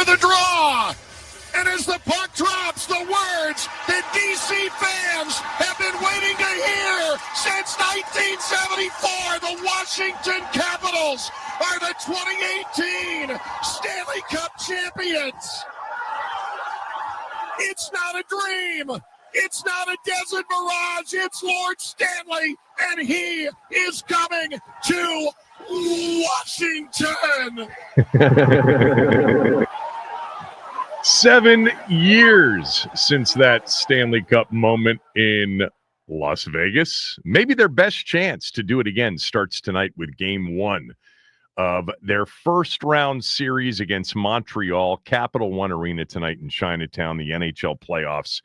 for the draw. And as the puck drops, the words that DC fans have been waiting to hear since 1974, the Washington Capitals are the 2018 Stanley Cup champions. It's not a dream. It's not a desert mirage. It's Lord Stanley, and he is coming to Washington. 7 years since that Stanley Cup moment in Las Vegas. Maybe their best chance to do it again starts tonight with Game 1 of their first-round series against Montreal. Capital One Arena tonight in Chinatown. The NHL playoffs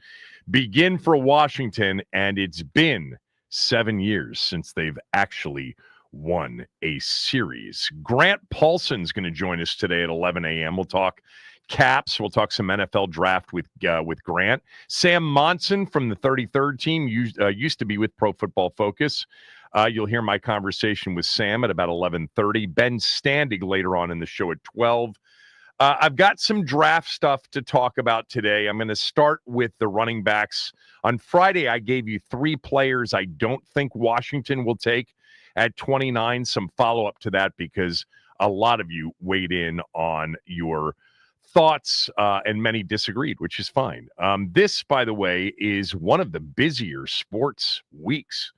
begin for Washington, and it's been 7 years since they've actually won a series. Grant Paulson's going to join us today at 11 a.m. We'll talk Caps. We'll talk some NFL draft with Grant. Sam Monson from the 33rd team used to be with Pro Football Focus. You'll hear my conversation with Sam at about 11:30. Ben Standig later on in the show at 12. I've got some draft stuff to talk about today. I'm going to start with the running backs. On Friday, I gave you 3 players I don't think Washington will take at 29. Some follow-up to that because a lot of you weighed in on your thoughts and many disagreed, which is fine. This, by the way, is one of the busier sports weeks,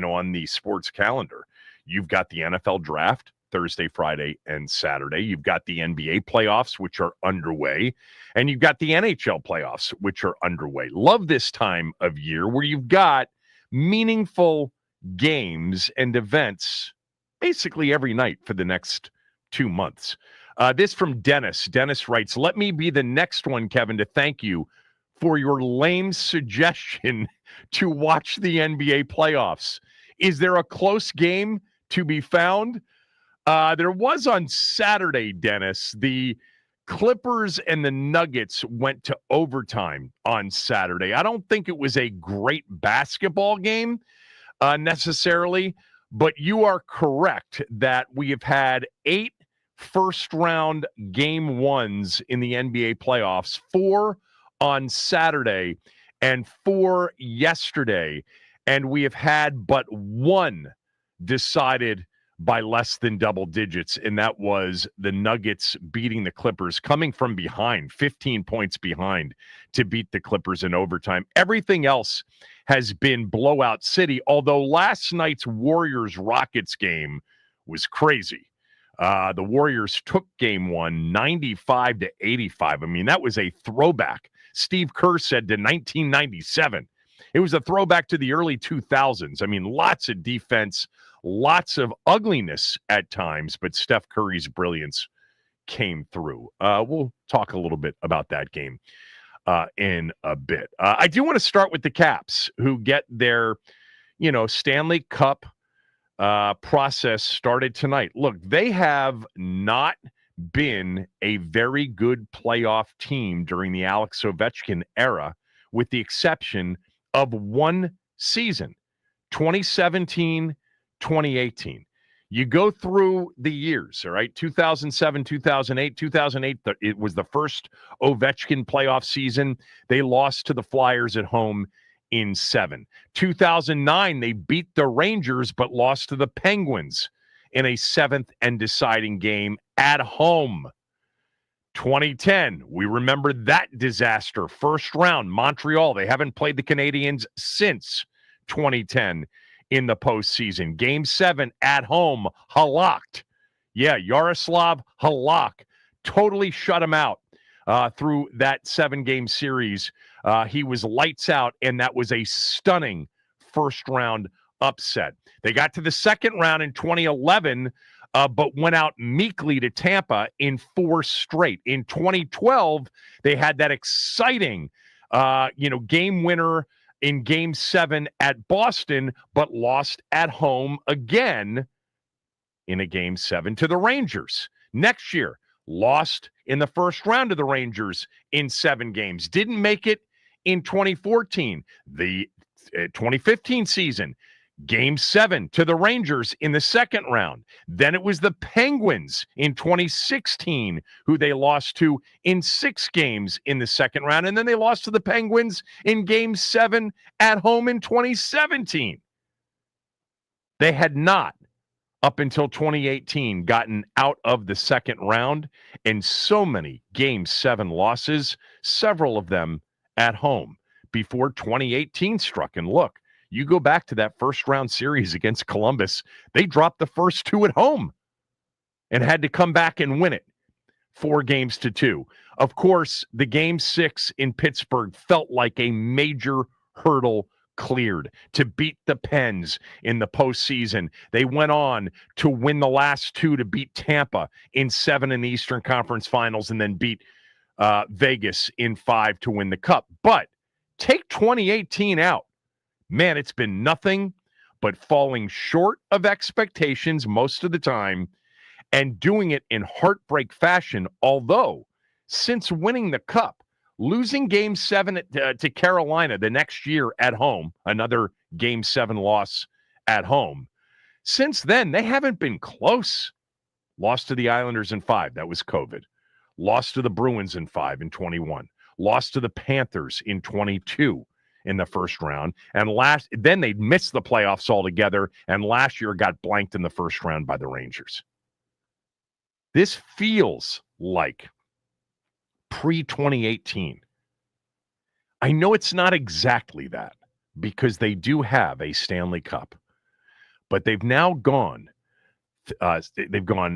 on the sports calendar. You've got the NFL draft Thursday, Friday, and Saturday. You've got the NBA playoffs, which are underway, and you've got the NHL playoffs, which are underway. Love this time of year where you've got meaningful games and events basically every night for the next 2 months. This from Dennis. Dennis writes, "Let me be the next one, Kevin, to thank you for your lame suggestion to watch the NBA playoffs. Is there a close game to be found?" There was on Saturday, Dennis. The Clippers and the Nuggets went to overtime on Saturday. I don't think it was a great basketball game necessarily, but you are correct that we have had 8 first-round game 1s in the NBA playoffs, 4 on Saturday and 4 yesterday, and we have had but 1 decided by less than double digits, and that was the Nuggets beating the Clippers, coming from behind, 15 points behind, to beat the Clippers in overtime. Everything else has been blowout city, although last night's Warriors-Rockets game was crazy. The Warriors took game 1, 95-85. I mean, that was a throwback. Steve Kerr said to 1997. It was a throwback to the early 2000s. I mean, lots of defense, lots of ugliness at times, but Steph Curry's brilliance came through. We'll talk a little bit about that game in a bit. I do want to start with the Caps, who get their, Stanley Cup process started tonight. Look, they have not been a very good playoff team during the Alex Ovechkin era, with the exception of one season, 2017, 2018. You go through the years, all right? 2007, 2008, 2008, it was the first Ovechkin playoff season. They lost to the Flyers at home in 7. 2009, they beat the Rangers but lost to the Penguins in a 7th and deciding game at home. 2010, we remember that disaster. First round, Montreal. They haven't played the Canadiens since 2010 in the postseason. Game 7 at home, Halak. Yeah, Yaroslav Halak totally shut him out through that 7-game series. He was lights out, and that was a stunning first-round upset. They got to the second round in 2011, but went out meekly to Tampa in 4 straight. In 2012, they had that exciting, game winner in Game 7 at Boston, but lost at home again in a Game 7 to the Rangers. Next year, lost in the first round to the Rangers in 7 games. Didn't make it in 2014. The 2015 season, Game 7 to the Rangers in the second round. Then it was the Penguins in 2016 who they lost to in 6 games in the second round. And then they lost to the Penguins in Game 7 at home in 2017. They had not, up until 2018, gotten out of the second round, and so many Game 7 losses, several of them at home, before 2018 struck. And look, you go back to that first round series against Columbus, they dropped the first 2 at home and had to come back and win it 4-2. Of course, the Game 6 in Pittsburgh felt like a major hurdle cleared to beat the Pens in the postseason. They went on to win the last 2 to beat Tampa in 7 in the Eastern Conference Finals and then beat Vegas in 5 to win the Cup. But take 2018 out. Man, it's been nothing but falling short of expectations most of the time and doing it in heartbreak fashion. Although, since winning the Cup, losing Game 7 to Carolina the next year at home, another Game 7 loss at home, since then, they haven't been close. Lost to the Islanders in 5. That was COVID. Lost to the Bruins in 5 in 21. Lost to the Panthers in 22. In the first round, and then they missed the playoffs altogether, and last year got blanked in the first round by the Rangers. This feels like pre-2018. I know it's not exactly that, because they do have a Stanley Cup, but they've now gone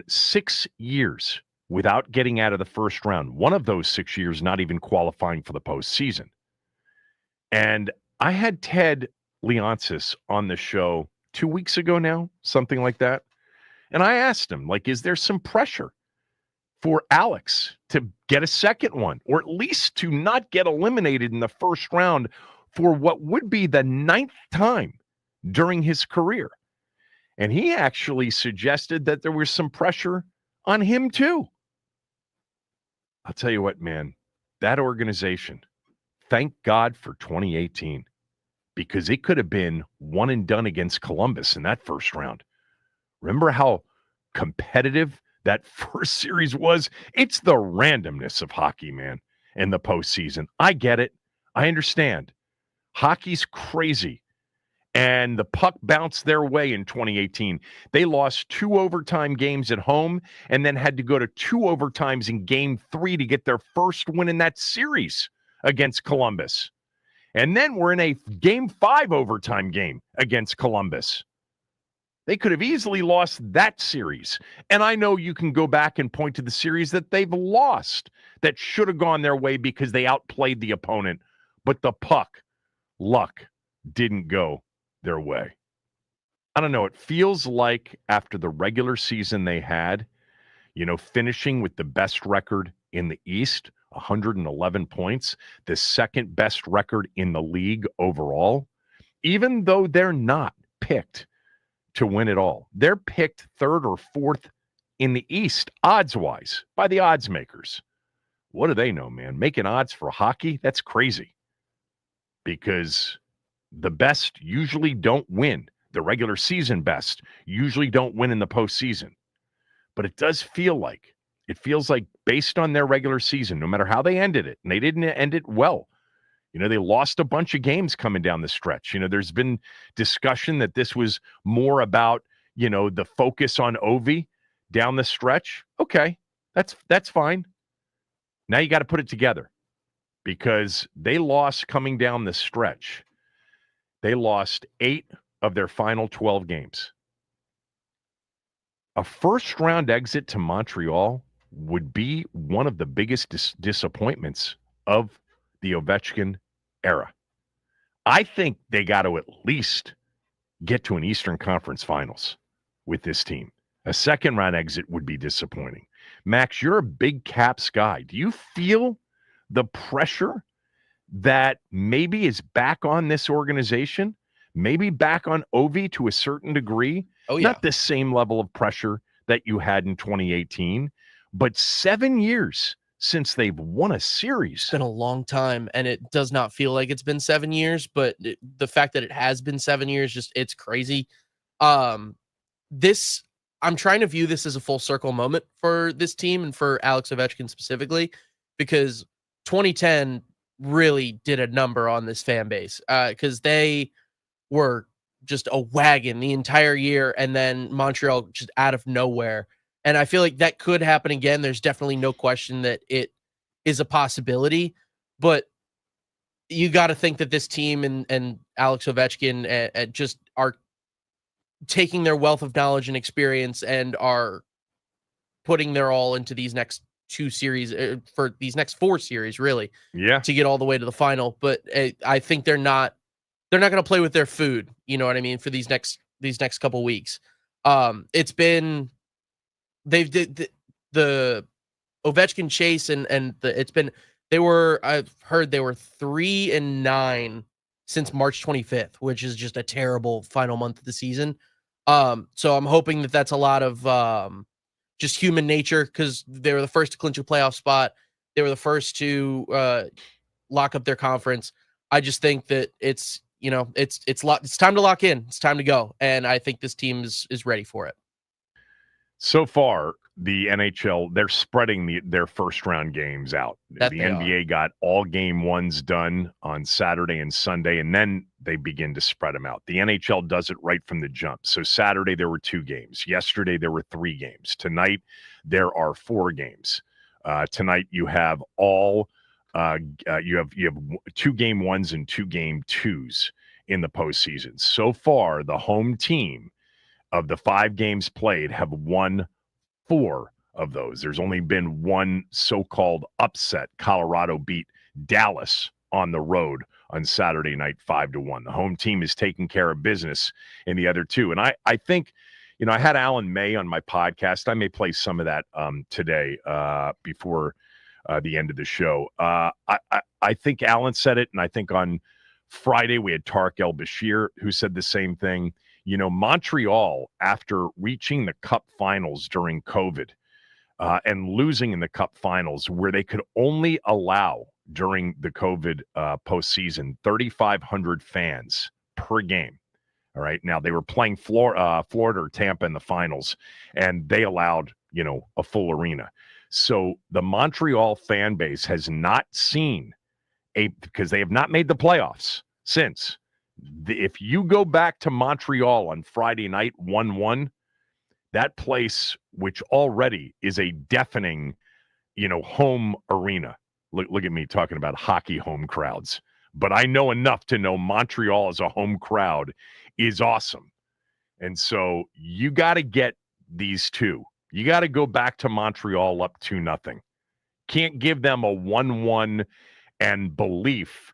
6 years without getting out of the first round. One of those 6 years not even qualifying for the postseason. And I had Ted Leonsis on the show 2 weeks ago now, something like that. And I asked him, is there some pressure for Alex to get a second one, or at least to not get eliminated in the first round for what would be the 9th time during his career? And he actually suggested that there was some pressure on him too. I'll tell you what, man, that organization, thank God for 2018, because it could have been one and done against Columbus in that first round. Remember how competitive that first series was? It's the randomness of hockey, man, in the postseason. I get it. I understand. Hockey's crazy. And the puck bounced their way in 2018. They lost 2 overtime games at home and then had to go to 2 overtimes in Game 3 to get their first win in that series against Columbus. And then we're in a Game 5 overtime game against Columbus. They could have easily lost that series. And I know you can go back and point to the series that they've lost that should have gone their way because they outplayed the opponent. But the luck, didn't go their way. I don't know. It feels like after the regular season they had, finishing with the best record in the East, 111 points, the second best record in the league overall, even though they're not picked to win it all. They're picked 3rd or 4th in the East, odds-wise, by the odds makers. What do they know, man? Making odds for hockey? That's crazy. Because the best usually don't win. The regular season best usually don't win in the postseason. But it feels like based on their regular season, no matter how they ended it, and they didn't end it well. They lost a bunch of games coming down the stretch. There's been discussion that this was more about, the focus on Ovi down the stretch. Okay, that's fine. Now you got to put it together, because they lost coming down the stretch. They lost 8 of their final 12 games. A first-round exit to Montreal would be one of the biggest disappointments of the Ovechkin era. I think they got to at least get to an Eastern Conference Finals with this team. A second-round exit would be disappointing. Max, you're a big Caps guy. Do you feel the pressure that maybe is back on this organization, maybe back on Ovi to a certain degree? Oh, yeah. Not the same level of pressure that you had in 2018, but 7 years since they've won a series. It's been a long time, and it does not feel like it's been 7 years, but the fact that it has been 7 years, it's crazy. This, I'm trying to view this as a full circle moment for this team and for Alex Ovechkin specifically, because 2010 really did a number on this fan base, because they were just a wagon the entire year, and then Montreal just out of nowhere. And I feel like that could happen again. There's definitely no question that it is a possibility, but you got to think that this team and Alex Ovechkin just are taking their wealth of knowledge and experience and are putting their all into these next 2 series, for these next 4 series, really, to get all the way to the final. But I think they're not going to play with their food. You know what I mean? For these next couple weeks. It's been, they've did the Ovechkin chase I've heard they were 3-9 since March 25th, which is just a terrible final month of the season. So I'm hoping that that's a lot of just human nature, because they were the first to clinch a playoff spot. They were the first to lock up their conference. I just think that it's time to lock in. It's time to go. And I think this team is ready for it. So far, the NHL, they're spreading their first round games out. The NBA got all game 1s done on Saturday and Sunday, and then they begin to spread them out. The NHL does it right from the jump. So Saturday there were 2 games. Yesterday there were 3 games. Tonight there are 4 games. Tonight you have you have 2 game 1s and 2 game 2s in the postseason. So far, the home team of the 5 games played have won 4 of those. There's only been one so-called upset. Colorado beat Dallas on the road on Saturday night 5-1. The home team is taking care of business in the other 2. And I think, I had Alan May on my podcast. I may play some of that today before the end of the show. I think Alan said it, and I think on Friday we had Tarek El-Bashir who said the same thing. Montreal, after reaching the Cup finals during COVID and losing in the Cup finals, where they could only allow during the COVID postseason 3,500 fans per game. All right. Now, they were playing Florida or Tampa in the finals, and they allowed, a full arena. So the Montreal fan base has not seen because they have not made the playoffs since. If you go back to Montreal on Friday night, 1-1, that place, which already is a deafening, home arena. Look at me talking about hockey home crowds. But I know enough to know Montreal as a home crowd is awesome. And so you got to get these 2. You got to go back to Montreal up 2-0. Can't give them a 1-1 and belief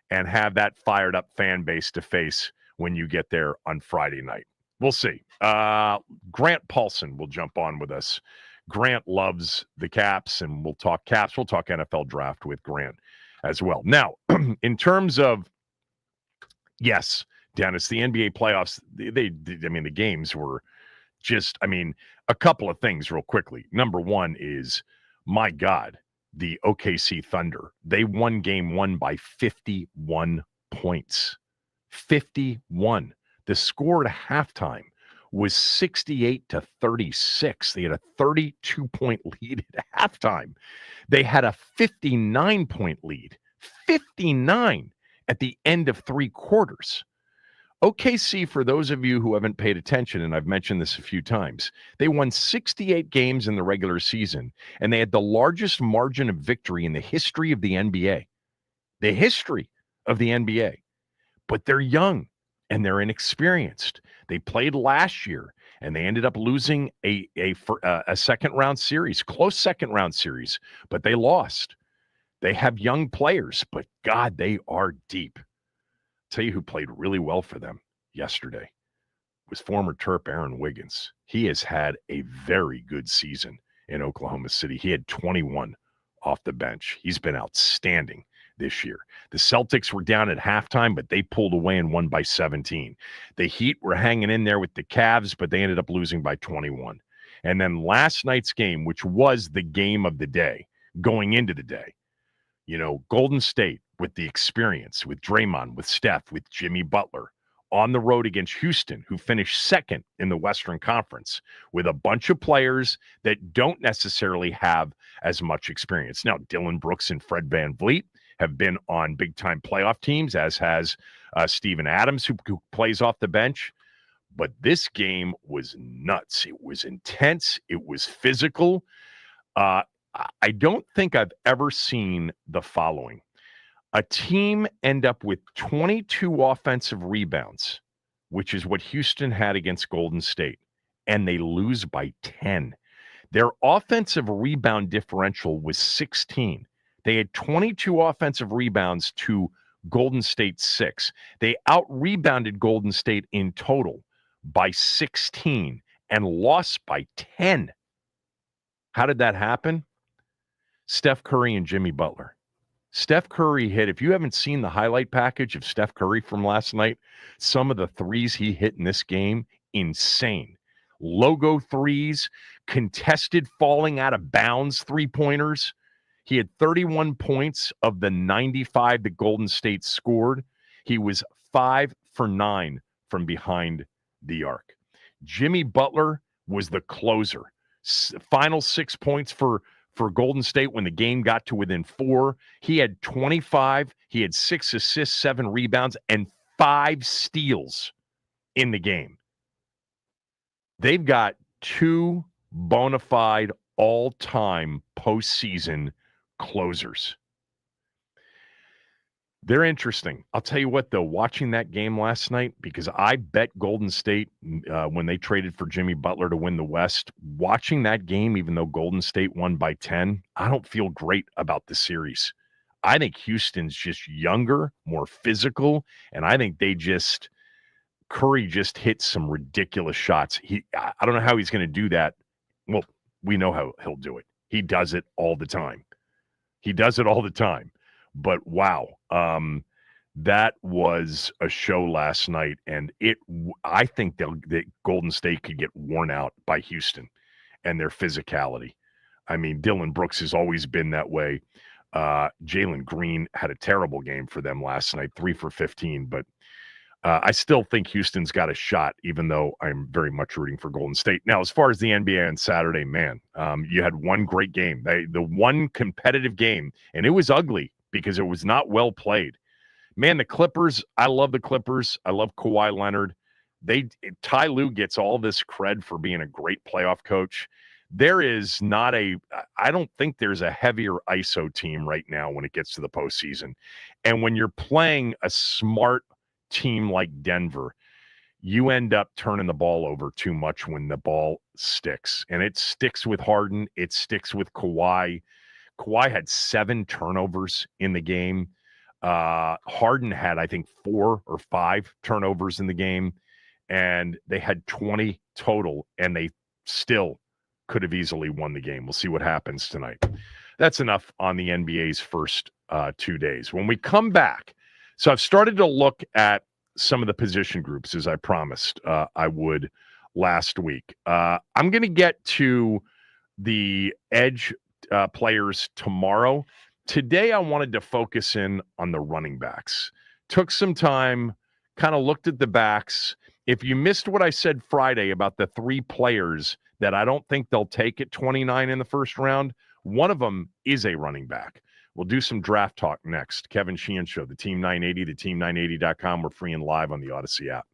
and have that fired up fan base to face when you get there on Friday night. We'll see. Grant Paulson will jump on with us. Grant loves the Caps, and we'll talk Caps. We'll talk NFL draft with Grant as well. Now, in terms of, yes, Dennis, the NBA playoffs, the games were just, a couple of things real quickly. Number one is, my God, the OKC Thunder. They won game 1 by 51 points. 51. The score at halftime was 68-36. They had a 32-point lead at halftime. They had a 59-point lead. 59 at the end of 3 quarters. OKC, for those of you who haven't paid attention, and I've mentioned this a few times, they won 68 games in the regular season, and they had the largest margin of victory in the history of the NBA. The history of the NBA. But they're young, and they're inexperienced. They played last year, and they ended up losing a second-round series, close second-round series, but they lost. They have young players, but, God, they are deep. Tell you who played really well for them yesterday was former Terp Aaron Wiggins. He has had a very good season in Oklahoma City. He had 21 off the bench. He's been outstanding this year. The Celtics were down at halftime, but they pulled away and won by 17. The Heat were hanging in there with the Cavs, but they ended up losing by 21. And then last night's game, which was the game of the day, going into the day. You know, Golden State with the experience, with Draymond, with Steph, with Jimmy Butler, on the road against Houston, who finished second in the Western Conference, with a bunch of players that don't necessarily have as much experience. Now, Dylan Brooks and Fred VanVleet have been on big-time playoff teams, as has Steven Adams, who plays off the bench. But this game was nuts. It was intense. It was physical. I don't think I've ever seen the following. A team end up with 22 offensive rebounds, which is what Houston had against Golden State, and they lose by 10. Their offensive rebound differential was 16. They had 22 offensive rebounds to Golden State 6. They out-rebounded Golden State in total by 16 and lost by 10. How did that happen? Steph Curry and Jimmy Butler. Steph Curry hit, if you haven't seen the highlight package of Steph Curry from last night, some of the threes he hit in this game, insane. Logo threes, contested falling out of bounds three-pointers. He had 31 points of the 95 that Golden State scored. He was 5 for 9 from behind the arc. Jimmy Butler was the closer. Final 6 points for Golden State when the game got to within 4. He had 25. He had 6 assists, 7 rebounds, and 5 steals in the game. They've got 2 bona fide all-time postseason closers. They're interesting. I'll tell you what, though, watching that game last night, because I bet Golden State when they traded for Jimmy Butler to win the West, watching that game, even though Golden State won by 10, I don't feel great about the series. I think Houston's just younger, more physical, and I think Curry just hit some ridiculous shots. I don't know how he's going to do that. Well, we know how he'll do it. He does it all the time. But wow, that was a show last night, and I think that Golden State could get worn out by Houston and their physicality. I mean, Dylan Brooks has always been that way. Jalen Green had a terrible game for them last night, 3 for 15, but I still think Houston's got a shot, even though I'm very much rooting for Golden State. Now, as far as the NBA on Saturday, man, you had one great game, the one competitive game, and it was ugly because it was not well played. Man, the Clippers, I love the Clippers. I love Kawhi Leonard. Ty Lue gets all this cred for being a great playoff coach. I don't think there's a heavier ISO team right now when it gets to the postseason. And when you're playing a smart team like Denver, you end up turning the ball over too much when the ball sticks. And it sticks with Harden. It sticks with Kawhi. Kawhi had 7 turnovers in the game. Harden had, I think, 4 or 5 turnovers in the game. And they had 20 total, and they still could have easily won the game. We'll see what happens tonight. That's enough on the NBA's first 2 days. When we come back, so I've started to look at some of the position groups, as I promised I would last week. I'm going to get to the edge players tomorrow. Today, I wanted to focus in on the running backs. Took some time, kind of looked at the backs. If you missed what I said Friday about the 3 players that I don't think they'll take at 29 in the first round, one of them is a running back. We'll do some draft talk next. Kevin Sheehan Show, the Team 980, the team980.com. We're free and live on the Odyssey app.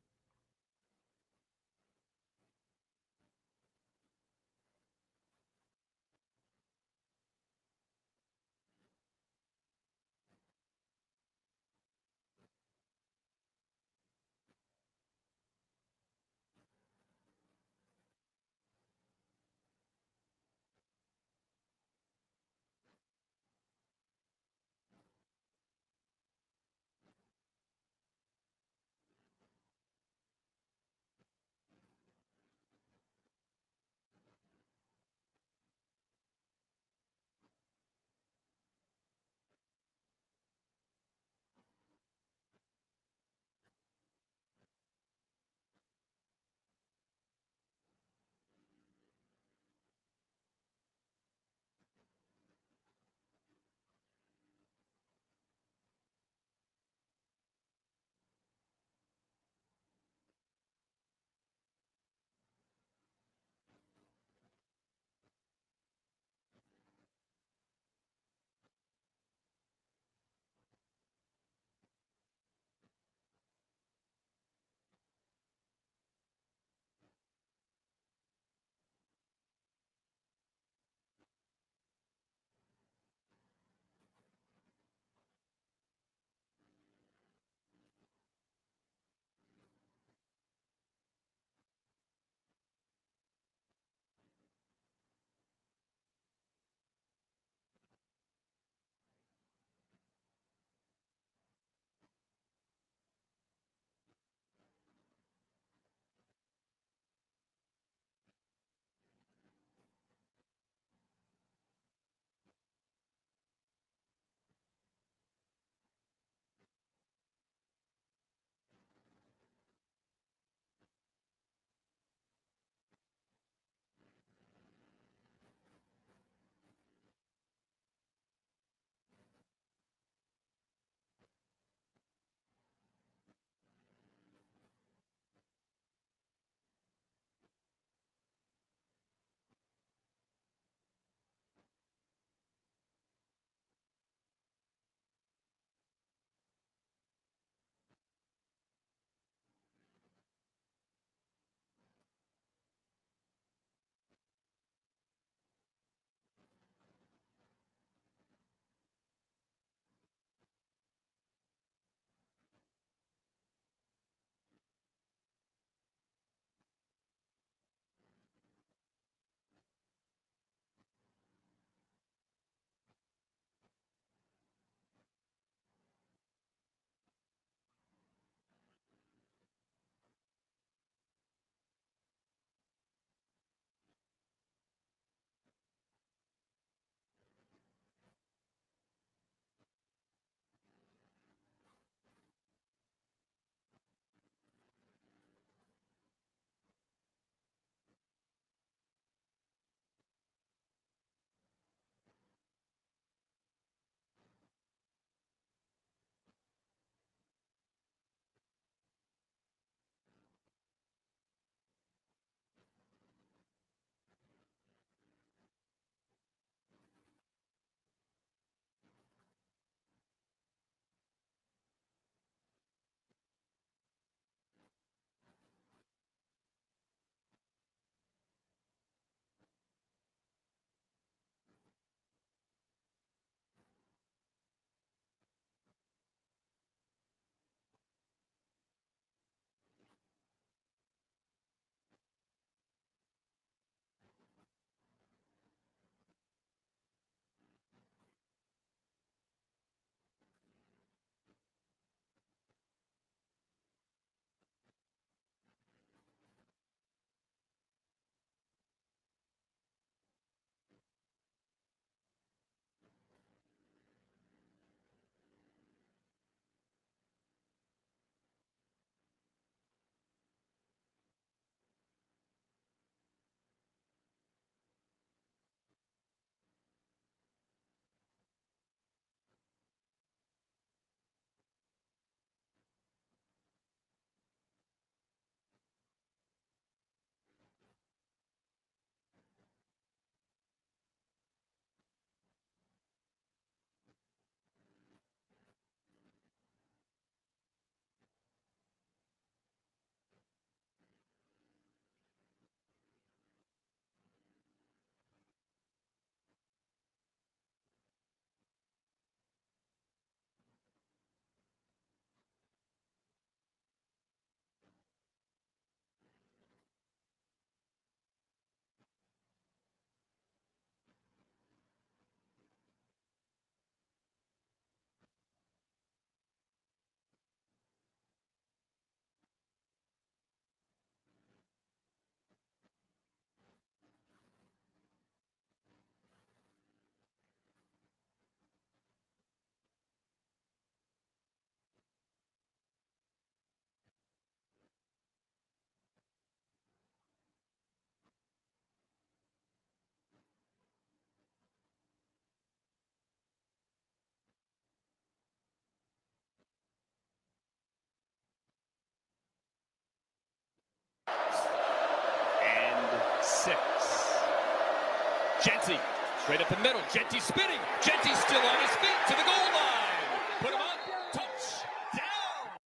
Genty, straight up the middle. Genty spinning. Genty still on his feet to the goal line. Put him up. Touchdown.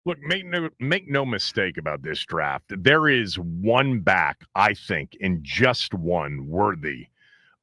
Look, make no mistake about this draft. There is one back, I think, and just one worthy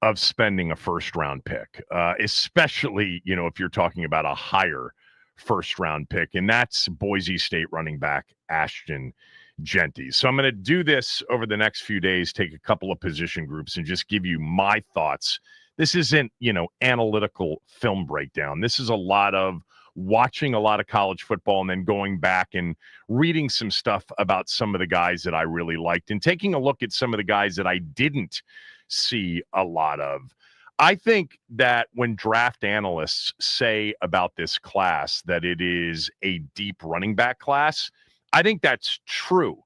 of spending a first-round pick, especially, if you're talking about a higher first-round pick, and that's Boise State running back Ashton Genty. So I'm going to do this over the next few days, take a couple of position groups, and just give you my thoughts. This isn't, analytical film breakdown. This is a lot of watching a lot of college football and then going back and reading some stuff about some of the guys that I really liked and taking a look at some of the guys that I didn't see a lot of. I think that when draft analysts say about this class that it is a deep running back class, I think that's true.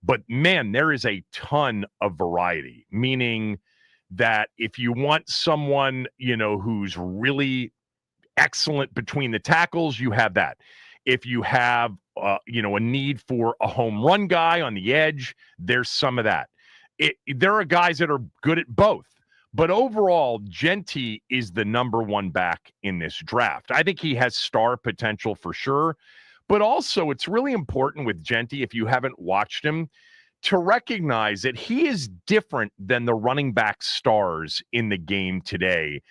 But man, there is a ton of variety, meaning that if you want someone, who's really excellent between the tackles, you have that. If you have, a need for a home run guy on the edge, there's some of that. There are guys that are good at both. But overall, Genty is the number one back in this draft. I think he has star potential for sure. But also, it's really important with Genty, if you haven't watched him, to recognize that he is different than the running back stars in the game today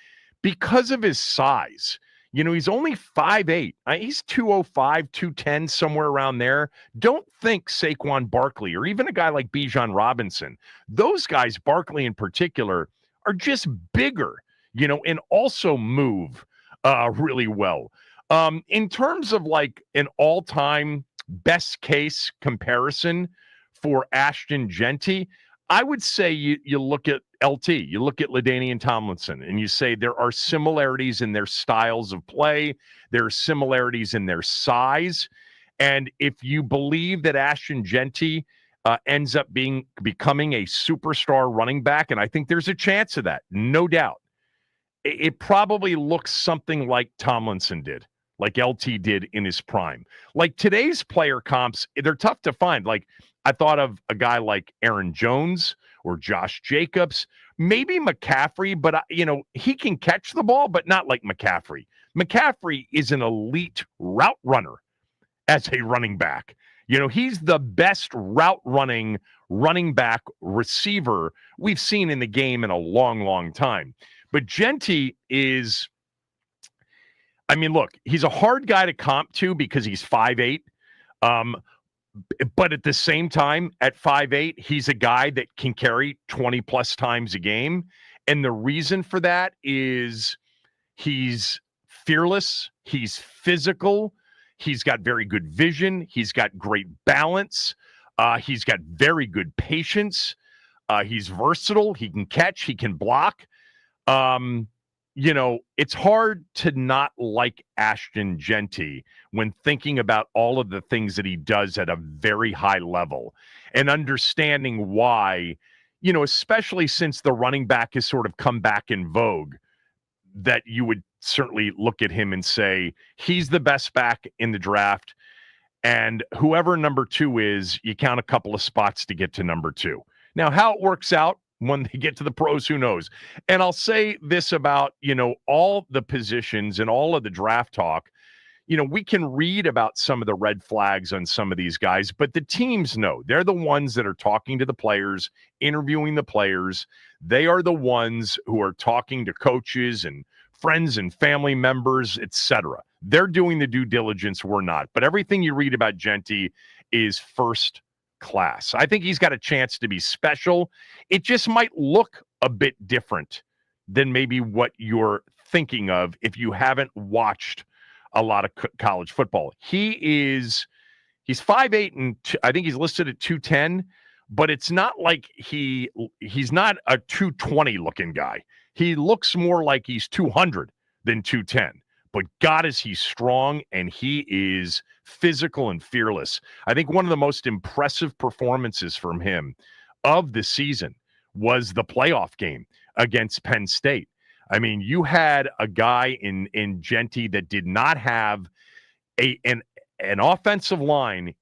because of his size. He's only 5'8". He's 205, 210, somewhere around there. Don't think Saquon Barkley or even a guy like Bijan Robinson. Those guys, Barkley in particular, are just bigger, and also move really well. In terms of like an all-time best case comparison for Ashton Genty, I would say you look at LT, you look at LaDainian Tomlinson, and you say there are similarities in their styles of play. There are similarities in their size. And if you believe that Ashton Genty ends up becoming a superstar running back, and I think there's a chance of that, no doubt, it probably looks something like Tomlinson did, like LT did in his prime. Like today's player comps, they're tough to find. Like I thought of a guy like Aaron Jones or Josh Jacobs, maybe McCaffrey, but he can catch the ball, but not like McCaffrey. McCaffrey is an elite route runner as a running back. He's the best route running back receiver we've seen in the game in a long, long time. But Genty is, look, he's a hard guy to comp to because he's 5'8". But at the same time, at 5'8", he's a guy that can carry 20 plus times a game. And the reason for that is he's fearless, he's physical, he's got very good vision, he's got great balance, he's got very good patience, he's versatile, he can catch, he can block. It's hard to not like Ashton Genty when thinking about all of the things that he does at a very high level and understanding why, especially since the running back has sort of come back in vogue, that you would certainly look at him and say, he's the best back in the draft. And whoever number two is, you count a couple of spots to get to number two. Now, how it works out when they get to the pros, who knows? And I'll say this about, all the positions and all of the draft talk. We can read about some of the red flags on some of these guys, but the teams know. They're the ones that are talking to the players, interviewing the players. They are the ones who are talking to coaches and friends and family members, etc. They're doing the due diligence. We're not. But everything you read about Genty is first class. I think he's got a chance to be special. It just might look a bit different than maybe what you're thinking of if you haven't watched a lot of college football. He's 5'8", and I think he's listed at 210, but it's not like he's not a 220 looking guy. He looks more like he's 200 than 210. But God, is he strong, and he is physical and fearless. I think one of the most impressive performances from him of the season was the playoff game against Penn State. You had a guy in Genty that did not have an offensive line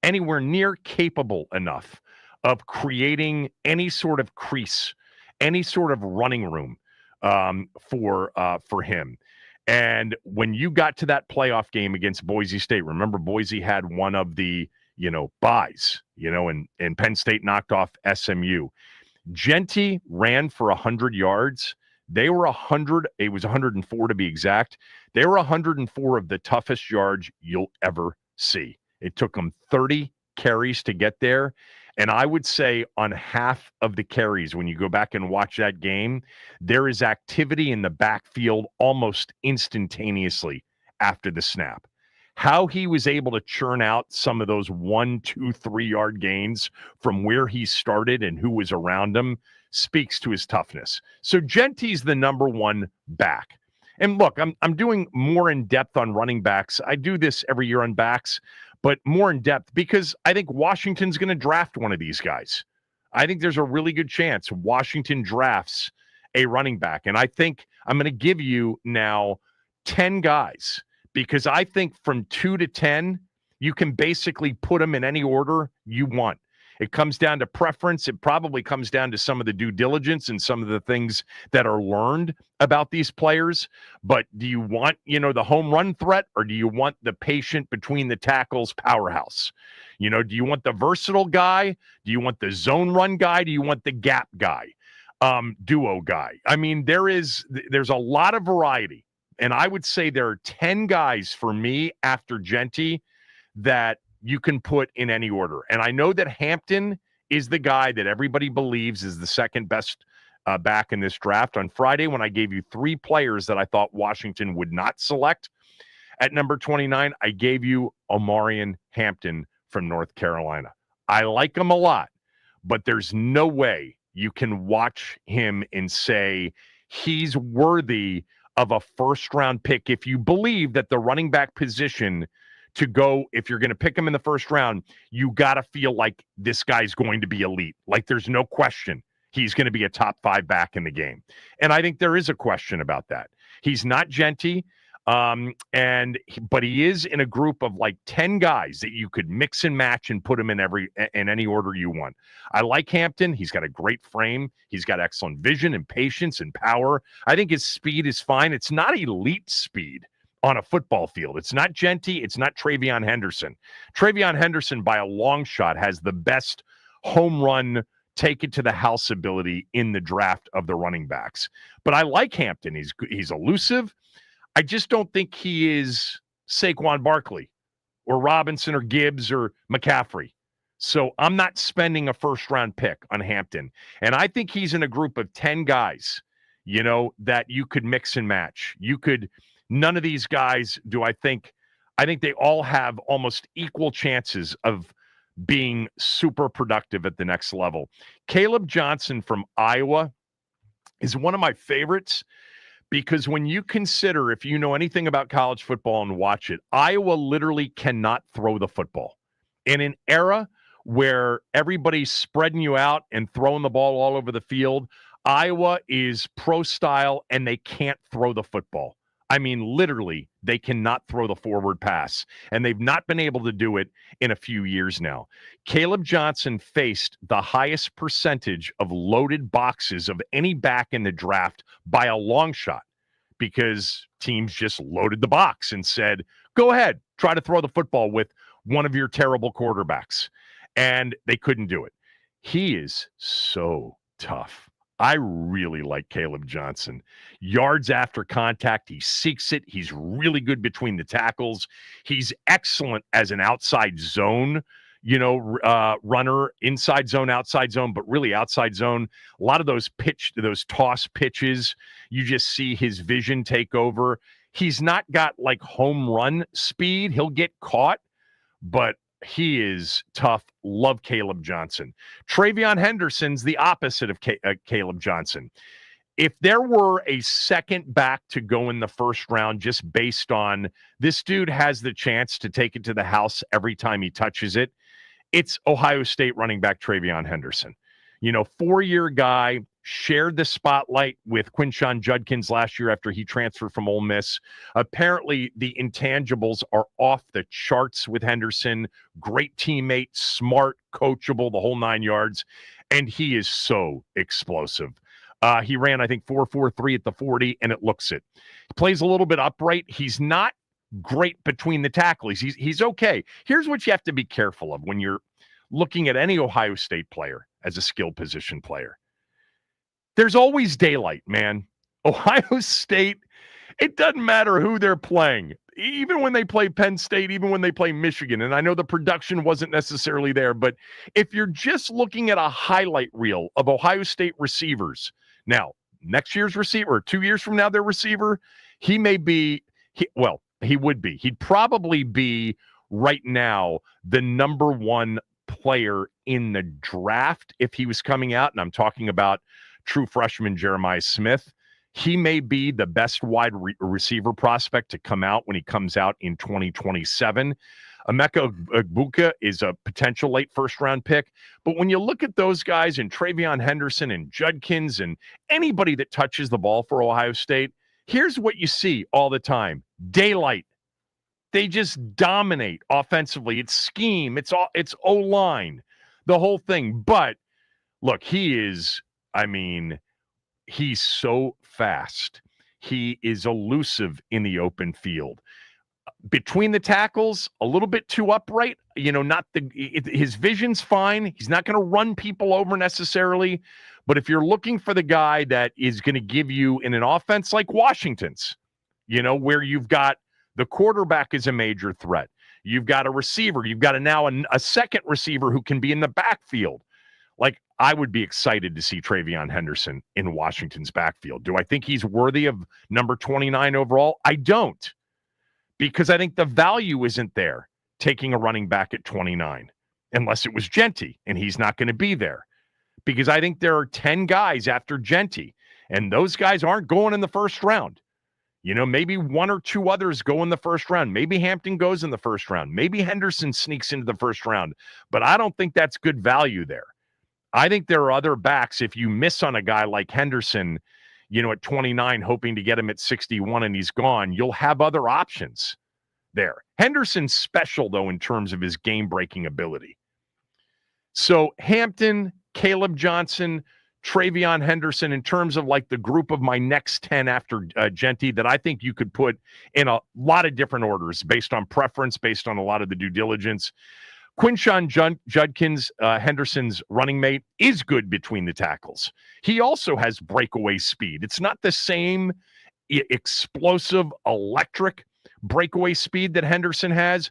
anywhere near capable enough of creating any sort of crease, any sort of running room for him. And when you got to that playoff game against Boise State, remember Boise had one of the, buys, and Penn State knocked off SMU. Genty ran for 100 yards. They were 100. It was 104 to be exact. They were 104 of the toughest yards you'll ever see. It took them 30 carries to get there. And I would say on half of the carries, when you go back and watch that game, there is activity in the backfield almost instantaneously after the snap. How he was able to churn out some of those 1, 2, 3-yard gains from where he started and who was around him speaks to his toughness. So Genty's the number one back. And look, I'm doing more in depth on running backs. I do this every year on backs, but more in depth because I think Washington's going to draft one of these guys. I think there's a really good chance Washington drafts a running back. And I think I'm going to give you now 10 guys because I think from 2 to 10, you can basically put them in any order you want. It comes down to preference. It probably comes down to some of the due diligence and some of the things that are learned about these players. But do you want, the home run threat, or do you want the patient between the tackles powerhouse? Do you want the versatile guy? Do you want the zone run guy? Do you want the gap guy, duo guy? I mean, there's a lot of variety. And I would say there are 10 guys for me after Genty that you can put in any order. And I know that Hampton is the guy that everybody believes is the second best back in this draft. On Friday, when I gave you 3 players that I thought Washington would not select at number 29, I gave you Omarion Hampton from North Carolina. I like him a lot, but there's no way you can watch him and say he's worthy of a first-round pick if you believe that the running back position to go, if you're going to pick him in the first round, you got to feel like this guy's going to be elite. Like there's no question he's going to be a top 5 back in the game. And I think there is a question about that. He's not Genty, but he is in a group of like 10 guys that you could mix and match and put him in any order you want. I like Hampton. He's got a great frame. He's got excellent vision and patience and power. I think his speed is fine. It's not elite speed on a football field. It's not Genty. It's not Travion Henderson. Travion Henderson, by a long shot, has the best home run, take it to the house ability in the draft of the running backs. But I like Hampton. He's elusive. I just don't think he is Saquon Barkley or Robinson or Gibbs or McCaffrey. So I'm not spending a first-round pick on Hampton. And I think he's in a group of 10 guys, that you could mix and match. None of these guys I think they all have almost equal chances of being super productive at the next level. Caleb Johnson from Iowa is one of my favorites because when you consider, if you know anything about college football and watch it, Iowa literally cannot throw the football. In an era where everybody's spreading you out and throwing the ball all over the field, Iowa is pro style and they can't throw the football. I mean, literally, they cannot throw the forward pass, and they've not been able to do it in a few years now. Caleb Johnson faced the highest percentage of loaded boxes of any back in the draft by a long shot because teams just loaded the box and said, go ahead, try to throw the football with one of your terrible quarterbacks. And they couldn't do it. He is so tough. I really like Caleb Johnson. Yards after contact, he seeks it. He's really good between the tackles. He's excellent as an outside zone, runner, inside zone, outside zone, but really outside zone. A lot of those toss pitches, you just see his vision take over. He's not got like home run speed. He'll get caught, but he is tough. Love Caleb Johnson. Travion Henderson's the opposite of Caleb Johnson. If there were a second back to go in the first round just based on this dude has the chance to take it to the house every time he touches it, it's Ohio State running back Travion Henderson. 4-year guy, shared the spotlight with Quinshon Judkins last year after he transferred from Ole Miss. Apparently, the intangibles are off the charts with Henderson. Great teammate, smart, coachable, the whole 9 yards. And he is so explosive. He ran, I think, 4.43 at the 40, and it looks it. He plays a little bit upright. He's not great between the tackles. He's okay. Here's what you have to be careful of when you're looking at any Ohio State player as a skill position player. There's always daylight, man. Ohio State, it doesn't matter who they're playing. Even when they play Penn State, even when they play Michigan, and I know the production wasn't necessarily there, but if you're just looking at a highlight reel of Ohio State receivers, now, next year's receiver, or 2 years from now, their receiver, he would be. He'd probably be right now the number one player in the draft if he was coming out, and I'm talking about true freshman Jeremiah Smith. He may be the best wide receiver prospect to come out when he comes out in 2027. Emeka Egbuka is a potential late first-round pick. But when you look at those guys and Travion Henderson and Judkins and anybody that touches the ball for Ohio State, here's what you see all the time. Daylight. They just dominate offensively. It's scheme. It's O-line, the whole thing. But, look, he's so fast. He is elusive in the open field. Between the tackles, a little bit too upright. His vision's fine. He's not going to run people over necessarily. But if you're looking for the guy that is going to give you in an offense like Washington's, where you've got the quarterback is a major threat. You've got a receiver. You've got a second receiver who can be in the backfield. Like, I would be excited to see Travion Henderson in Washington's backfield. Do I think he's worthy of number 29 overall? I don't, because I think the value isn't there taking a running back at 29, unless it was Genty, and he's not going to be there. Because I think there are 10 guys after Genty, and those guys aren't going in the first round. Maybe one or two others go in the first round. Maybe Hampton goes in the first round. Maybe Henderson sneaks into the first round. But I don't think that's good value there. I think there are other backs. If you miss on a guy like Henderson, at 29, hoping to get him at 61 and he's gone, you'll have other options there. Henderson's special, though, in terms of his game-breaking ability. So Hampton, Caleb Johnson, Travion Henderson, in terms of like the group of my next 10 after Genty that I think you could put in a lot of different orders based on preference, based on a lot of the due diligence. Quinshon Judkins, Henderson's running mate, is good between the tackles. He also has breakaway speed. It's not the same explosive, electric breakaway speed that Henderson has,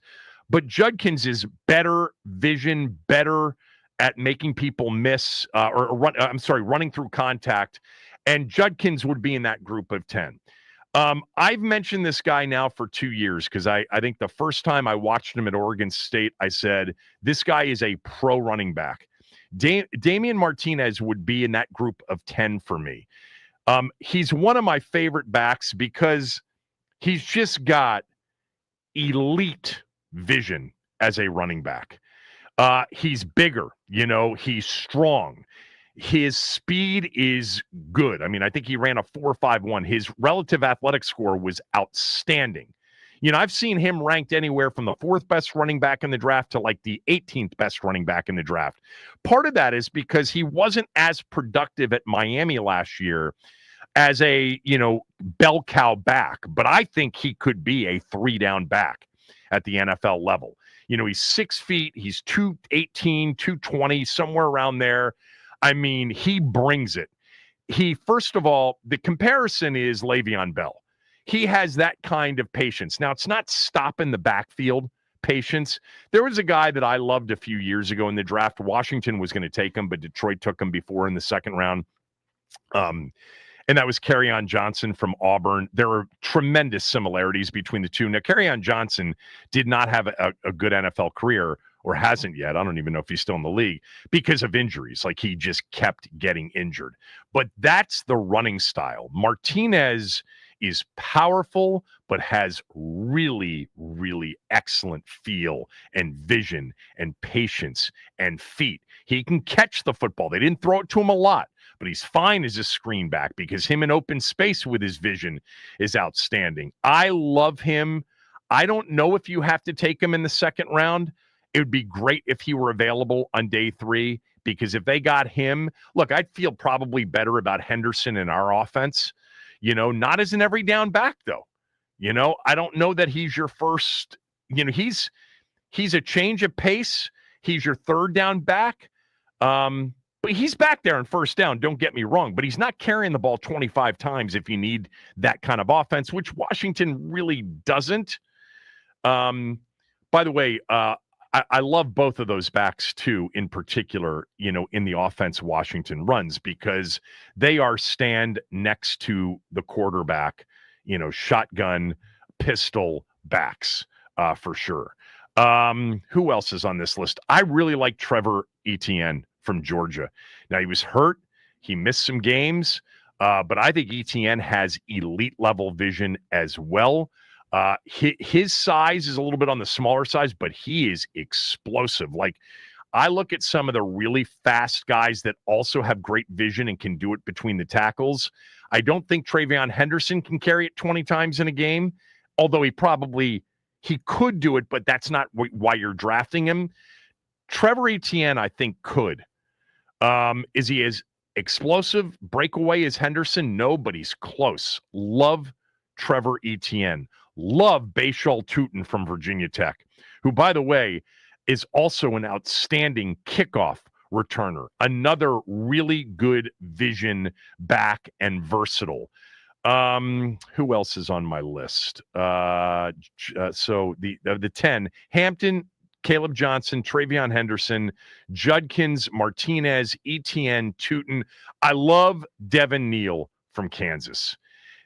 but Judkins is better vision, better at making people miss running through contact, and Judkins would be in that group of 10. I've mentioned this guy now for 2 years because I think the first time I watched him at Oregon State, I said, this guy is a pro running back. Damian Martinez would be in that group of 10 for me. He's one of my favorite backs because he's just got elite vision as a running back. He's bigger, he's strong. His speed is good. I think he ran a 4.51. His relative athletic score was outstanding. I've seen him ranked anywhere from the 4th best running back in the draft to like the 18th best running back in the draft. Part of that is because he wasn't as productive at Miami last year as a, bell cow back, but I think he could be a 3-down back at the NFL level. He's 6 feet, he's 218, 220, somewhere around there. He brings it. First of all, the comparison is Le'Veon Bell. He has that kind of patience. Now, it's not stopping the backfield patience. There was a guy that I loved a few years ago in the draft. Washington was going to take him, but Detroit took him before in the second round. And that was Kerryon Johnson from Auburn. There are tremendous similarities between the two. Now, Kerryon Johnson did not have a good NFL career, or hasn't yet. I don't even know if he's still in the league because of injuries. Like, he just kept getting injured. But that's the running style. Martinez is powerful, but has really, really excellent feel and vision and patience and feet. He can catch the football. They didn't throw it to him a lot, but he's fine as a screen back because him in open space with his vision is outstanding. I love him. I don't know if you have to take him in the second round. It would be great if he were available on day 3, because if they got him, look, I'd feel probably better about Henderson in our offense, not as an every down back though. I don't know that he's your first, he's a change of pace. He's your third down back. But he's back there in first down, don't get me wrong, but he's not carrying the ball 25 times if you need that kind of offense, which Washington really doesn't. By the way, I love both of those backs too, in particular, in the offense Washington runs, because they are stand next to the quarterback, shotgun, pistol backs, for sure. Who else is on this list? I really like Trevor Etienne from Georgia. Now, he was hurt. He missed some games, but I think Etienne has elite level vision as well. His size is a little bit on the smaller size, but he is explosive. Like, I look at some of the really fast guys that also have great vision and can do it between the tackles. I don't think Travion Henderson can carry it 20 times in a game, although he could do it, but that's not why you're drafting him. Trevor Etienne, I think, could. Is he as explosive breakaway as Henderson? No, but he's close. Love Trevor Etienne. Love Bashal Tutin from Virginia Tech, who, by the way, is also an outstanding kickoff returner. Another really good vision back and versatile. Who else is on my list? So the 10, Hampton, Caleb Johnson, Travion Henderson, Judkins, Martinez, Etienne, Tutin. I love Devin Neal from Kansas.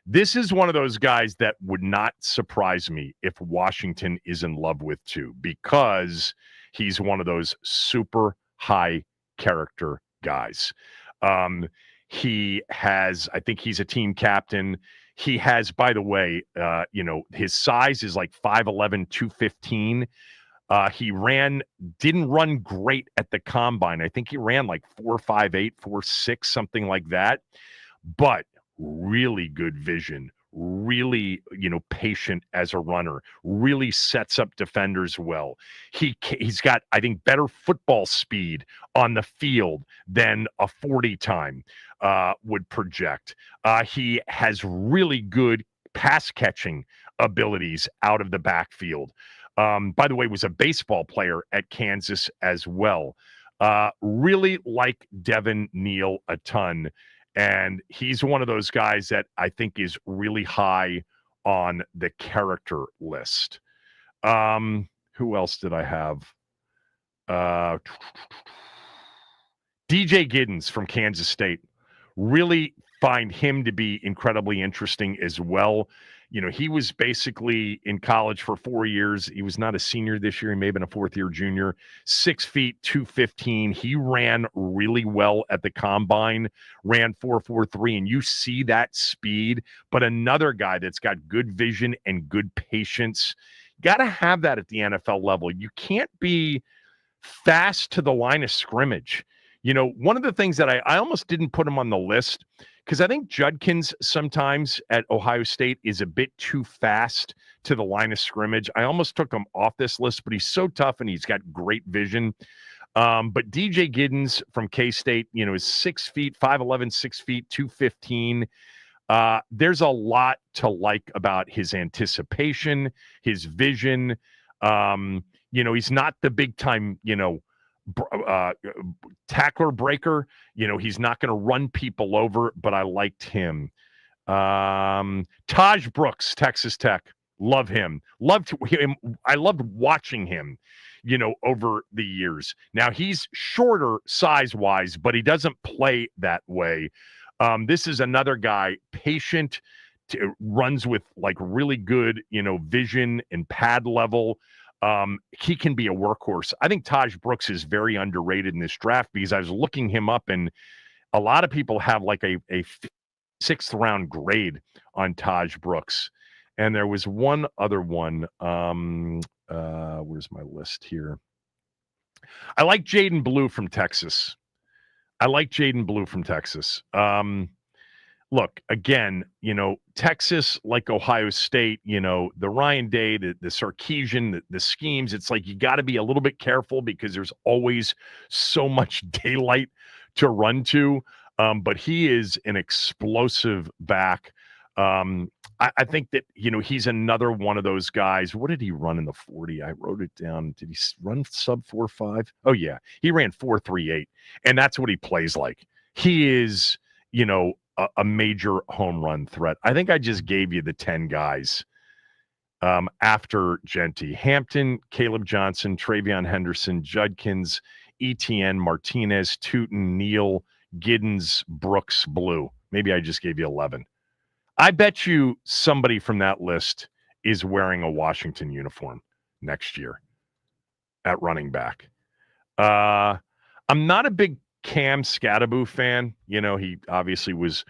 This is one of those guys that would not surprise me if Washington is in love with too, because he's one of those super high character guys. I think he's a team captain. He has, by the way, his size is like 5'11", 215. He didn't run great at the combine. I think he ran like 4.58, 4.6, something like that. But really good vision, really, patient as a runner, really sets up defenders well. He's got, I think, better football speed on the field than a 40 time would project. He has really good pass catching abilities out of the backfield. By the way, was a baseball player at Kansas as well. Really like Devin Neal a ton. And he's one of those guys that I think is really high on the character list. Who else did I have? DJ Giddens from Kansas State. Really find him to be incredibly interesting as well. He was basically in college for 4 years. He was not a senior this year. He may have been a fourth-year junior. 6 feet, 215. He ran really well at the combine, ran 4.43, and you see that speed. But another guy that's got good vision and good patience. Got to have that at the NFL level. You can't be fast to the line of scrimmage. One of the things that I almost didn't put him on the list, because I think Judkins sometimes at Ohio State is a bit too fast to the line of scrimmage. I almost took him off this list, but he's so tough and he's got great vision. But DJ Giddens from K-State, is 6 feet, 5'11", 6 feet, 215. There's a lot to like about his anticipation, his vision. He's not the big time, tackler breaker. He's not going to run people over, but I liked him. Taj Brooks, Texas Tech. Love him. Loved him. I loved watching him, over the years. Now he's shorter size-wise, but he doesn't play that way. This is another guy, patient, runs with like really good, vision and pad level. He can be a workhorse. I think Taj Brooks is very underrated in this draft because I was looking him up and a lot of people have like a 6th round grade on Taj Brooks. And there was one other one. Where's my list here? I like Jaden Blue from Texas. I like Jaden Blue from Texas. Look, again, Texas, like Ohio State, the Ryan Day, the Sarkisian, the schemes, it's like you got to be a little bit careful because there's always so much daylight to run to. But he is an explosive back. I think that, he's another one of those guys. What did he run in the 40? I wrote it down. Did he run sub 4.5? Oh, yeah. He ran 4.38, and that's what he plays like. He is, a major home run threat. I think I just gave you the 10 guys after Genty. Hampton, Caleb Johnson, Travion Henderson, Judkins, Etienne, Martinez, Tootin, Neal, Giddens, Brooks, Blue. Maybe I just gave you 11. I bet you somebody from that list is wearing a Washington uniform next year at running back. I'm not a big Cam Scatteraboo fan. He obviously was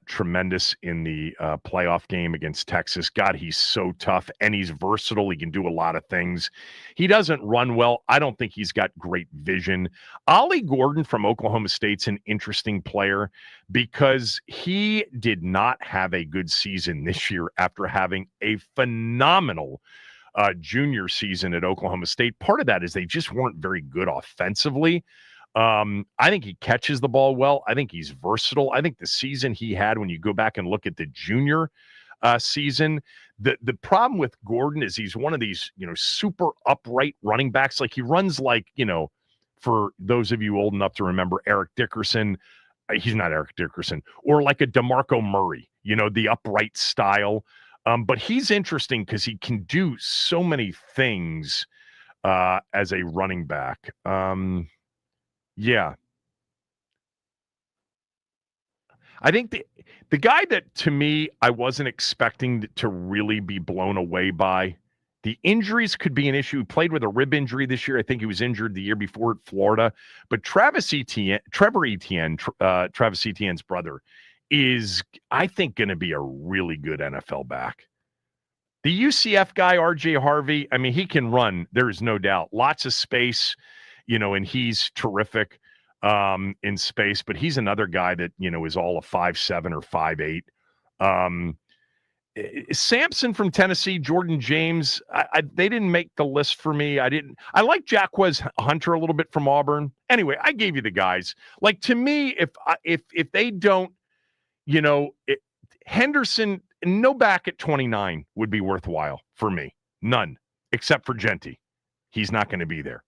tremendous in the playoff game against Texas. God, he's so tough, and he's versatile. He can do a lot of things. He doesn't run well. I don't think he's got great vision. Ollie Gordon from Oklahoma State's an interesting player because he did not have a good season this year after having a phenomenal junior season at Oklahoma State. Part of that is they just weren't very good offensively. I think he catches the ball well. I think he's versatile. I think the season he had, when you go back and look at the junior season, the problem with Gordon is he's one of these, super upright running backs. Like he runs like, for those of you old enough to remember Eric Dickerson, he's not Eric Dickerson, or like a DeMarco Murray, the upright style. But he's interesting because he can do so many things as a running back. Yeah. I think the guy that, to me, I wasn't expecting to really be blown away by, the injuries could be an issue. He played with a rib injury this year. I think he was injured the year before at Florida. But Trevor Etienne, Travis Etienne's brother, is, I think, going to be a really good NFL back. The UCF guy, RJ Harvey, I mean, he can run. There is no doubt. Lots of space. And he's terrific in space, but he's another guy that, is all a 5'7" or 5'8". Sampson from Tennessee, Jordan James, they didn't make the list for me. I like Jacquez Hunter a little bit from Auburn. Anyway, I gave you the guys. Like, to me, if they don't, Henderson, no back at 29 would be worthwhile for me. None, except for Genty. He's not going to be there.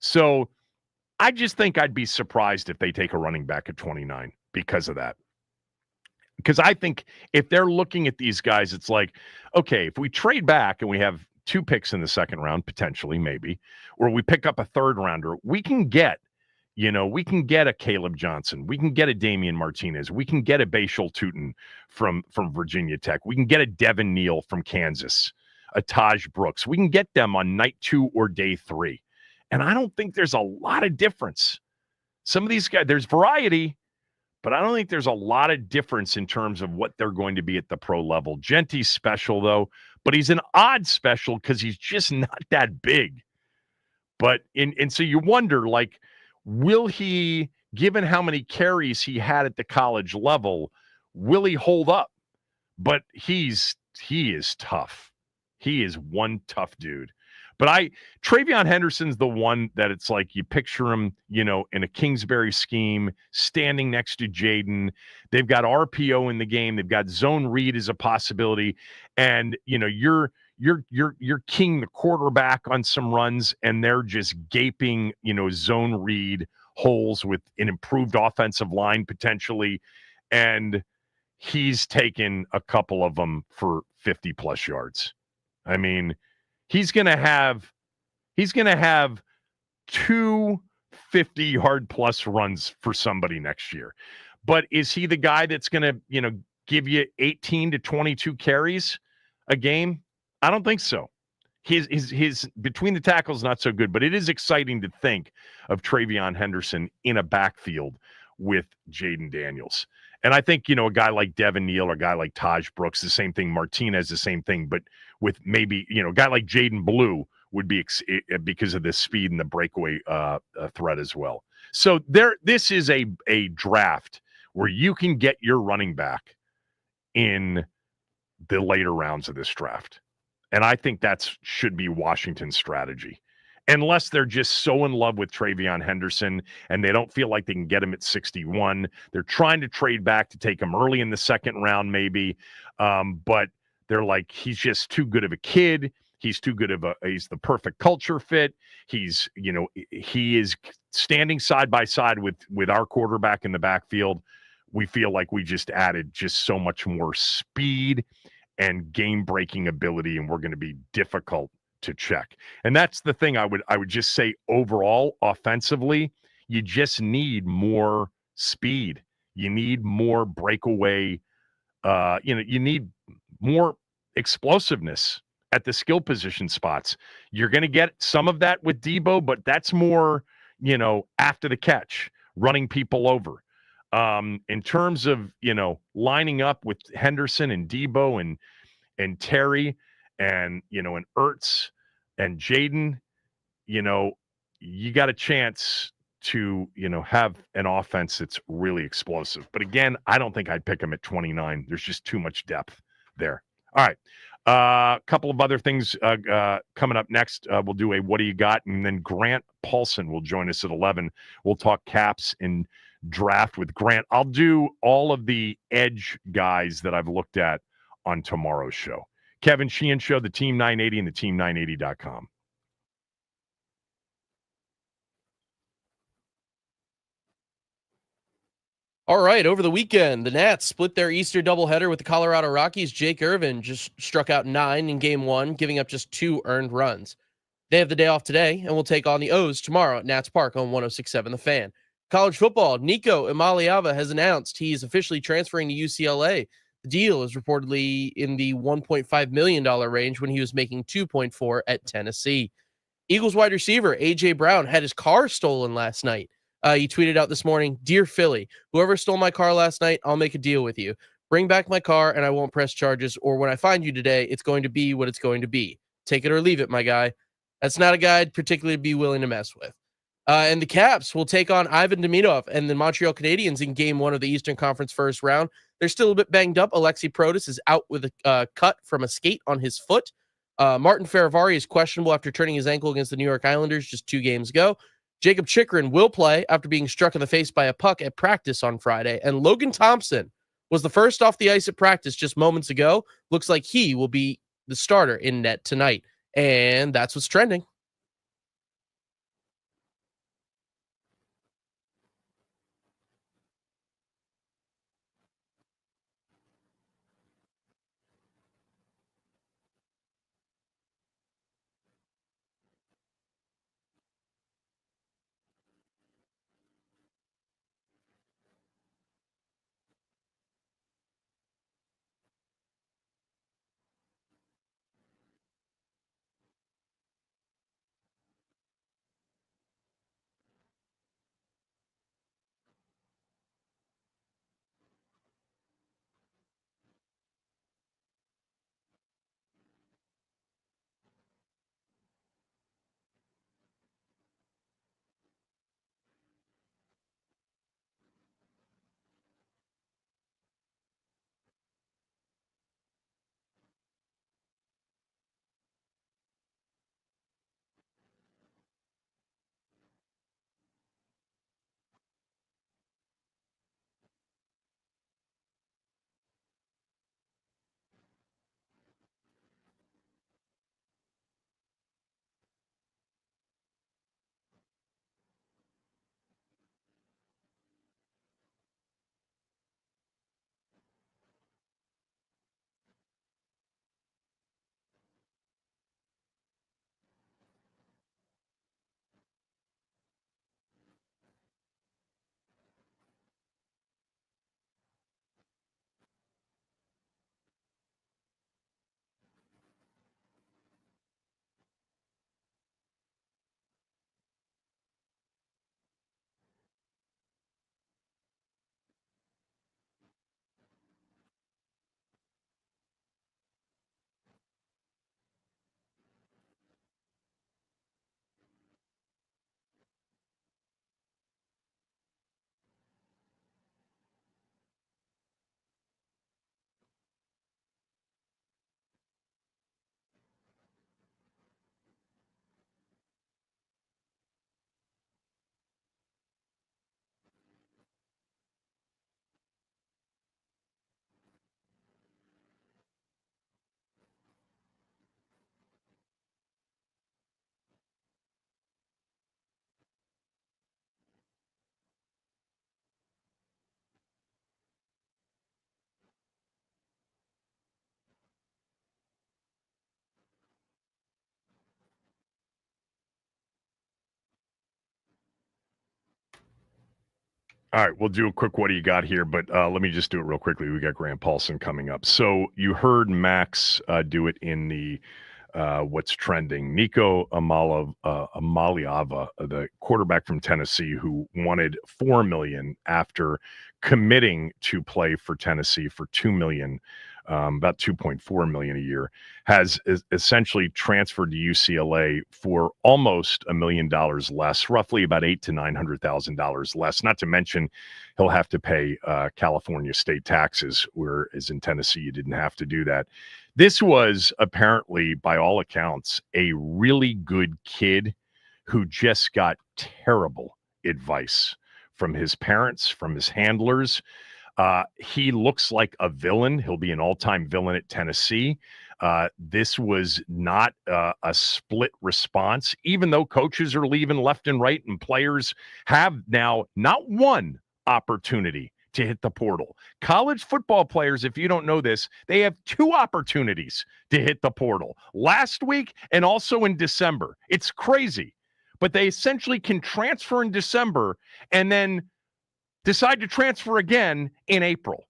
So I just think I'd be surprised if they take a running back at 29 because of that. Because I think if they're looking at these guys, it's like, okay, if we trade back and we have 2 picks in the second round, potentially, maybe, or we pick up a third rounder, we can get a Caleb Johnson. We can get a Damian Martinez. We can get a Bashal Tootin from Virginia Tech. We can get a Devin Neal from Kansas, a Taj Brooks. We can get them on night 2 or day 3. And I don't think there's a lot of difference. Some of these guys, there's variety, but I don't think there's a lot of difference in terms of what they're going to be at the pro level. Genty's special, though, but he's an odd special because he's just not that big. But and so you wonder, like, will he, given how many carries he had at the college level, will he hold up? But he is tough. He is one tough dude. But Travion Henderson's the one that it's like you picture him, in a Kingsbury scheme, standing next to Jaden. They've got RPO in the game. They've got zone read as a possibility, and you're king the quarterback on some runs, and they're just gaping, zone read holes with an improved offensive line potentially, and he's taken a couple of them for 50 plus yards. I mean, he's going to have 2 50-yard plus runs for somebody next year. But is he the guy that's going to, give you 18 to 22 carries a game? I don't think so. His between the tackles not so good, but it is exciting to think of Travion Henderson in a backfield with Jaden Daniels. And I think, a guy like Devin Neal or a guy like Taj Brooks, the same thing. Martinez, the same thing, but with maybe, a guy like Jaden Blue would be because of the speed and the breakaway threat as well. So this is a draft where you can get your running back in the later rounds of this draft. And I think that should be Washington's strategy. Unless they're just so in love with Travion Henderson and they don't feel like they can get him at 61. They're trying to trade back to take him early in the second round, maybe. But they're like, he's just too good of a kid. He's too good of he's the perfect culture fit. He is standing side by side with our quarterback in the backfield. We feel like we just added just so much more speed and game-breaking ability, and we're going to be difficult to check. And that's the thing I would just say overall, offensively, you just need more speed. You need more breakaway. You need more explosiveness at the skill position spots. You're going to get some of that with Debo, but that's more, after the catch, running people over. In terms of, lining up with Henderson and Debo and Terry and, and Ertz and Jaden, you got a chance to, have an offense that's really explosive. But again, I don't think I'd pick him at 29. There's just too much depth there. All right. A couple of other things coming up next. We'll do a What Do You Got? And then Grant Paulson will join us at 11. We'll talk caps and draft with Grant. I'll do all of the edge guys that I've looked at on tomorrow's show. Kevin Sheehan Show, the Team 980 and the team980.com. All right, over the weekend, the Nats split their Easter doubleheader with the Colorado Rockies. Jake Irvin just struck out 9 in Game 1, giving up just 2 earned runs. They have the day off today, and will take on the O's tomorrow at Nats Park on 106.7 The Fan. College football, Nico Imaliava has announced he is officially transferring to UCLA. The deal is reportedly in the $1.5 million range when he was making $2.4 at Tennessee. Eagles wide receiver A.J. Brown had his car stolen last night. He tweeted out this morning, "Dear Philly, whoever stole my car last night, I'll make a deal with you. Bring back my car and I won't press charges, or when I find you today, it's going to be what it's going to be. Take it or leave it, my guy." That's not a guy I'd particularly be willing to mess with. And the Caps will take on Ivan Demidov and the Montreal Canadiens in Game 1 of the Eastern Conference first round. They're still a bit banged up. Alexi Protas is out with a cut from a skate on his foot. Martin Feravari is questionable after turning his ankle against the New York Islanders just 2 games ago. Jacob Chikrin will play after being struck in the face by a puck at practice on Friday. And Logan Thompson was the first off the ice at practice just moments ago. Looks like he will be the starter in net tonight. And that's what's trending. All right, we'll do a quick what do you got here, but let me just do it real quickly. We got Grant Paulson coming up. So you heard Max do it in the what's trending. Nico Amaliava, the quarterback from Tennessee, who wanted $4 million after committing to play for Tennessee for $2 million, about $2.4 million a year, has essentially transferred to UCLA for almost $1 million less, roughly about $800,000 to $900,000 less. Not to mention, he'll have to pay California state taxes, whereas in Tennessee you didn't have to do that. This was apparently, by all accounts, a really good kid who just got terrible advice from his parents, from his handlers. He looks like a villain. He'll be an all-time villain at Tennessee. This was not a split response, even though coaches are leaving left and right and players have now not one opportunity to hit the portal. College football players, if you don't know this, they have 2 opportunities to hit the portal last week and also in December. It's crazy, but they essentially can transfer in December and then decide to transfer again in April.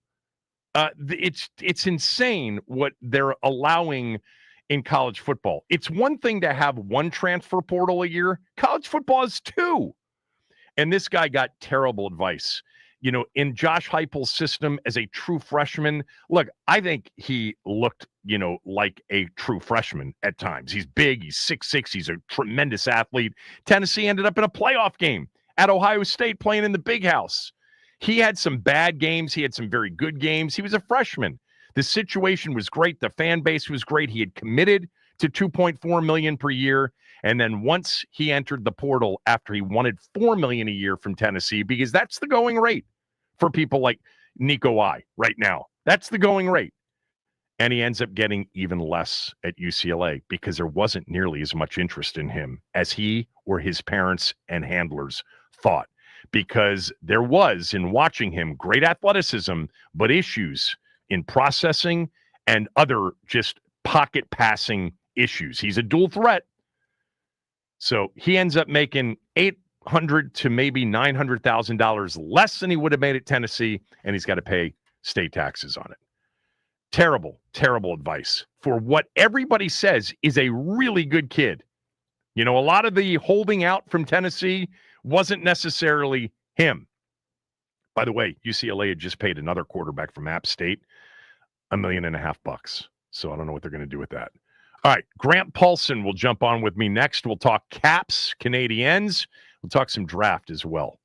It's insane what they're allowing in college football. It's one thing to have one transfer portal a year. College football is 2. And this guy got terrible advice. You know, in Josh Heupel's system as a true freshman, look, I think he looked, like a true freshman at times. He's big, he's 6'6", he's a tremendous athlete. Tennessee ended up in a playoff game at Ohio State playing in the Big House. He had some bad games. He had some very good games. He was a freshman. The situation was great. The fan base was great. He had committed to $2.4 million per year. And then once he entered the portal after he wanted $4 million a year from Tennessee, because that's the going rate for people like Nico right now. That's the going rate. And he ends up getting even less at UCLA because there wasn't nearly as much interest in him as he or his parents and handlers thought. Because there was, in watching him, great athleticism, but issues in processing and other just pocket passing issues. He's a dual threat. So he ends up making $800,000 to maybe $900,000 less than he would have made at Tennessee, and he's got to pay state taxes on it. Terrible, terrible advice for what everybody says is a really good kid. A lot of the holding out from Tennessee wasn't necessarily him. By the way, UCLA had just paid another quarterback from App State $1.5 million. So I don't know what they're going to do with that. All right, Grant Paulson will jump on with me next. We'll talk Caps, Canadiens. We'll talk some draft as well.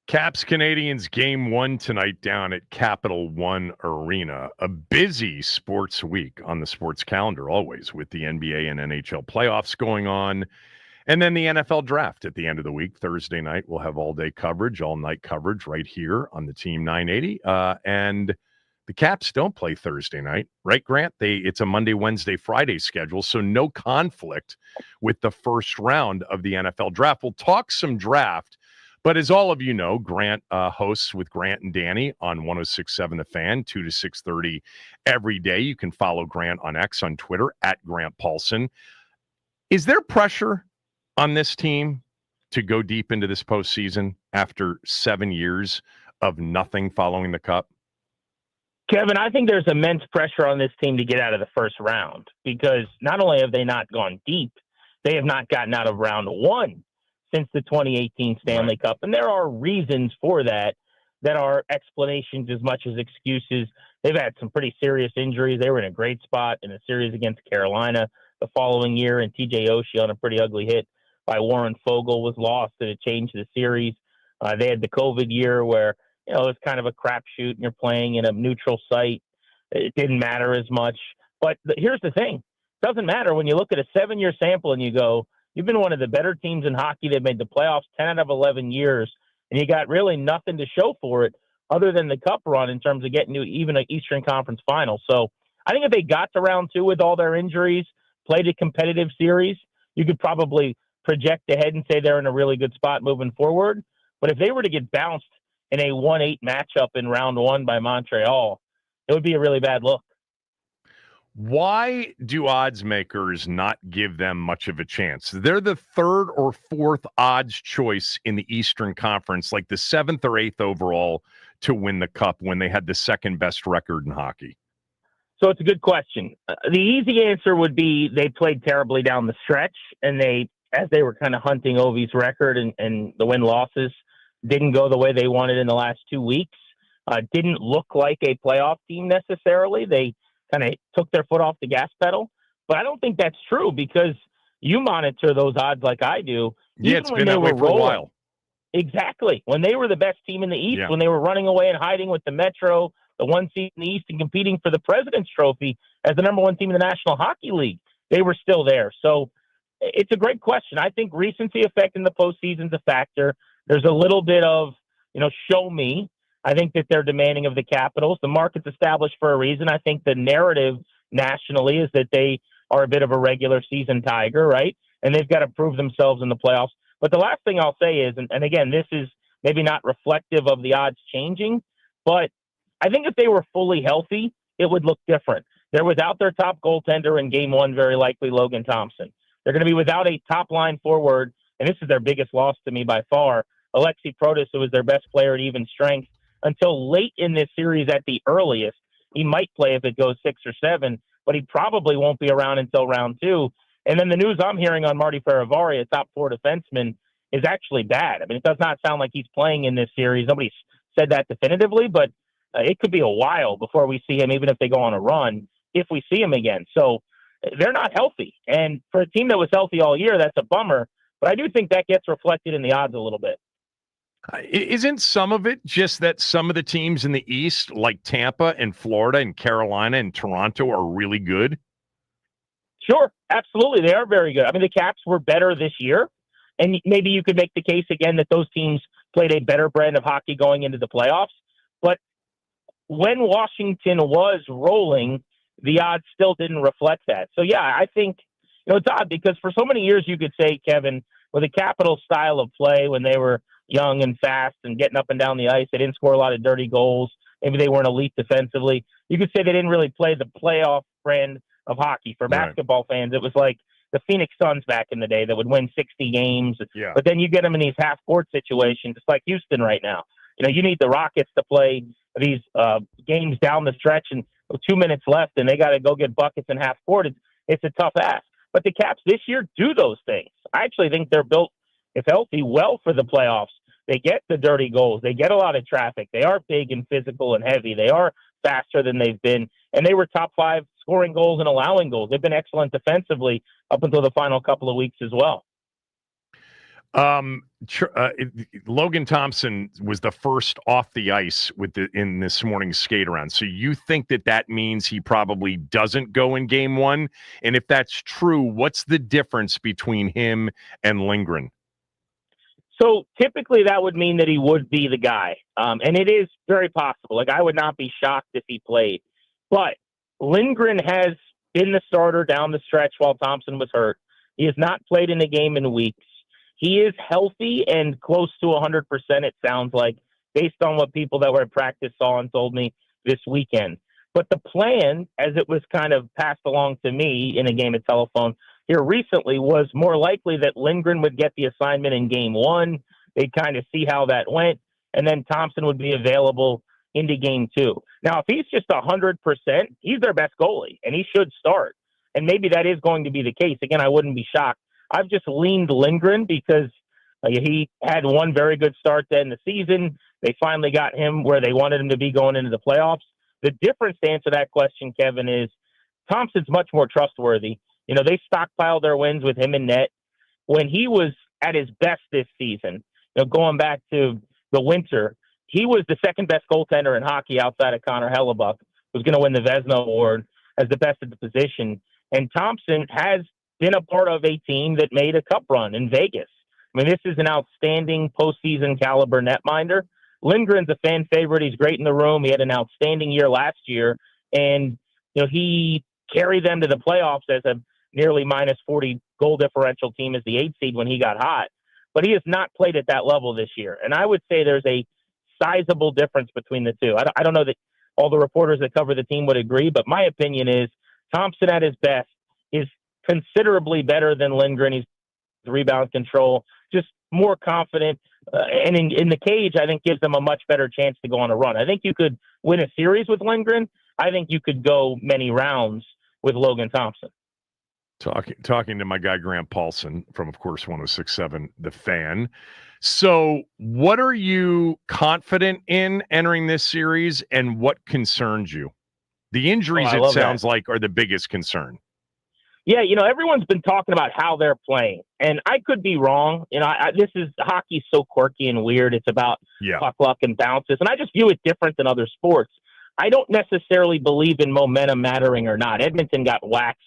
Caps Canadians game 1 tonight down at Capital One Arena. A busy sports week on the sports calendar, always, with the NBA and NHL playoffs going on. And then the NFL draft at the end of the week. Thursday night, we'll have all-day coverage, all-night coverage right here on the Team 980. And the Caps don't play Thursday night, right, Grant? It's a Monday, Wednesday, Friday schedule, so no conflict with the first round of the NFL draft. We'll talk some draft. But as all of you know, Grant hosts with Grant and Danny on 106.7 The Fan, 2 to 6:30 every day. You can follow Grant on X, on Twitter, at Grant Paulson. Is there pressure on this team to go deep into this postseason after 7 years of nothing following the Cup? Kevin, I think there's immense pressure on this team to get out of the first round because not only have they not gone deep, they have not gotten out of round one since the 2018 Stanley Cup. And there are reasons for that are explanations as much as excuses. They've had some pretty serious injuries. They were in a great spot in a series against Carolina the following year, and TJ Oshie on a pretty ugly hit by Warren Fogle was lost, and it changed the series. They had the COVID year where, it was kind of a crapshoot and you're playing in a neutral site. It didn't matter as much. But here's the thing. It doesn't matter when you look at a 7-year sample and you go, you've been one of the better teams in hockey. They've made the playoffs 10 out of 11 years, and you got really nothing to show for it other than the Cup run in terms of getting to even an Eastern Conference final. So I think if they got to round 2 with all their injuries, played a competitive series, you could probably project ahead and say they're in a really good spot moving forward. But if they were to get bounced in a 1-8 matchup in round 1 by Montreal, it would be a really bad look. Why do odds makers not give them much of a chance? They're the 3rd or 4th odds choice in the Eastern Conference, like the 7th or 8th overall to win the Cup when they had the 2nd best record in hockey. So it's a good question. The easy answer would be they played terribly down the stretch, and as they were kind of hunting Ovi's record and the win-losses didn't go the way they wanted in the last 2 weeks. Didn't look like a playoff team necessarily. They kind of took their foot off the gas pedal. But I don't think that's true because you monitor those odds like I do. Yeah, it's been that way for a while. Exactly. When they were the best team in the East, when they were running away and hiding with the Metro, the 1 seed in the East, and competing for the President's Trophy as the number 1 team in the National Hockey League, they were still there. So it's a great question. I think recency effect in the postseason is a factor. There's a little bit of, show me. I think that they're demanding of the Capitals. The market's established for a reason. I think the narrative nationally is that they are a bit of a regular season tiger, right? And they've got to prove themselves in the playoffs. But the last thing I'll say is, and again, this is maybe not reflective of the odds changing, but I think if they were fully healthy, it would look different. They're without their top goaltender in game 1, very likely Logan Thompson. They're going to be without a top-line forward, and this is their biggest loss to me by far, Alexei Protas, who was their best player at even strength, until late in this series at the earliest. He might play if it goes 6 or 7, but he probably won't be around until round 2. And then the news I'm hearing on Marty Ferravari, a top 4 defenseman, is actually bad. I mean, it does not sound like he's playing in this series. Nobody said that definitively, but it could be a while before we see him, even if they go on a run, if we see him again. So they're not healthy. And for a team that was healthy all year, that's a bummer. But I do think that gets reflected in the odds a little bit. Isn't some of it just that some of the teams in the East, like Tampa and Florida and Carolina and Toronto, are really good? Sure, absolutely. They are very good. I mean, the Caps were better this year, and maybe you could make the case again that those teams played a better brand of hockey going into the playoffs. But when Washington was rolling, the odds still didn't reflect that. So, yeah, I think it's odd because for so many years you could say, Kevin, with a Capitals style of play when they were young and fast and getting up and down the ice, they didn't score a lot of dirty goals. Maybe they weren't elite defensively. You could say they didn't really play the playoff brand of hockey. For basketball fans, it was like the Phoenix Suns back in the day that would win 60 games. Yeah. But then you get them in these half-court situations, just like Houston right now. You need the Rockets to play these games down the stretch and 2 minutes left, and they got to go get buckets in half-court. It's a tough ask. But the Caps this year do those things. I actually think they're built, if healthy, well for the playoffs. They get the dirty goals. They get a lot of traffic. They are big and physical and heavy. They are faster than they've been. And they were top 5 scoring goals and allowing goals. They've been excellent defensively up until the final couple of weeks as well. Logan Thompson was the first off the ice in this morning's skate around. So you think that means he probably doesn't go in game one? And if that's true, what's the difference between him and Lindgren? So typically that would mean that he would be the guy. And it is very possible. Like, I would not be shocked if he played. But Lindgren has been the starter down the stretch while Thompson was hurt. He has not played in a game in weeks. He is healthy and close to 100%, it sounds like, based on what people that were at practice saw and told me this weekend. But the plan, as it was kind of passed along to me in a game of telephone here recently, was more likely that Lindgren would get the assignment in game one. They'd kind of see how that went, and then Thompson would be available into game two. Now, if he's just 100%, he's their best goalie, and he should start. And maybe that is going to be the case. Again, I wouldn't be shocked. I've just leaned Lindgren because he had one very good start to end the season. They finally got him where they wanted him to be going into the playoffs. The difference, to answer that question, Kevin, is Thompson's much more trustworthy. You know, they stockpiled their wins with him in net. When he was at his best this season, going back to the winter, he was the second best goaltender in hockey outside of Connor Hellebuck, who's going to win the Vezina Award as the best at the position. And Thompson has been a part of a team that made a cup run in Vegas. I mean, this is an outstanding postseason caliber netminder. Lindgren's a fan favorite. He's great in the room. He had an outstanding year last year. And, he carried them to the playoffs as a nearly minus 40 goal differential team as the 8th seed when he got hot. But he has not played at that level this year. And I would say there's a sizable difference between the two. I don't know that all the reporters that cover the team would agree, but my opinion is Thompson at his best is considerably better than Lindgren. He's rebound control, just more confident. And in the cage, I think gives them a much better chance to go on a run. I think you could win a series with Lindgren. I think you could go many rounds with Logan Thompson. Talking to my guy, Graham Paulson from, of course, 106.7 The Fan. So what are you confident in entering this series, and what concerns you? The injuries, it sounds like, are the biggest concern. Yeah, everyone's been talking about how they're playing, and I could be wrong. Hockey's so quirky and weird. It's about puck luck and bounces, and I just view it different than other sports. I don't necessarily believe in momentum mattering or not. Edmonton got waxed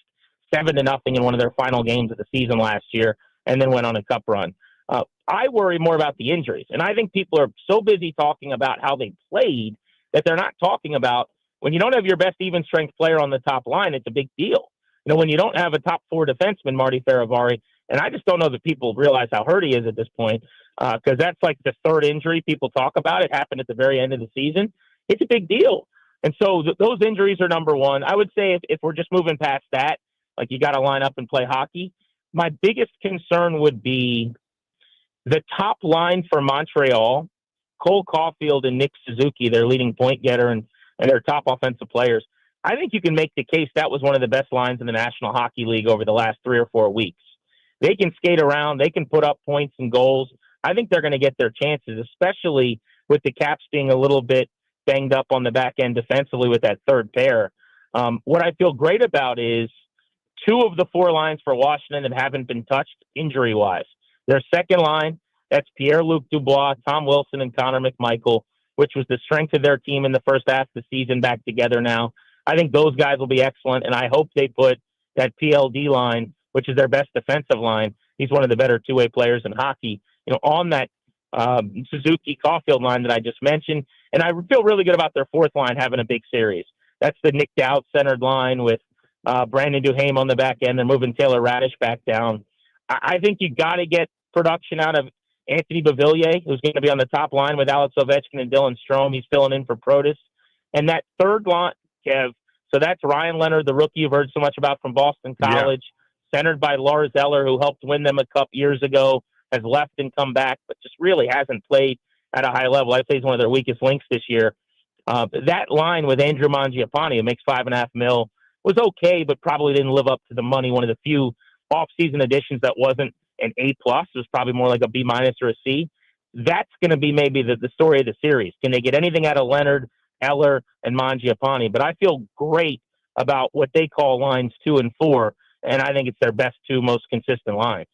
7-0 in one of their final games of the season last year, and then went on a cup run. I worry more about the injuries, and I think people are so busy talking about how they played that they're not talking about when you don't have your best even strength player on the top line. It's a big deal. When you don't have a top 4 defenseman, Marty Faravari, and I just don't know that people realize how hurt he is at this point, because that's like the third injury people talk about. It happened at the very end of the season. It's a big deal. And so those injuries are number one. I would say if we're just moving past that, like, you got to line up and play hockey. My biggest concern would be the top line for Montreal, Cole Caulfield and Nick Suzuki, their leading point getter and their top offensive players. I think you can make the case that was one of the best lines in the National Hockey League over the last 3 or 4 weeks. They can skate around. They can put up points and goals. I think they're going to get their chances, especially with the Caps being a little bit banged up on the back end defensively with that third pair. What I feel great about is 2 of the 4 lines for Washington that haven't been touched injury-wise. Their second line, that's Pierre-Luc Dubois, Tom Wilson, and Connor McMichael, which was the strength of their team in the first half of the season, back together now. I think those guys will be excellent, and I hope they put that PLD line, which is their best defensive line. He's one of the better two-way players in hockey, on that Suzuki Caulfield line that I just mentioned. And I feel really good about their fourth line having a big series. That's the Nick Dowd-centered line with Brandon Duhaime on the back end. They're moving Taylor Radish back down. I think you got to get production out of Anthony Beauvillier, who's going to be on the top line with Alex Ovechkin and Dylan Strome. He's filling in for Protas. And that third line, Kev, so that's Ryan Leonard, the rookie you've heard so much about from Boston College, centered by Lars Eller, who helped win them a cup years ago, has left and come back, but just really hasn't played at a high level. I'd say he's one of their weakest links this year. That line with Andrew Mangiapane, who makes $5.5 million, was okay, but probably didn't live up to the money. One of the few off-season additions that wasn't an A+. It was probably more like a B- or a C. That's going to be maybe the story of the series. Can they get anything out of Leonard, Eller, and Mangiapane? But I feel great about what they call lines 2 and 4, and I think it's their best 2 most consistent lines.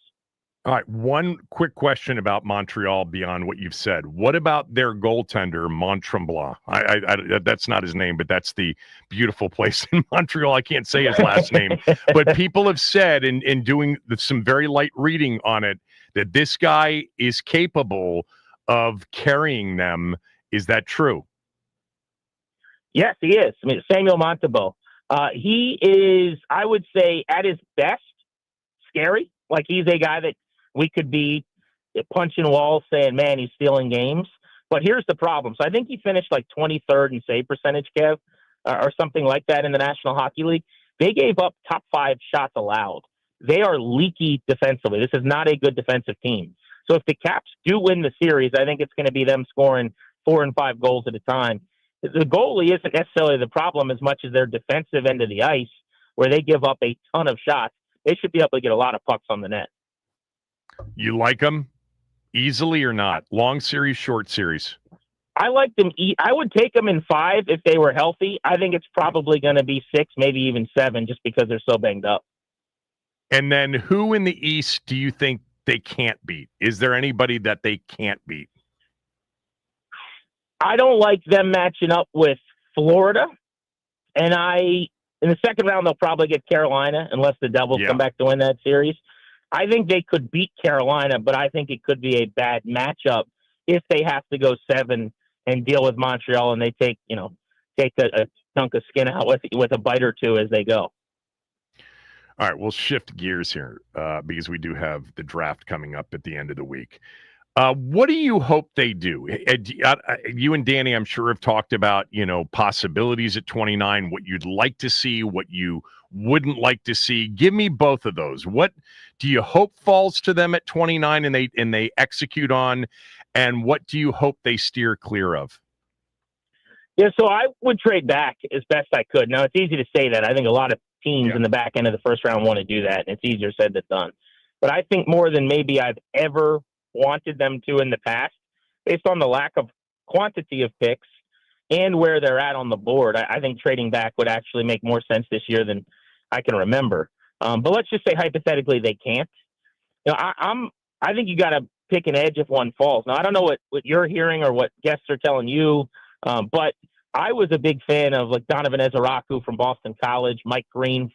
All right, one quick question about Montreal beyond what you've said. What about their goaltender, Montremblant? That's not his name, but that's the beautiful place in Montreal. I can't say his last name, but people have said in doing some very light reading on it that this guy is capable of carrying them. Is that true? Yes, he is. I mean, Samuel Montembeault. He is, I would say, at his best, scary. Like, he's a guy that we could be punching walls saying, man, he's stealing games. But here's the problem. So I think he finished like 23rd in save percentage, Kev, or something like that in the National Hockey League. They gave up top 5 shots allowed. They are leaky defensively. This is not a good defensive team. So if the Caps do win the series, I think it's going to be them scoring 4 and 5 goals at a time. The goalie isn't necessarily the problem as much as their defensive end of the ice, where they give up a ton of shots. They should be able to get a lot of pucks on the net. You like them easily or not? Long series, short series? I like them. I would take them in 5 if they were healthy. I think it's probably going to be 6, maybe even 7, just because they're so banged up. And then who in the East do you think they can't beat? Is there anybody that they can't beat? I don't like them matching up with Florida. And in the second round, they'll probably get Carolina unless the Devils come back to win that series. I think they could beat Carolina, but I think it could be a bad matchup if they have to go 7 and deal with Montreal and they take a chunk of skin out with a bite or 2 as they go. All right, we'll shift gears here because we do have the draft coming up at the end of the week. What do you hope they do? You and Danny, I'm sure, have talked about, possibilities at 29, what you'd like to see, what you wouldn't like to see. Give me both of those. What do you hope falls to them at 29 and they execute on, and what do you hope they steer clear of? Yeah, so I would trade back as best I could. Now, it's easy to say that. I think a lot of teams in the back end of the first round want to do that, and it's easier said than done. But I think more than maybe I've ever wanted them to in the past, based on the lack of quantity of picks and where they're at on the board, I think trading back would actually make more sense this year than I can remember. But let's just say hypothetically they can't. I think you got to pick an edge if one falls. Now, I don't know what you're hearing or what guests are telling you, but I was a big fan of like Donovan Ezeraku from Boston College, Mike Green.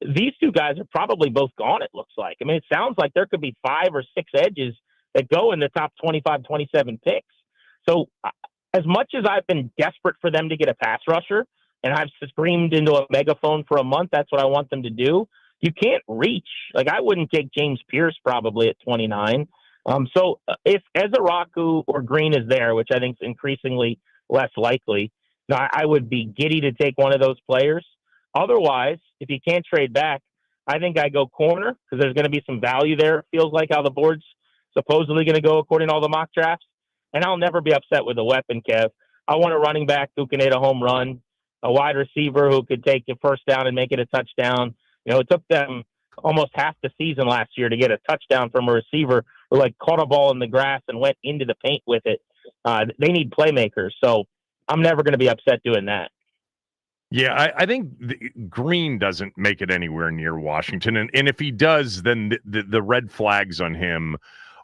These 2 guys are probably both gone, it looks like. I mean, it sounds like there could be 5 or 6 edges that go in the top 25, 27 picks. So as much as I've been desperate for them to get a pass rusher, and I've screamed into a megaphone for a month, that's what I want them to do, you can't reach. Like, I wouldn't take James Pierce probably at 29. So if Ezeraku or Green is there, which I think is increasingly less likely, I would be giddy to take one of those players. Otherwise, if you can't trade back, I think I go corner because there's going to be some value there. It feels like how the board's supposedly going to go according to all the mock drafts. And I'll never be upset with a weapon, Kev. I want a running back who can hit a home run, a wide receiver who could take a first down and make it a touchdown. It took them almost half the season last year to get a touchdown from a receiver who caught a ball in the grass and went into the paint with it. They need playmakers. So I'm never going to be upset doing that. Yeah, I think Green doesn't make it anywhere near Washington. And if he does, then the red flags on him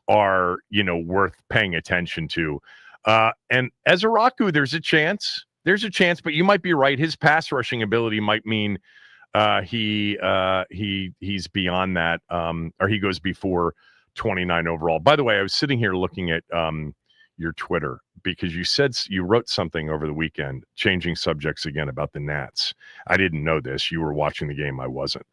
are, worth paying attention to. And Ezeraku, there's a chance, but you might be right. His pass rushing ability might mean he's beyond that, or he goes before 29 overall. By the way, I was sitting here looking at your Twitter because you wrote something over the weekend, changing subjects again about the Nats. I didn't know this. You were watching the game. I wasn't.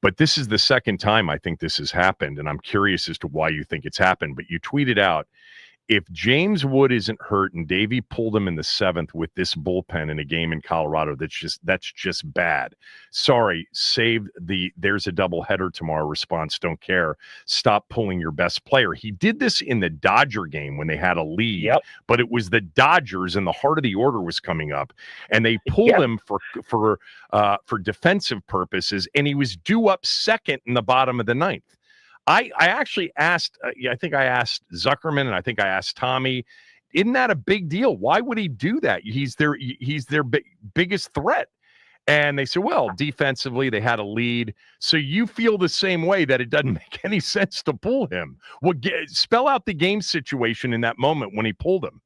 But this is the second time I think this has happened, and I'm curious as to why you think it's happened. But you tweeted out, if James Wood isn't hurt and Davey pulled him in the 7th with this bullpen in a game in Colorado, that's just bad. Sorry, there's a double header tomorrow response, don't care. Stop pulling your best player. He did this in the Dodger game when they had a lead, but it was the Dodgers and the heart of the order was coming up, and they pulled him for defensive purposes, and he was due up second in the bottom of the 9th. I actually asked, I think I asked Zuckerman and I think I asked Tommy, isn't that a big deal? Why would he do that? He's their biggest threat. And they said, well, defensively, they had a lead. So you feel the same way, that it doesn't make any sense to pull him. Spell out the game situation in that moment when he pulled him.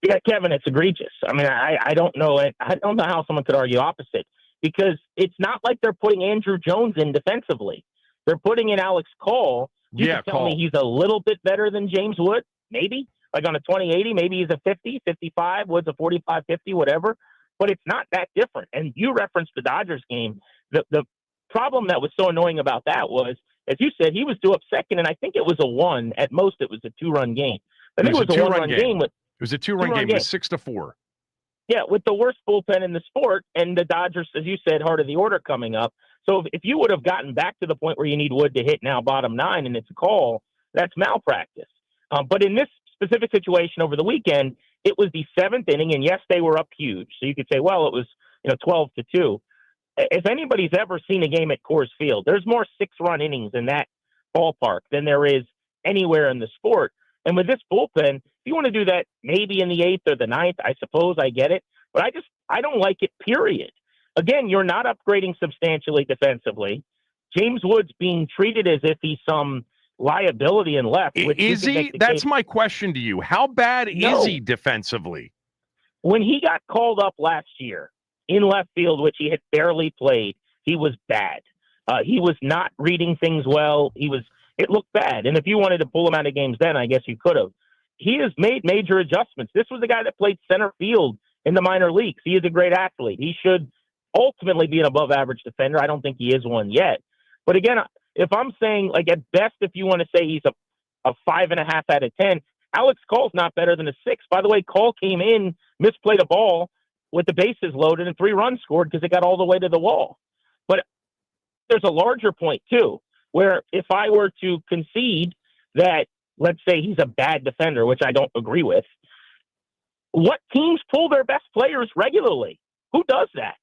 Yeah, Kevin, it's egregious. I mean, I don't know it. I don't know how someone could argue opposite, because it's not like they're putting Andrew Jones in defensively. They're putting in Alex Cole. You can tell me he's a little bit better than James Wood, maybe. Like on a 20-80, maybe he's a 50, 55, Wood's a 45, 50, whatever. But it's not that different. And you referenced the Dodgers game. The problem that was so annoying about that was, as you said, he was due up second, and I think it was a 1. At most, it was a 2-run game. I think it was a 1-run game. It was a 2-run game. It was 6-4. Yeah, with the worst bullpen in the sport, and the Dodgers, as you said, heart of the order coming up. So if you would have gotten back to the point where you need Wood to hit now bottom 9 and it's a call, that's malpractice. But in this specific situation over the weekend, it was the 7th inning, and yes, they were up huge. So you could say, well, it was 12-2. If anybody's ever seen a game at Coors Field, there's more 6-run innings in that ballpark than there is anywhere in the sport. And with this bullpen, if you want to do that maybe in the 8th or the 9th, I suppose I get it. But I don't like it, period. Again, you're not upgrading substantially defensively. James Wood's being treated as if he's some liability in left. Is he? That's my question to you. How bad is he defensively? When he got called up last year in left field, which he had barely played, he was bad. He was not reading things well. It looked bad. And if you wanted to pull him out of games then, I guess you could have. He has made major adjustments. This was the guy that played center field in the minor leagues. He is a great athlete. He should ultimately be an above average defender. I don't think he is one yet. But again, if I'm saying, like, at best, if you want to say he's a 5.5 out of 10, Alex Cole's not better than a 6. By the way, Cole came in, misplayed a ball with the bases loaded, and 3 runs scored because it got all the way to the wall. But there's a larger point, too, where if I were to concede that, let's say he's a bad defender, which I don't agree with, what teams pull their best players regularly? Who does that?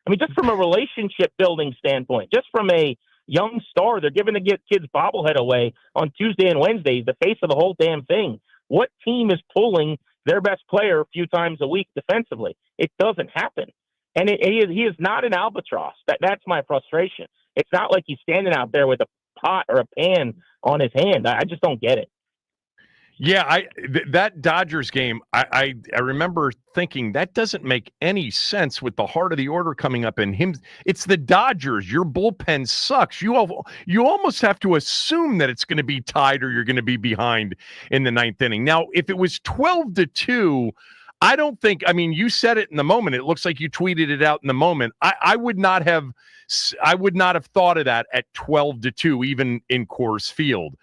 I mean, just from a relationship building standpoint, just from a young star, they're giving the kids bobblehead away on Tuesday and Wednesday, the face of the whole damn thing. What team is pulling their best player a few times a week defensively? It doesn't happen. And he is not an albatross. That's my frustration. It's not like he's standing out there with a pot or a pan on his hand. I just don't get it. Yeah, that Dodgers game, I remember thinking that doesn't make any sense with the heart of the order coming up in him. It's the Dodgers. Your bullpen sucks. You almost have to assume that it's going to be tied or you're going to be behind in the 9th inning. Now, if it was 12-2, I don't think. I mean, you said it in the moment. It looks like you tweeted it out in the moment. I would not have thought of that at 12-2, even in Coors Field.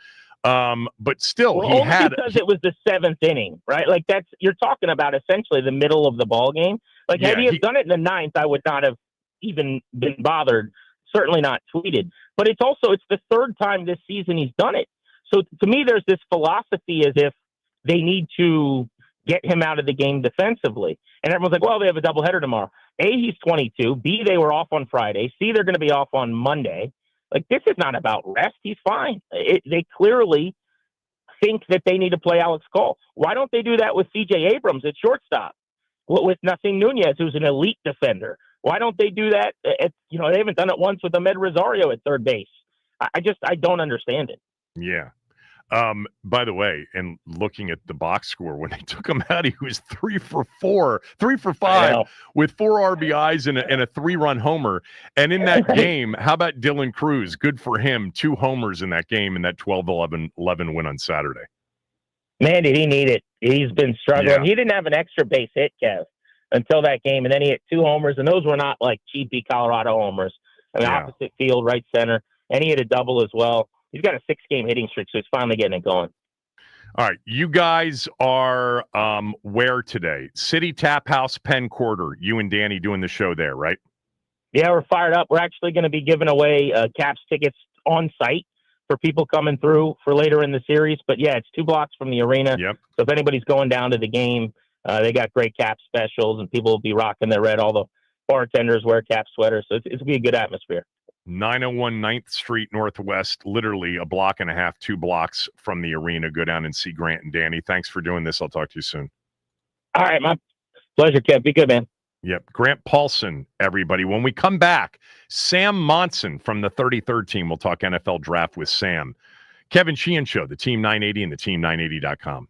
But still, because it was the 7th inning, right? Like you're talking about essentially the middle of the ball game. Like had he done it in the 9th, I would not have even been bothered. Certainly not tweeted. But it's the 3rd time this season he's done it. So to me, there's this philosophy as if they need to get him out of the game defensively, and everyone's like, "Well, they have a doubleheader tomorrow." A, he's 22. B, they were off on Friday. C, they're going to be off on Monday. Like, this is not about rest. He's fine. They clearly think that they need to play Alex Cole. Why don't they do that with C.J. Abrams at shortstop? With Nassim Nunez, who's an elite defender? Why don't they do that? They haven't done it once with Ahmed Rosario at third base. I don't understand it. Yeah. By the way, and looking at the box score, when they took him out, he was 3 for 5 with 4 RBIs and a 3-run homer. And in that game, how about Dylan Cruz? Good for him. 2 homers in that game in that 12-11 win on Saturday. Man, did he need it. He's been struggling. Yeah. He didn't have an extra base hit, Kev, until that game. And then he hit 2 homers, and those were not like cheapy Colorado homers. I mean, opposite field, right center. And he hit a double as well. He's got a 6-game hitting streak, so he's finally getting it going. All right, you guys are where today? City Tap House, Penn Quarter. You and Danny doing the show there, right? Yeah, we're fired up. We're actually going to be giving away Caps tickets on site for people coming through for later in the series. But yeah, it's 2 blocks from the arena. Yep. So if anybody's going down to the game, they got great Caps specials, and people will be rocking their red. All the bartenders wear Cap sweaters, so it's going to be a good atmosphere. 901 9th Street Northwest, literally a block and a half, 2 blocks from the arena. Go down and see Grant and Danny. Thanks for doing this. I'll talk to you soon. All right, my pleasure, Kev. Be good, man. Yep. Grant Paulson, everybody. When we come back, Sam Monson from the 33rd team. We'll talk NFL draft with Sam. Kevin Sheehan Show, the Team 980 and the Team980.com.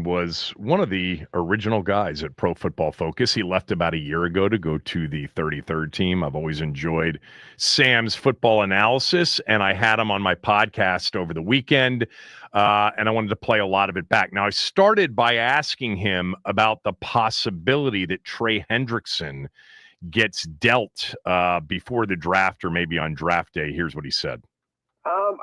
was one of the original guys at Pro Football Focus. He left about a year ago to go to the 33rd team. I've always enjoyed Sam's football analysis, and I had him on my podcast over the weekend, and I wanted to play a lot of it back. Now, I started by asking him about the possibility that Trey Hendrickson gets dealt before the draft or maybe on draft day. Here's what he said.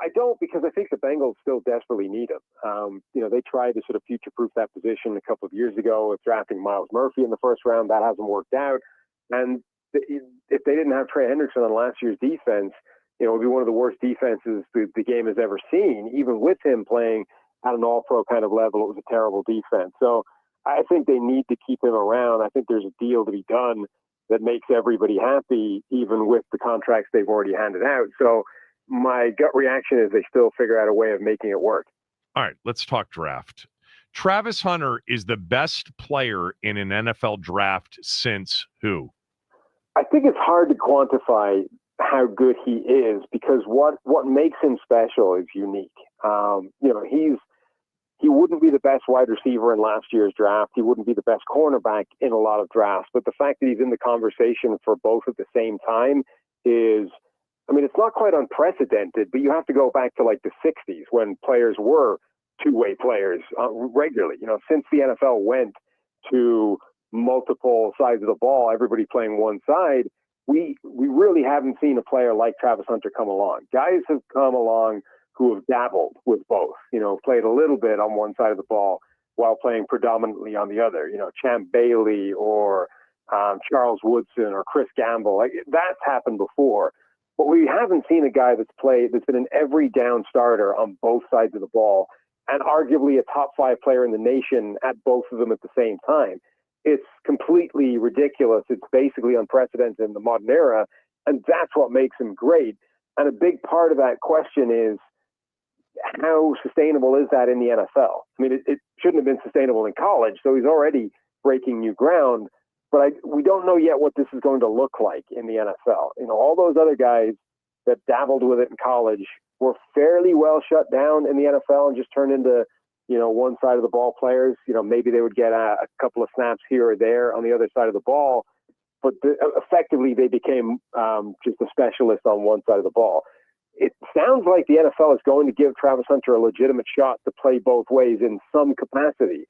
I don't, because I think the Bengals still desperately need him. They tried to sort of future-proof that position a couple of years ago with drafting Miles Murphy in the first round. That hasn't worked out. And if they didn't have Trey Hendrickson on last year's defense, it would be one of the worst defenses the game has ever seen. Even with him playing at an all-pro kind of level, it was a terrible defense. So I think they need to keep him around. I think there's a deal to be done that makes everybody happy, even with the contracts they've already handed out. So my gut reaction is they still figure out a way of making it work. All right, let's talk draft. Travis Hunter is the best player in an NFL draft since who? I think it's hard to quantify how good he is, because what makes him special is unique. He wouldn't be the best wide receiver in last year's draft. He wouldn't be the best cornerback in a lot of drafts. But the fact that he's in the conversation for both at the same time is, it's not quite unprecedented, but you have to go back to like the 60s when players were two-way players regularly. Since the NFL went to multiple sides of the ball, everybody playing one side, we really haven't seen a player like Travis Hunter come along. Guys have come along who have dabbled with both, played a little bit on one side of the ball while playing predominantly on the other, Champ Bailey or Charles Woodson or Chris Gamble. That's happened before. But we haven't seen a guy that's been an every down starter on both sides of the ball and arguably a top 5 player in the nation at both of them at the same time. It's completely ridiculous. It's basically unprecedented in the modern era, and that's what makes him great. And a big part of that question is, how sustainable is that in the NFL? It shouldn't have been sustainable in college, so he's already breaking new ground. But we don't know yet what this is going to look like in the NFL. All those other guys that dabbled with it in college were fairly well shut down in the NFL and just turned into, one side of the ball players. Maybe they would get a couple of snaps here or there on the other side of the ball, but effectively they became just a specialist on one side of the ball. It sounds like the NFL is going to give Travis Hunter a legitimate shot to play both ways in some capacity.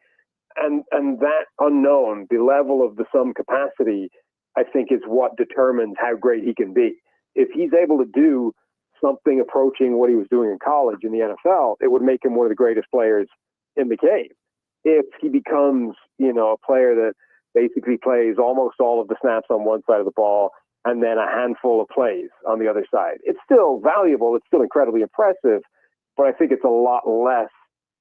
And that unknown, the level of the some capacity, I think is what determines how great he can be. If he's able to do something approaching what he was doing in college in the NFL, it would make him one of the greatest players in the game. If he becomes, a player that basically plays almost all of the snaps on one side of the ball and then a handful of plays on the other side, it's still valuable. It's still incredibly impressive, but I think it's a lot less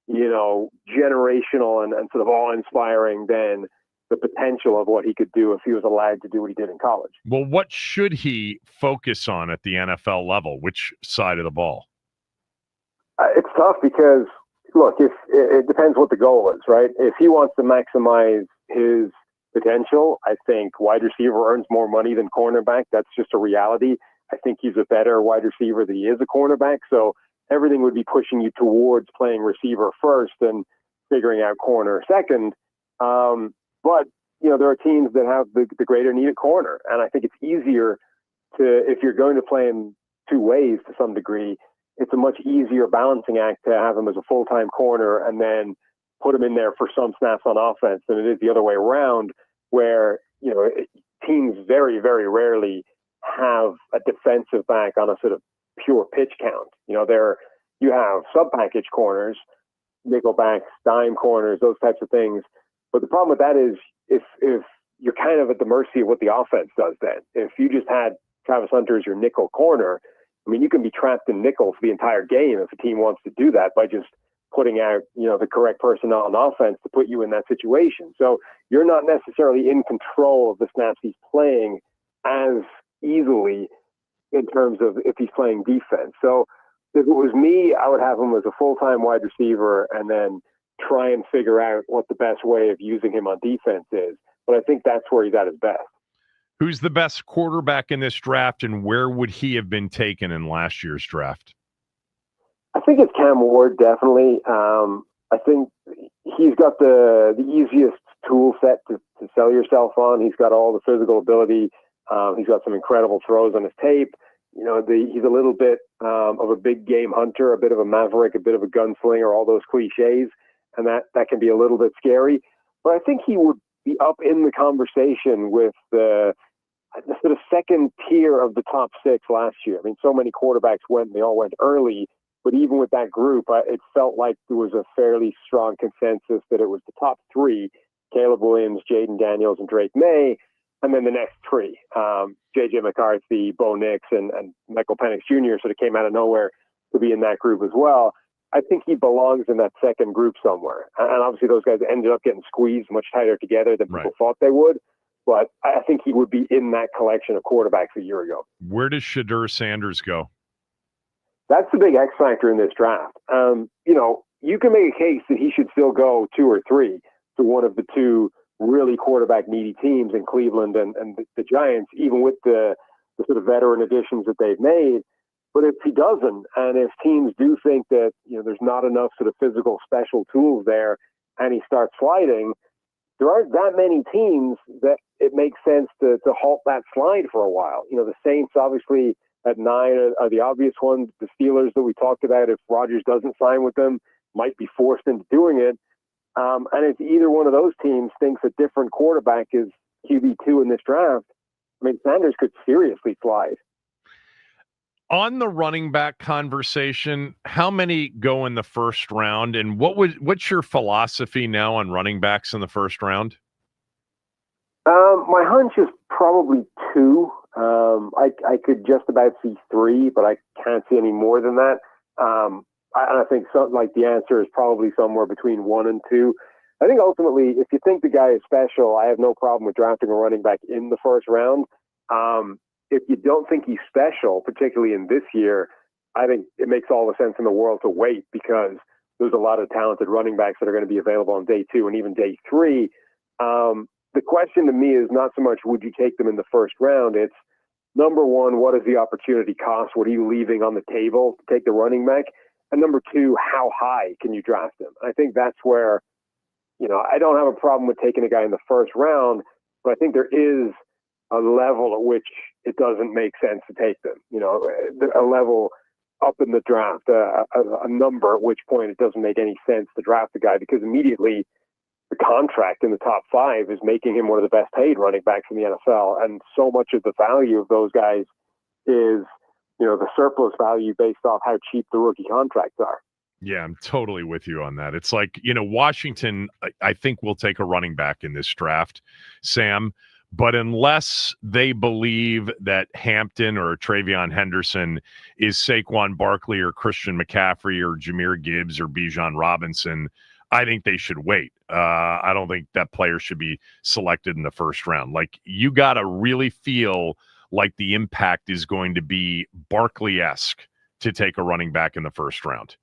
generational and sort of awe-inspiring than the potential of what he could do if he was allowed to do what he did in college. Well, what should he focus on at the NFL level? Which side of the ball? It's tough because, look, if it depends what the goal is, right? If he wants to maximize his potential, I think wide receiver earns more money than cornerback. That's just a reality. I think he's a better wide receiver than he is a cornerback. So everything would be pushing you towards playing receiver first and figuring out corner second. But, there are teams that have the greater need at corner. And I think it's easier if you're going to play him two ways to some degree, it's a much easier balancing act to have him as a full-time corner and then put him in there for some snaps on offense than it is the other way around, where, teams very, very rarely have a defensive back on a sort of pure pitch count. You have sub-package corners, nickel backs, dime corners, those types of things. But the problem with that is if you're kind of at the mercy of what the offense does then. If you just had Travis Hunter as your nickel corner, you can be trapped in nickel for the entire game if a team wants to do that by just putting out, the correct personnel on offense to put you in that situation. So you're not necessarily in control of the snaps he's playing as easily in terms of if he's playing defense. So if it was me, I would have him as a full-time wide receiver and then try and figure out what the best way of using him on defense is. But I think that's where he's at his best. Who's the best quarterback in this draft, and where would he have been taken in last year's draft? I think it's Cam Ward, definitely. I think he's got the easiest tool set to sell yourself on. He's got all the physical ability. He's got some incredible throws on his tape. You know, he's a little bit of a big game hunter, a bit of a maverick, a bit of a gunslinger, all those cliches, and that can be a little bit scary. But I think he would be up in the conversation with the sort of second tier of the top six last year. I mean, so many quarterbacks they all went early, but even with that group, it felt like there was a fairly strong consensus that it was the top three: Caleb Williams, Jaden Daniels, and Drake May, and then the next three, J.J. McCarthy, Bo Nix, and Michael Penix Jr. sort of came out of nowhere to be in that group as well. I think he belongs in that second group somewhere. And obviously those guys ended up getting squeezed much tighter together than people thought they would. But I think he would be in that collection of quarterbacks a year ago. Where does Shedeur Sanders go? That's the big X factor in this draft. You know, you can make a case that he should still go 2 or 3 to one of the two really quarterback needy teams in Cleveland and the Giants, even with the sort of veteran additions that they've made. But if he doesn't, and if teams do think that, you know, there's not enough sort of physical special tools there, and he starts sliding, there aren't that many teams that it makes sense to halt that slide for a while. You know, the Saints obviously at 9 are the obvious ones. The Steelers that we talked about, if Rodgers doesn't sign with them, might be forced into doing it. And if either one of those teams thinks a different quarterback is QB2 in this draft, I mean, Sanders could seriously slide. On the running back conversation, how many go in the first round, and what's your philosophy now on running backs in the first round? My hunch is probably 2. I could just about see 3, but I can't see any more than that. I think something like the answer is probably somewhere between 1 and 2. I think ultimately, if you think the guy is special, I have no problem with drafting a running back in the first round. If you don't think he's special, particularly in this year, I think it makes all the sense in the world to wait, because there's a lot of talented running backs that are going to be available on day 2 and even day 3. The question to me is not so much would you take them in the first round, it's number one, what is the opportunity cost? What are you leaving on the table to take the running back? And number 2, how high can you draft him? I think that's where, you know, I don't have a problem with taking a guy in the first round, but I think there is a level at which it doesn't make sense to take them. You know, a level up in the draft, a number at which point it doesn't make any sense to draft the guy, because immediately the contract in the top 5 is making him one of the best paid running backs in the NFL. And so much of the value of those guys is, you know, the surplus value based off how cheap the rookie contracts are. Yeah, I'm totally with you on that. It's like, you know, Washington, I think, will take a running back in this draft, Sam. But unless they believe that Hampton or Travion Henderson is Saquon Barkley or Christian McCaffrey or Jahmyr Gibbs or Bijan Robinson, I think they should wait. I don't think that player should be selected in the first round. Like, you got to really feel like the impact is going to be Barkley-esque to take a running back in the first round.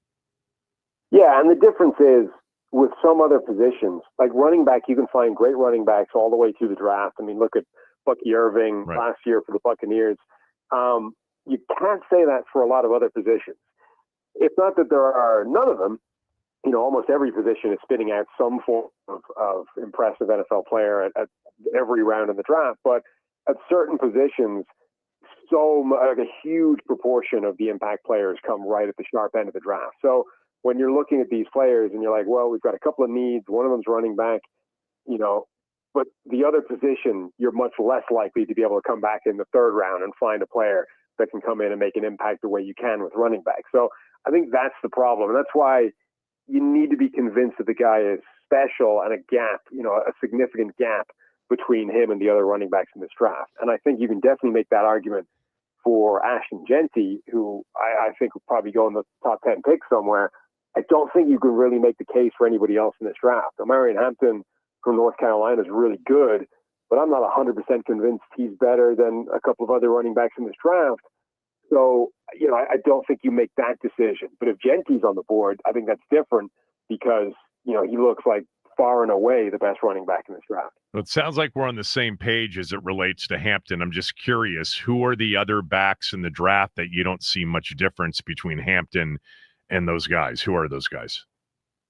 Yeah, and the difference is, with some other positions, like running back, you can find great running backs all the way through the draft. I mean, look at Bucky Irving last year for the Buccaneers. You can't say that for a lot of other positions. It's not that there are none of them. You know, almost every position is spitting out some form of impressive NFL player at every round in the draft. But at certain positions, like a huge proportion of the impact players come right at the sharp end of the draft. So when you're looking at these players and you're like, well, we've got a couple of needs, one of them's running back, you know, but the other position, you're much less likely to be able to come back in the third round and find a player that can come in and make an impact the way you can with running back. So I think that's the problem. And that's why you need to be convinced that the guy is special and a gap, you know, a significant gap between him and the other running backs in this draft. And I think you can definitely make that argument for Ashton Genty, who I think will probably go in the top 10 pick somewhere. I don't think you can really make the case for anybody else in this draft. Marion Hampton from North Carolina is really good, but I'm not 100% convinced he's better than a couple of other running backs in this draft. So, you know, I don't think you make that decision. But if Genty's on the board, I think that's different, because, you know, he looks like far and away the best running back in this draft. Well, it sounds like we're on the same page as it relates to Hampton. I'm just curious, who are the other backs in the draft that you don't see much difference between Hampton and those guys? Who are those guys?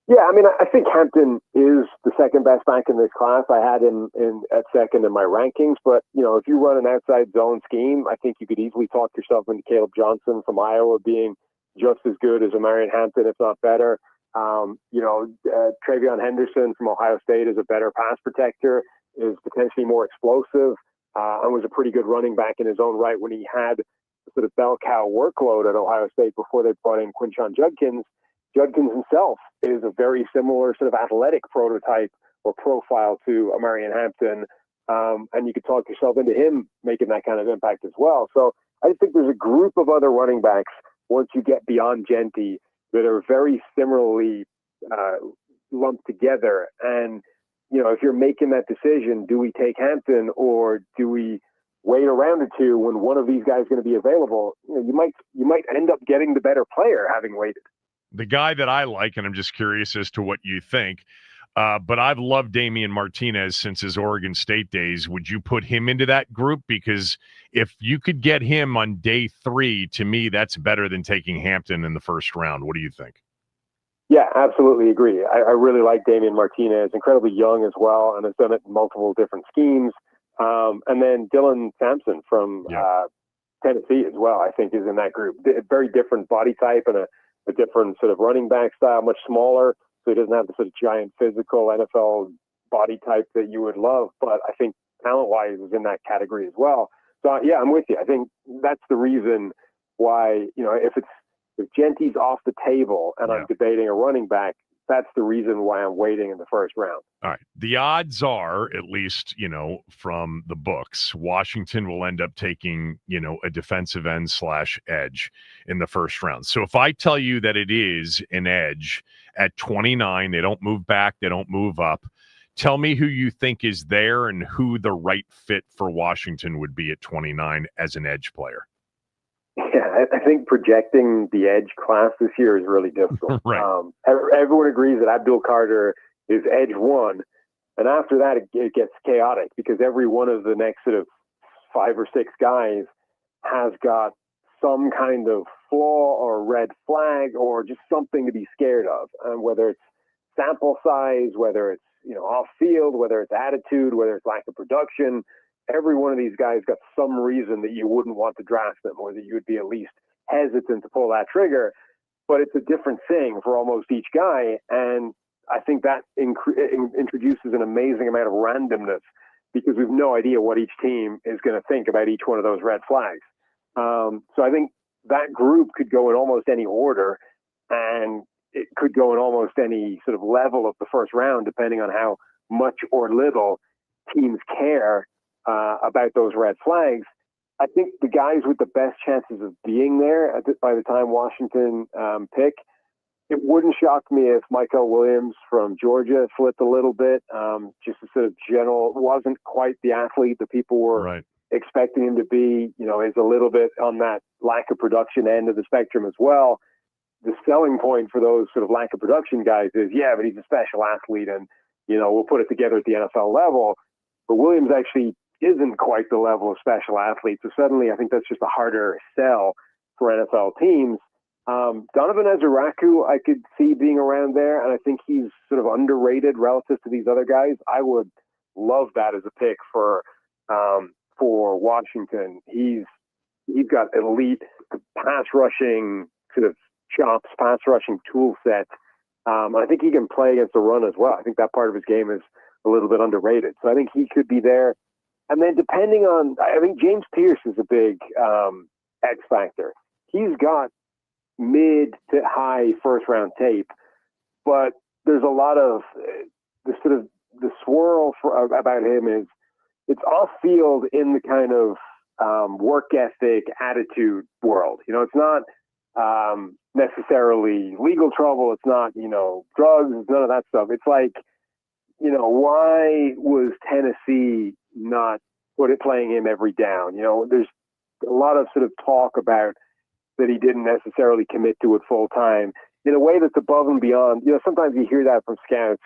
Yeah, I mean, I think Hampton is the second best back in this class. I had him at second in my rankings, but if you run an outside zone scheme, I think you could easily talk yourself into Caleb Johnson from Iowa being just as good as a Marion Hampton, if not better. Travion Henderson from Ohio State is a better pass protector, is potentially more explosive, and was a pretty good running back in his own right when he had the sort of bell cow workload at Ohio State before they brought in Quinshon Judkins. Judkins himself is a very similar sort of athletic prototype or profile to a Marion Hampton, and you could talk yourself into him making that kind of impact as well. So I think there's a group of other running backs once you get beyond Genty that are very similarly lumped together. And, if you're making that decision, do we take Hampton or do we wait a round or two when one of these guys is going to be available? You might end up getting the better player having waited. The guy that I like, and I'm just curious as to what you think, but I've loved Damian Martinez since his Oregon State days. Would you put him into that group? Because if you could get him on day 3, to me, that's better than taking Hampton in the first round. What do you think? Yeah, absolutely agree. I really like Damian Martinez, incredibly young as well, and has done it in multiple different schemes. And then Dylan Sampson from Tennessee as well, I think, is in that group. Very different body type and a different sort of running back style, much smaller, so he doesn't have the sort of giant physical NFL body type that you would love, but I think talent-wise is in that category as well. So, yeah, I'm with you. I think that's the reason why, if Genty's off the table and I'm debating a running back, that's the reason why I'm waiting in the first round. All right. The odds are, at least, from the books, Washington will end up taking, a defensive end / edge in the first round. So if I tell you that it is an edge at 29, they don't move back, they don't move up, tell me who you think is there and who the right fit for Washington would be at 29 as an edge player. Yeah, I think projecting the edge class this year is really difficult. Right. Everyone agrees that Abdul Carter is edge 1, and after that it gets chaotic because every one of the next sort of 5 or 6 guys has got some kind of flaw or red flag or just something to be scared of, and whether it's sample size, whether it's off field, whether it's attitude, whether it's lack of production. Every one of these guys got some reason that you wouldn't want to draft them or that you would be at least hesitant to pull that trigger. But it's a different thing for almost each guy. And I think that introduces an amazing amount of randomness because we've no idea what each team is going to think about each one of those red flags. So I think that group could go in almost any order and it could go in almost any sort of level of the first round, depending on how much or little teams care about those red flags. I think the guys with the best chances of being there by the time Washington pick, it wouldn't shock me if Michael Williams from Georgia slipped a little bit. Just a sort of general, wasn't quite the athlete that people were expecting him to be, is a little bit on that lack of production end of the spectrum as well. The selling point for those sort of lack of production guys is, but he's a special athlete and, we'll put it together at the NFL level. But Williams actually isn't quite the level of special athlete. So suddenly I think that's just a harder sell for NFL teams. Donovan Ezeraku, I could see being around there, and I think he's sort of underrated relative to these other guys. I would love that as a pick for Washington. He's got elite pass rushing sort of chops, pass rushing tool set. I think he can play against the run as well. I think that part of his game is a little bit underrated. So I think he could be there. And then depending on, I think James Pierce is a big X factor. He's got mid to high first round tape, but there's a lot of the swirl about him is it's off field in the kind of work ethic attitude world. It's not necessarily legal trouble. It's not, drugs, none of that stuff. It's like, why was Tennessee not playing him every down? There's a lot of sort of talk about that he didn't necessarily commit to it full time in a way that's above and beyond. Sometimes you hear that from scouts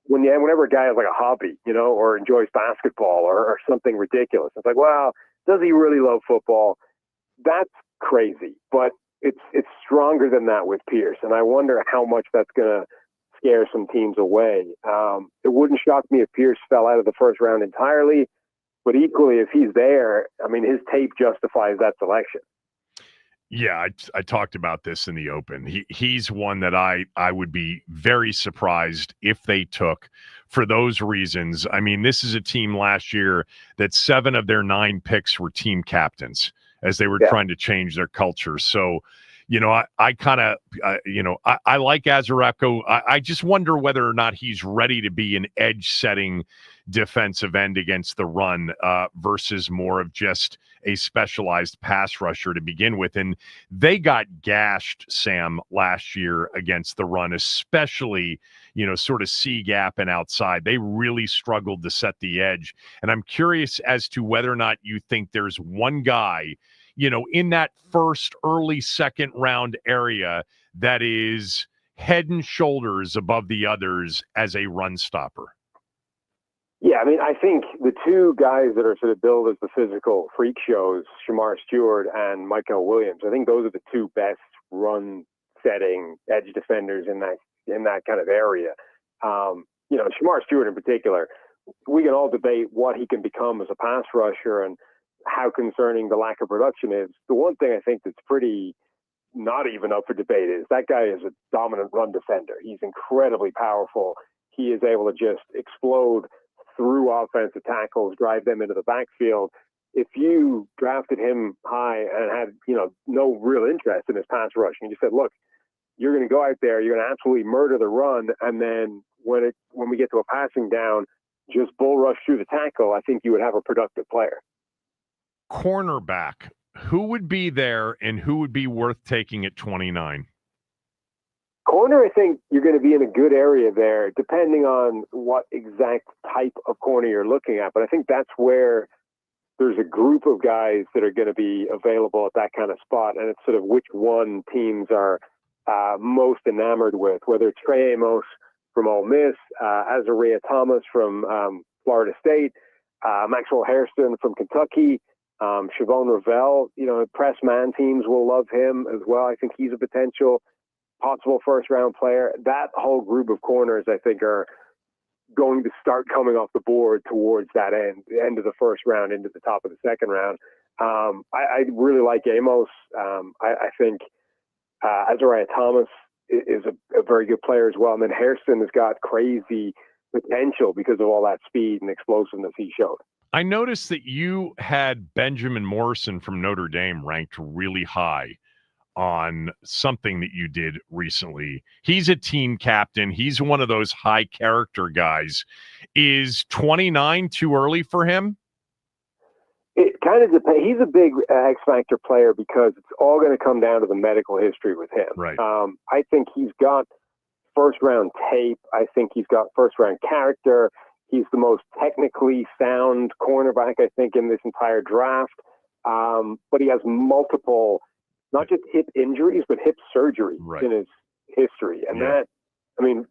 whenever a guy has like a hobby, or enjoys basketball or something ridiculous. It's like, well, does he really love football? That's crazy, but it's stronger than that with Pierce. And I wonder how much that's going to scare some teams away. It wouldn't shock me if Pierce fell out of the first round entirely, but equally, if he's there, I mean, his tape justifies that selection. Yeah, I talked about this in the open. He's one that I would be very surprised if they took for those reasons. I mean, this is a team last year that 7 of their 9 picks were team captains as they were trying to change their culture. So, you know, I kind of, I like Azareco. I just wonder whether or not he's ready to be an edge-setting defensive end against the run versus more of just a specialized pass rusher to begin with. And they got gashed, Sam, last year against the run, especially, sort of C-gap and outside. They really struggled to set the edge. And I'm curious as to whether or not you think there's one guy, in that first early second round area that is head and shoulders above the others as a run stopper. Yeah, I mean, I think the two guys that are sort of billed as the physical freak shows, Shamar Stewart and Michael Williams, I think those are the two best run-setting edge defenders in that kind of area. Shamar Stewart in particular, we can all debate what he can become as a pass rusher and how concerning the lack of production is. The one thing I think that's pretty not even up for debate is that guy is a dominant run defender. He's incredibly powerful. He is able to just explode through offensive tackles, drive them into the backfield. If you drafted him high and had, no real interest in his pass rush, and you said, look, you're going to go out there, you're going to absolutely murder the run, and then when we get to a passing down, just bull rush through the tackle, I think you would have a productive player. Cornerback, who would be there and who would be worth taking at 29? Corner, I think you're going to be in a good area there, depending on what exact type of corner you're looking at. But I think that's where there's a group of guys that are going to be available at that kind of spot. And it's sort of which one teams are most enamored with, whether it's Trey Amos from Ole Miss, Azariah Thomas from Florida State, Maxwell Hairston from Kentucky, Shavon Ravel. Press man teams will love him as well. I think he's a potential possible first-round player. That whole group of corners, I think, are going to start coming off the board towards that end of the first round into the top of the second round. I really like Amos. I think Azariah Thomas is a very good player as well. And then Hairston has got crazy potential because of all that speed and explosiveness he showed. I noticed that you had Benjamin Morrison from Notre Dame ranked really high on something that you did recently. He's a team captain. He's one of those high character guys. Is 29 too early for him? It kind of depends. He's a big X Factor player because it's all going to come down to the medical history with him. Right. I think he's got first round tape. I think he's got first round character. He's the most technically sound cornerback, I think, in this entire draft. But he has multiple, not just hip injuries, but hip surgery in his history. And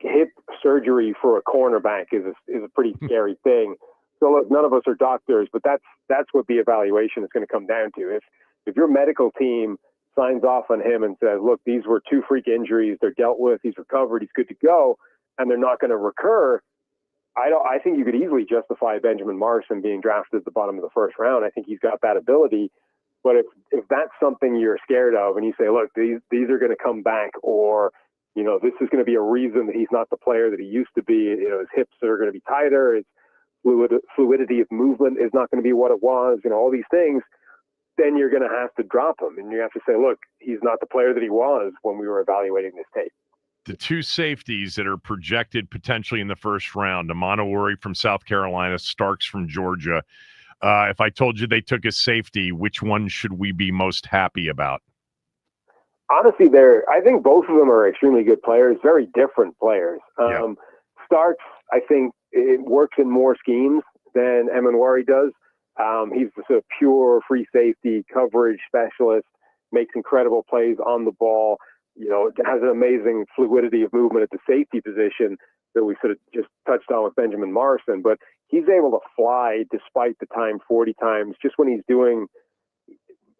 hip surgery for a cornerback is a pretty scary thing. So look, none of us are doctors, but that's what the evaluation is going to come down to. If your medical team signs off on him and says, look, these were 2 freak injuries, they're dealt with, he's recovered, he's good to go, and they're not going to recur, I think you could easily justify Benjamin Morrison being drafted at the bottom of the first round. I think he's got that ability. But if that's something you're scared of and you say, look, these are going to come back, or, this is going to be a reason that he's not the player that he used to be, his hips are going to be tighter, his fluidity of movement is not going to be what it was, all these things, then you're going to have to drop him. And you have to say, look, he's not the player that he was when we were evaluating this tape. The 2 safeties that are projected potentially in the first round, Amano Uri from South Carolina, Starks from Georgia. If I told you they took a safety, which one should we be most happy about? Honestly, I think both of them are extremely good players, very different players. Starks, I think, it works in more schemes than Emanwari does. He's the sort of pure free safety coverage specialist, makes incredible plays on the ball, has an amazing fluidity of movement at the safety position that we sort of just touched on with Benjamin Morrison. But he's able to fly despite the time 40 times just when he's doing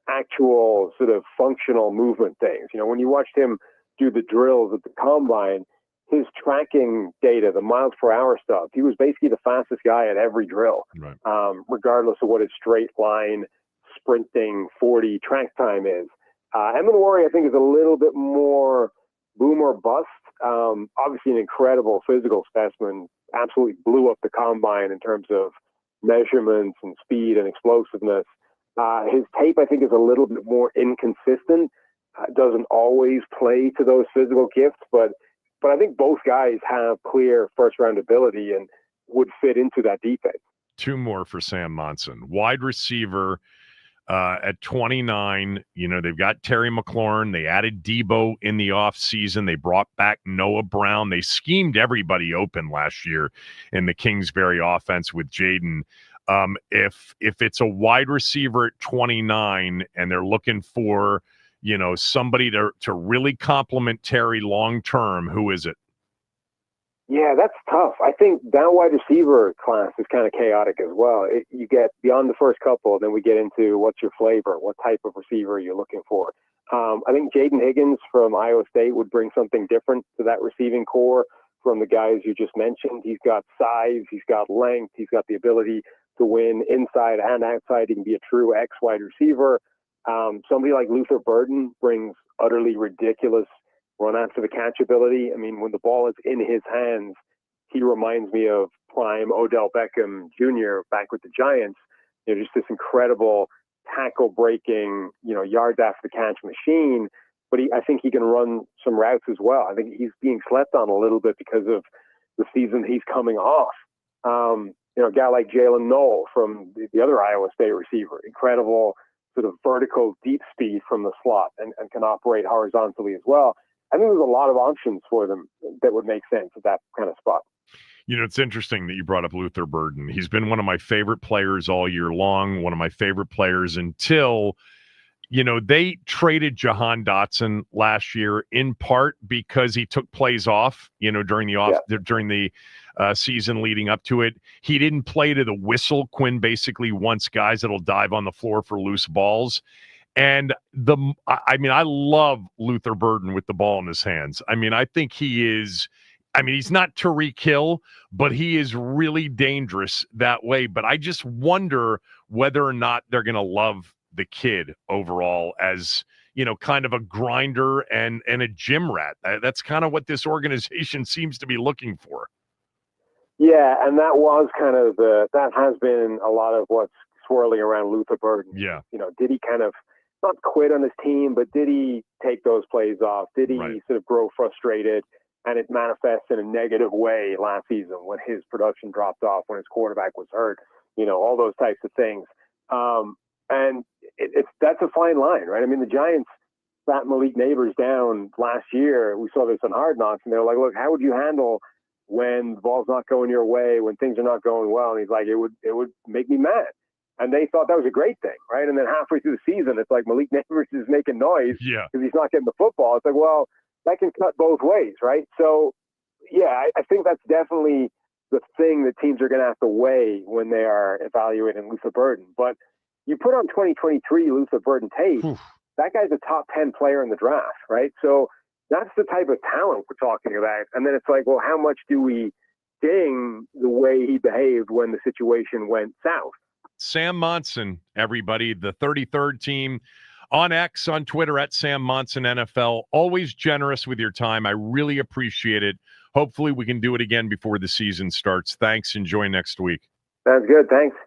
actual sort of functional movement things. When you watched him do the drills at the combine, his tracking data, the miles per hour stuff, he was basically the fastest guy at every drill, Right. Regardless of what his straight line sprinting 40 track time is. Emin Wari, I think, is a little bit more boom or bust. Obviously an incredible physical specimen, absolutely blew up the combine in terms of measurements and speed and explosiveness. His tape, I think, is a little bit more inconsistent. Doesn't always play to those physical gifts, but I think both guys have clear first-round ability and would fit into that defense. Two more for Sam Monson. Wide receiver at 29. You know, they've got Terry McLaurin. They added Debo in the offseason. They brought back Noah Brown. They schemed everybody open last year in the Kingsbury offense with Jaden. If it's a wide receiver at 29 and they're looking for, you know, somebody to really complement Terry long term, who is it? Yeah, that's tough. I think that wide receiver class is kind of chaotic as well. You get beyond the first couple, then we get into what's your flavor, what type of receiver you're looking for. I think Jaden Higgins from Iowa State would bring something different to that receiving core from the guys you just mentioned. He's got size, he's got length, he's got the ability to win inside and outside. He can be a true X wide receiver. Somebody like Luther Burden brings utterly ridiculous run after the catch ability. I mean, when the ball is in his hands, he reminds me of prime Odell Beckham Jr. back with the Giants. You know, just this incredible tackle breaking, you know, yards after the catch machine. But I think he can run some routes as well. I think he's being slept on a little bit because of the season he's coming off. You know, a guy like Jalen Knoll from the other Iowa State receiver, incredible sort of vertical deep speed from the slot and can operate horizontally as well. I think there's a lot of options for them that would make sense at that kind of spot. You know, it's interesting that you brought up Luther Burden. He's been one of my favorite players all year long, one of my favorite players until, you know, they traded Jahan Dotson last year in part because he took plays off, you know, during the season leading up to it. He didn't play to the whistle. Quinn basically wants guys that'll dive on the floor for loose balls. And I love Luther Burden with the ball in his hands. I mean, I think he's not Tyreek Hill, but he is really dangerous that way. But I just wonder whether or not they're going to love the kid overall as, you know, kind of a grinder and a gym rat. That's kind of what this organization seems to be looking for. Yeah, and that was kind of that has been a lot of what's swirling around Luther Burden. Yeah. You know, did he kind of not quit on his team, but did he take those plays off? Did he sort of grow frustrated and it manifests in a negative way last season when his production dropped off, when his quarterback was hurt, you know, all those types of things. And that's a fine line, right? I mean, the Giants sat Malik Neighbors down last year. We saw this on Hard Knocks, and they were like, look, how would you handle when the ball's not going your way, when things are not going well? And he's like, it would make me mad. And they thought that was a great thing, right? And then halfway through the season, it's like Malik Neighbors is making noise because he's not getting the football. It's like, well, that can cut both ways, right? So, yeah, I think that's definitely the thing that teams are going to have to weigh when they are evaluating Luther Burden. But you put on 2023 Luther Burden tape, that guy's a top 10 player in the draft, right? So that's the type of talent we're talking about. And then it's like, well, how much do we ding the way he behaved when the situation went south? Sam Monson, everybody, the 33rd team on X, on Twitter at Sam Monson NFL. Always generous with your time. I really appreciate it. Hopefully we can do it again before the season starts. Thanks. Enjoy next week. Sounds good. Thanks.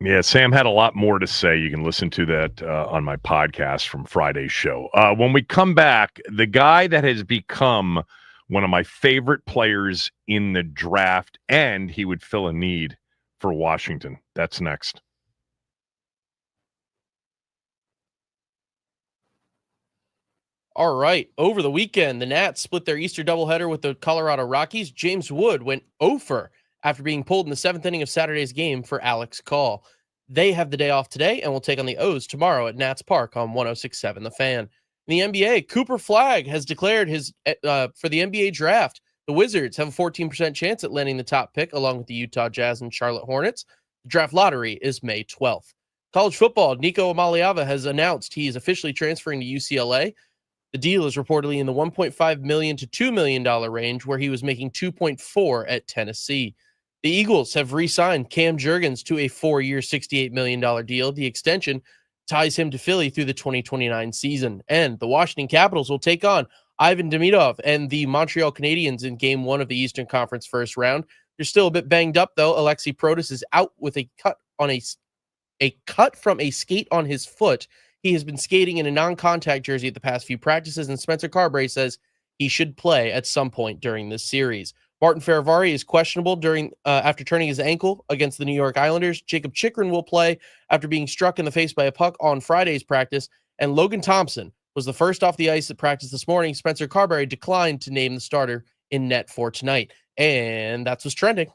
Yeah, Sam had a lot more to say. You can listen to that on my podcast from Friday's show. When we come back, the guy that has become one of my favorite players in the draft, and he would fill a need for Washington. That's next. All right. Over the weekend, the Nats split their Easter doubleheader with the Colorado Rockies. James Wood went 0 after being pulled in the 7th inning of Saturday's game for Alex Call. They have the day off today and will take on the O's tomorrow at Nats Park on 106.7 The Fan. In the NBA, Cooper Flagg has declared his for the NBA draft. The Wizards have a 14% chance at landing the top pick along with the Utah Jazz and Charlotte Hornets. The draft lottery is May 12th. College football, Nico Amaliava has announced he is officially transferring to UCLA. The deal is reportedly in the $1.5 million to $2 million range, where he was making $2.4 at Tennessee. The Eagles have re-signed Cam Jurgens to a 4-year, $68 million deal. The extension ties him to Philly through the 2029 season. And the Washington Capitals will take on Ivan Demidov and the Montreal Canadiens in Game 1 of the Eastern Conference first round. They're still a bit banged up, though. Alexei Protas is out with a cut from a skate on his foot. He has been skating in a non-contact jersey at the past few practices, and Spencer Carberry says he should play at some point during this series. Martin Feravari is questionable after turning his ankle against the New York Islanders. Jacob Chikrin will play after being struck in the face by a puck on Friday's practice, and Logan Thompson was the first off the ice at practice this morning. Spencer Carberry declined to name the starter in net for tonight, and that's what's trending.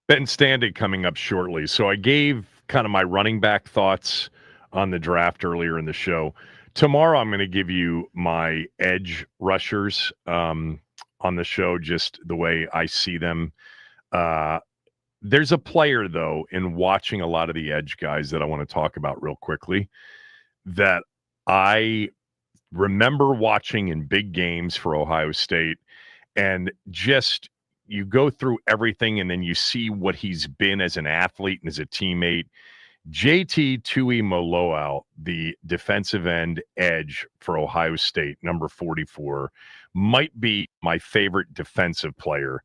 Ben Standig coming up shortly. So I gave kind of my running back thoughts on the draft earlier in the show. Tomorrow, I'm going to give you my edge rushers on the show, just the way I see them. There's a player, though, in watching a lot of the edge guys that I want to talk about real quickly that I remember watching in big games for Ohio State, and just you go through everything and then you see what he's been as an athlete and as a teammate. JT Tuimoloau, the defensive end edge for Ohio State, number 44, might be my favorite defensive player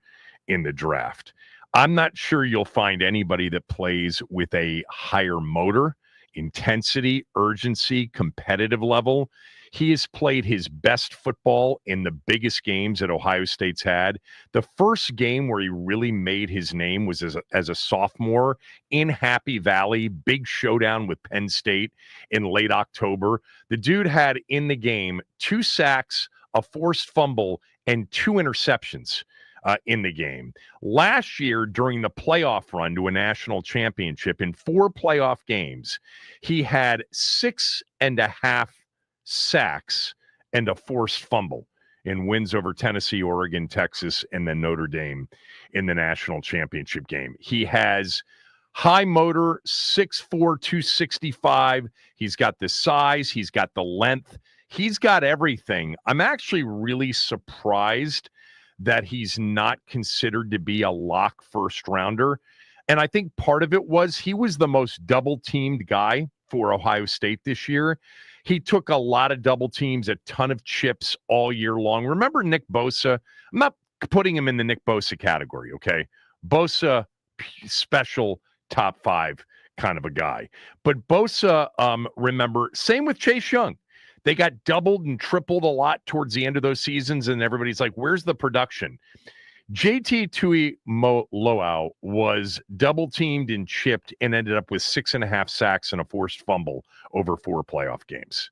in the draft. I'm not sure you'll find anybody that plays with a higher motor, intensity, urgency, competitive level. He has played his best football in the biggest games that Ohio State's had. The first game where he really made his name was as a sophomore in Happy Valley, big showdown with Penn State in late October. The dude had in the game 2 sacks, a forced fumble, and 2 interceptions. in the game. Last year, during the playoff run to a national championship, in 4 playoff games, he had 6.5 sacks and a forced fumble in wins over Tennessee, Oregon, Texas, and then Notre Dame in the national championship game. He has high motor, 6'4", 265. He's got the size. He's got the length. He's got everything. I'm actually really surprised that he's not considered to be a lock first rounder. And I think part of it was he was the most double-teamed guy for Ohio State this year. He took a lot of double teams, a ton of chips all year long. Remember Nick Bosa? I'm not putting him in the Nick Bosa category, okay? Bosa, special top 5 kind of a guy. But Bosa, remember, same with Chase Young. They got doubled and tripled a lot towards the end of those seasons, and everybody's like, where's the production? JT Tuimoloau was double-teamed and chipped and ended up with 6.5 sacks and a forced fumble over 4 playoff games.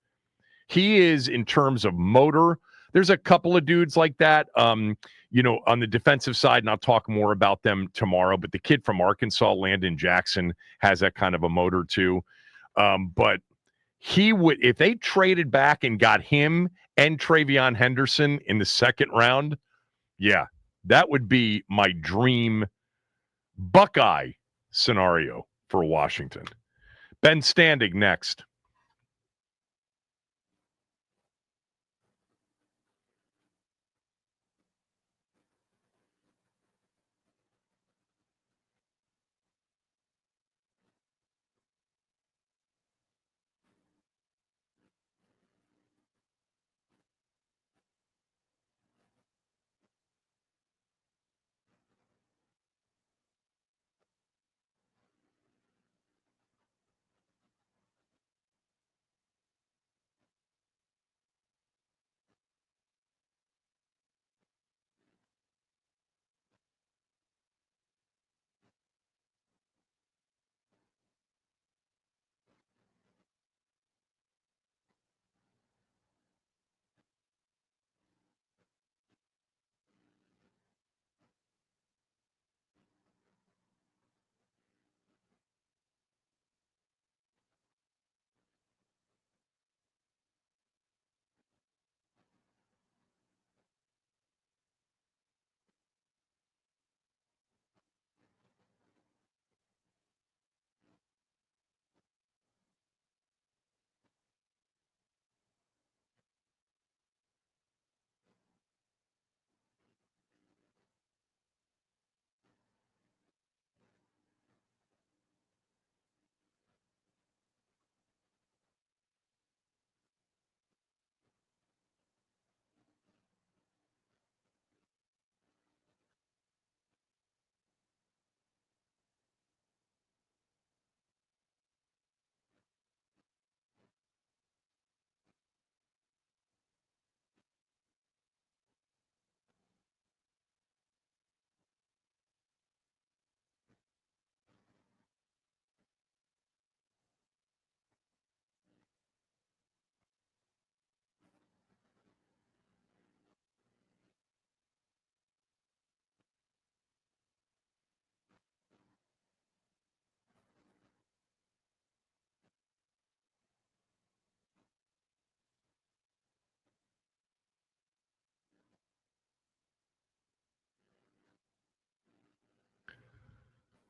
He is, in terms of motor, there's a couple of dudes like that, on the defensive side, and I'll talk more about them tomorrow, but the kid from Arkansas, Landon Jackson, has that kind of a motor too. But he would, if they traded back and got him and Travion Henderson in the second round, yeah, that would be my dream Buckeye scenario for Washington. Ben Standing next.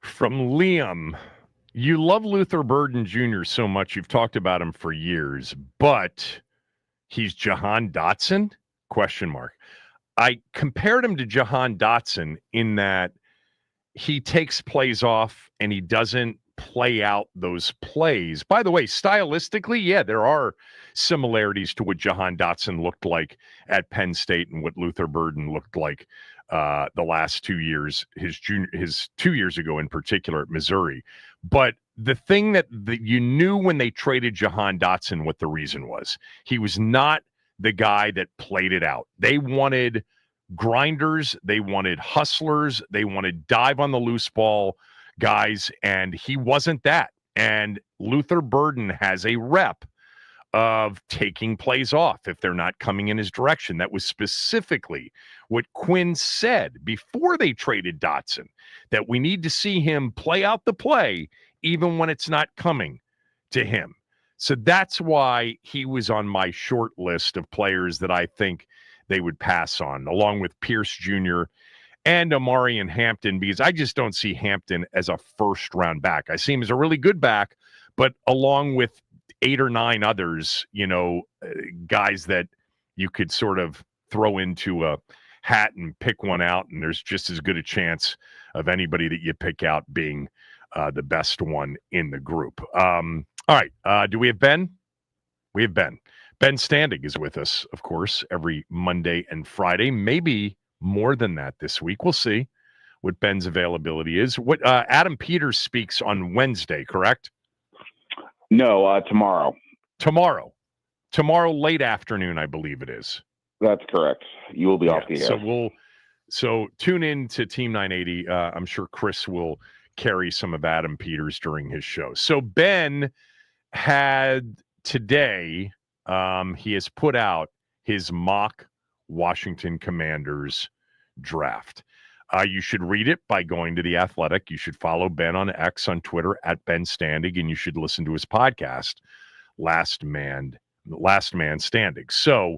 From Liam, you love Luther Burden Jr. so much. You've talked about him for years, but he's Jahan Dotson? Question mark. I compared him to Jahan Dotson in that he takes plays off and he doesn't play out those plays. By the way, stylistically, yeah, there are similarities to what Jahan Dotson looked like at Penn State and what Luther Burden looked like the last 2 years, his 2 years ago in particular at Missouri. But the thing that you knew when they traded Jahan Dotson what the reason was. He was not the guy that played it out. They wanted grinders, they wanted hustlers, they wanted dive on the loose ball guys, and he wasn't that. And Luther Burden has a rep of taking plays off if they're not coming in his direction. That was specifically what Quinn said before they traded Dotson, that we need to see him play out the play even when it's not coming to him. So that's why he was on my short list of players that I think they would pass on, along with Pierce Jr. and Amari and Hampton, because I just don't see Hampton as a first-round back. I see him as a really good back, but along with 8 or 9 others, guys that you could sort of throw into a hat and pick one out, and there's just as good a chance of anybody that you pick out being the best one in the group. All right. Do we have Ben? We have Ben. Ben Standing is with us, of course, every Monday and Friday. Maybe more than that this week. We'll see what Ben's availability is. What Adam Peters speaks on Wednesday, correct? No, tomorrow. Tomorrow late afternoon, I believe it is. That's correct. You will be off the air. So tune in to Team 980. I'm sure Chris will carry some of Adam Peters during his show. So Ben had today, he has put out his mock Washington Commanders draft. You should read it by going to The Athletic. You should follow Ben on X, on Twitter, at Ben Standing, and you should listen to his podcast, Last Man Standing. So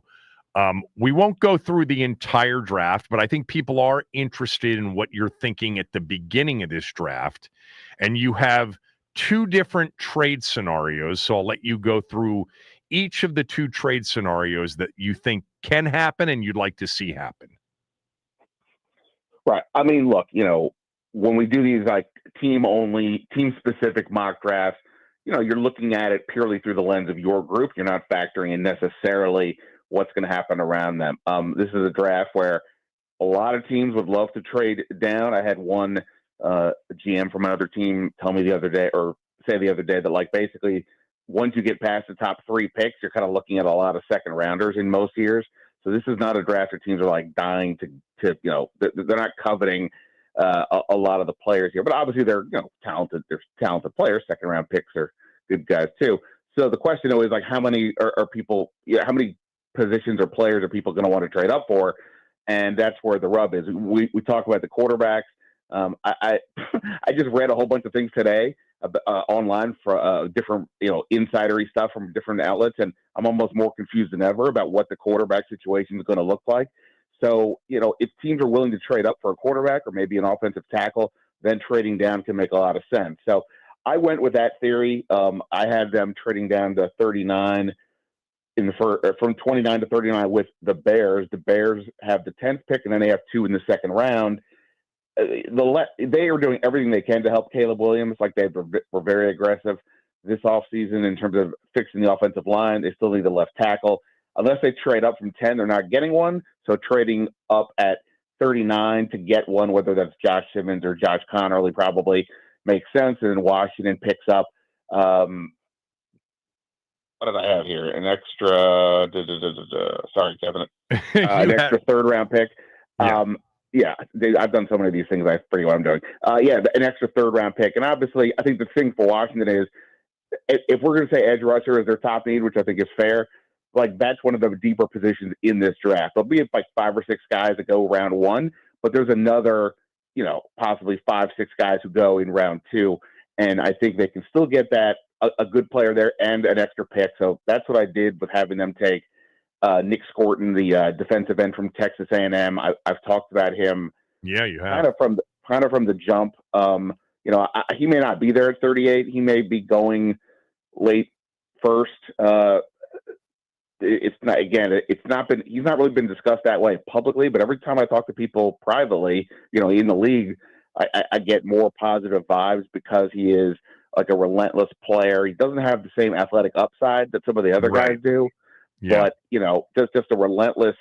we won't go through the entire draft, but I think people are interested in what you're thinking at the beginning of this draft. And you have 2 different trade scenarios, so I'll let you go through each of the 2 trade scenarios that you think can happen and you'd like to see happen. Right. I mean, look, when we do these like team-specific mock drafts, you're looking at it purely through the lens of your group. You're not factoring in necessarily what's going to happen around them. This is a draft where a lot of teams would love to trade down. I had one GM from another team tell me the other day that, like, basically once you get past the top 3 picks, you're kind of looking at a lot of second rounders in most years. So this is not a draft where teams are like dying to they're not coveting a lot of the players here, but obviously they're talented. There's talented players. Second round picks are good guys too. So the question always, like, how many are people? How many positions or players are people going to want to trade up for? And that's where the rub is. We talk about the quarterbacks. I just read a whole bunch of things today online for different insidery stuff from different outlets, and I'm almost more confused than ever about what the quarterback situation is going to look like. So if teams are willing to trade up for a quarterback or maybe an offensive tackle, then trading down can make a lot of sense. So I went with that theory. I had them trading down to 39 from 29 to 39 with the Bears. The Bears have the 10th pick, and then they have 2 in the second round. They are doing everything they can to help Caleb Williams. Like, they were very aggressive this offseason in terms of fixing the offensive line. They still need the left tackle. Unless they trade up from 10, they're not getting one. So trading up at 39 to get one, whether that's Josh Simmons or Josh Connerly, probably makes sense. And then Washington picks up, what did I have here? An extra, sorry, Kevin. An extra 3rd round pick. I've done so many of these things, I forget what I'm doing. An extra 3rd round pick. And obviously, I think the thing for Washington is, if we're going to say edge rusher is their top need, which I think is fair, like, that's one of the deeper positions in this draft. There'll be like 5 or 6 guys that go round 1, but there's another, possibly 5, 6 guys who go in round 2. And I think they can still get that, a good player there and an extra pick. So that's what I did with having them take Nick Scorton, the defensive end from Texas A&M. I've talked about him. Yeah, you have. Kind of from the jump. He may not be there at 38. He may be going late first. He's not really been discussed that way publicly, but every time I talk to people privately, in the league, I get more positive vibes because he is like a relentless player. He doesn't have the same athletic upside that some of the other guys do, but just a relentless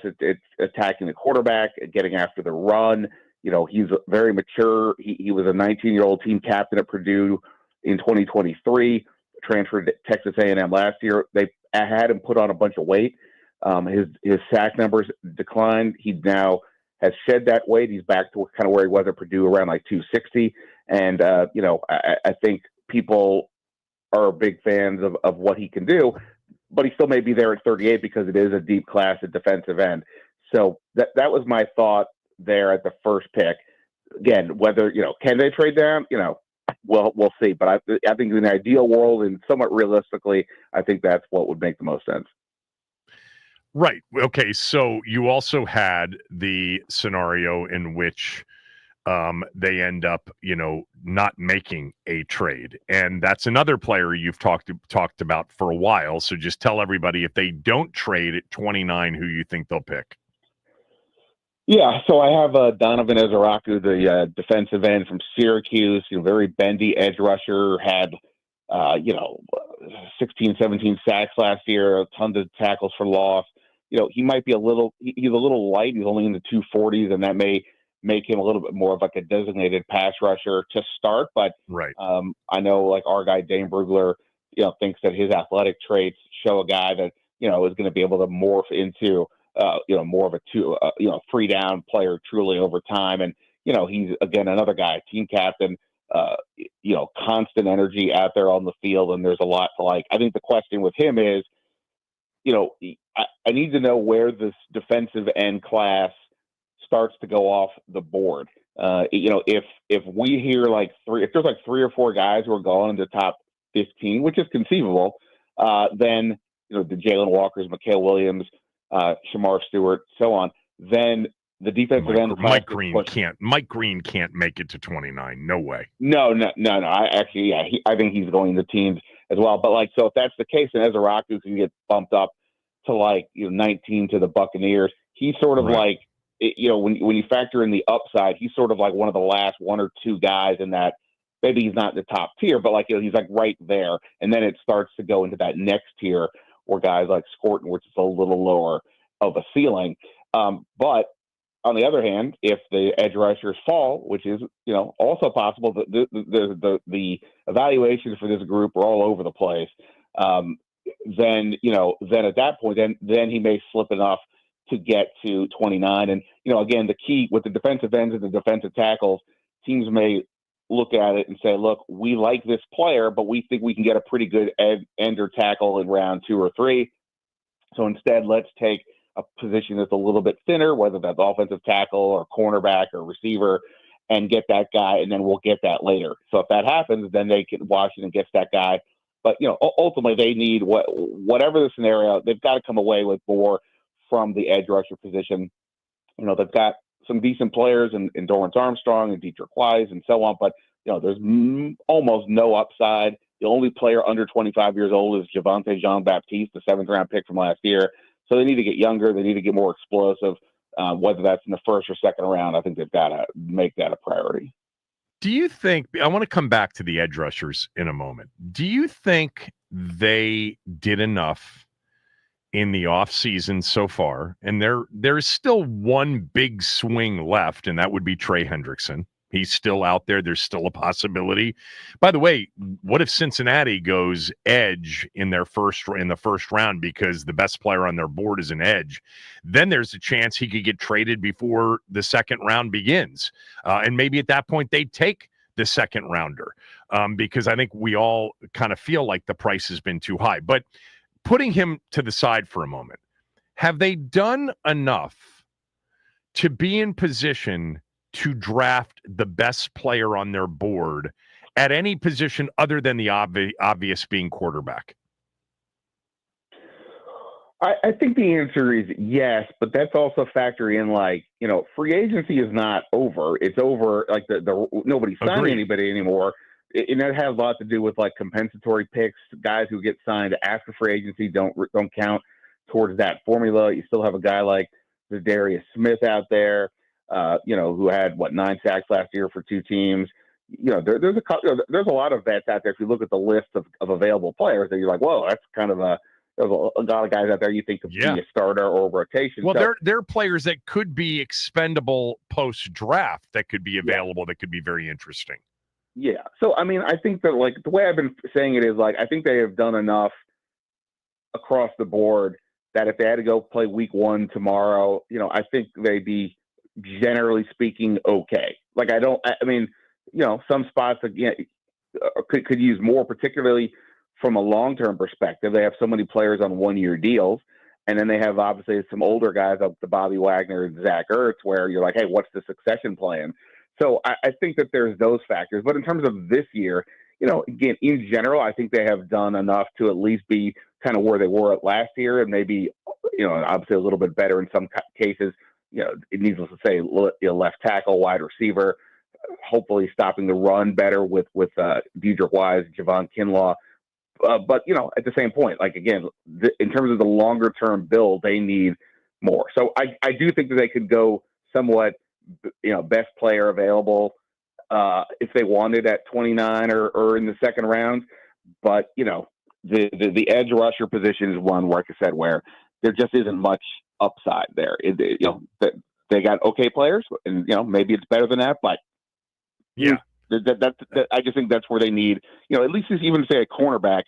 at attacking the quarterback, getting after the run. He's very mature. He was a 19-year-old team captain at Purdue in 2023, transferred to Texas A&M last year. They had him put on a bunch of weight. His sack numbers declined. He now has shed that weight. He's back to kind of where he was at Purdue, around like 260. And, I think people are big fans of what he can do, but he still may be there at 38 because it is a deep class at defensive end. So that was my thought there at the first pick. Again, whether, can they trade down? We'll see. But I think in the ideal world and somewhat realistically, I think that's what would make the most sense. Right. Okay. So you also had the scenario in which they end up, not making a trade. And that's another player you've talked about for a while. So just tell everybody, if they don't trade at 29, who you think they'll pick. Yeah, so I have Donovan Ezeraku, the defensive end from Syracuse, very bendy edge rusher, had, 16, 17 sacks last year, tons of tackles for loss. He might be he's a little light. He's only in the 240s, and that may make him a little bit more of like a designated pass rusher to start. But right. I know like our guy, Dane Brugler, thinks that his athletic traits show a guy that, is going to be able to morph into more of a 3-down player truly over time. And, he's, again, another guy, team captain, constant energy out there on the field. And there's a lot to like. I think the question with him is, I need to know where this defensive end class starts to go off the board. If we hear if there's 3 or 4 guys who are going into top 15, which is conceivable, then, the Jalen Walkers, Mikael Williams, Shamar Stewart, so on, then the defensive end. Mike Green can't make it to 29. No way. No. I think he's going to teams as well. But so if that's the case, then Ezeraku can get bumped up to 19 to the Buccaneers. He's sort of right. When you factor in the upside, he's sort of one of the last 1 or 2 guys in that. Maybe he's not the top tier, but he's right there. And then it starts to go into that next tier where guys like Scorton, which is a little lower of a ceiling. But on the other hand, if the edge rushers fall, which is, also possible, the evaluations for this group are all over the place. Then at that point, then he may slip enough to get to 29. And, again, the key with the defensive ends and the defensive tackles, teams may look at it and say, look, we like this player, but we think we can get a pretty good end or tackle in round 2 or 3. So instead, let's take a position that's a little bit thinner, whether that's offensive tackle or cornerback or receiver, and get that guy, and then we'll get that later. So if that happens, then Washington gets that guy. But, ultimately they need whatever the scenario, they've got to come away with more from the edge rusher position. They've got some decent players in Dorrance Armstrong and Dietrich Wise and so on, but there's almost no upside. The only player under 25 years old is Javonte Jean-Baptiste, the 7th-round pick from last year. So they need to get younger. They need to get more explosive, whether that's in the 1st or 2nd round. I think they've got to make that a priority. Do you think – I want to come back to the edge rushers in a moment. Do you think they did enough in the offseason so far? And there's still one big swing left, and that would be Trey Hendrickson. He's still out there. There's still a possibility. By the way, what if Cincinnati goes edge in the first round because the best player on their board is an edge? Then there's a chance he could get traded before the 2nd round begins. And maybe at that point they take the 2nd rounder because I think we all kind of feel like the price has been too high. But putting him to the side for a moment, have they done enough to be in position to draft the best player on their board at any position other than the obvious being quarterback? I think the answer is yes, but that's also factoring in free agency is not over. It's over. Nobody's signing anybody anymore. And that has a lot to do with compensatory picks. Guys who get signed after free agency don't count towards that formula. You still have a guy like Darius Smith out there, who had 9 sacks last year for 2 teams. There's a lot of vets out there. If you look at the list of available players, that you're like, whoa, that's kind of there's a lot of guys out there you think could be a starter or a rotation. Well, there are players that could be expendable post-draft that could be available that could be very interesting. Yeah. So, I mean, I think that the way I've been saying it is I think they have done enough across the board that if they had to go play week 1 tomorrow, I think they'd be generally speaking okay. Some spots again could use more, particularly from a long-term perspective, they have so many players on one-year deals. And then they have obviously some older guys like the Bobby Wagner and Zach Ertz, where you're like, hey, what's the succession plan? So I think that there's those factors. But in terms of this year, again, in general, I think they have done enough to at least be kind of where they were at last year, and maybe, obviously a little bit better in some cases. Needless to say, left tackle, wide receiver, hopefully stopping the run better with Dedrick Wise, Javon Kinlaw. But, at the same point, like, again, in terms of the longer term build, they need more. So I do think that they could go somewhat, best player available if they wanted at 29 or in the second round. But, the edge rusher position is one, like I said, where there just isn't much upside there. They got okay players, and, maybe it's better than that, but yeah. That I just think that's where they need, at least even say a cornerback,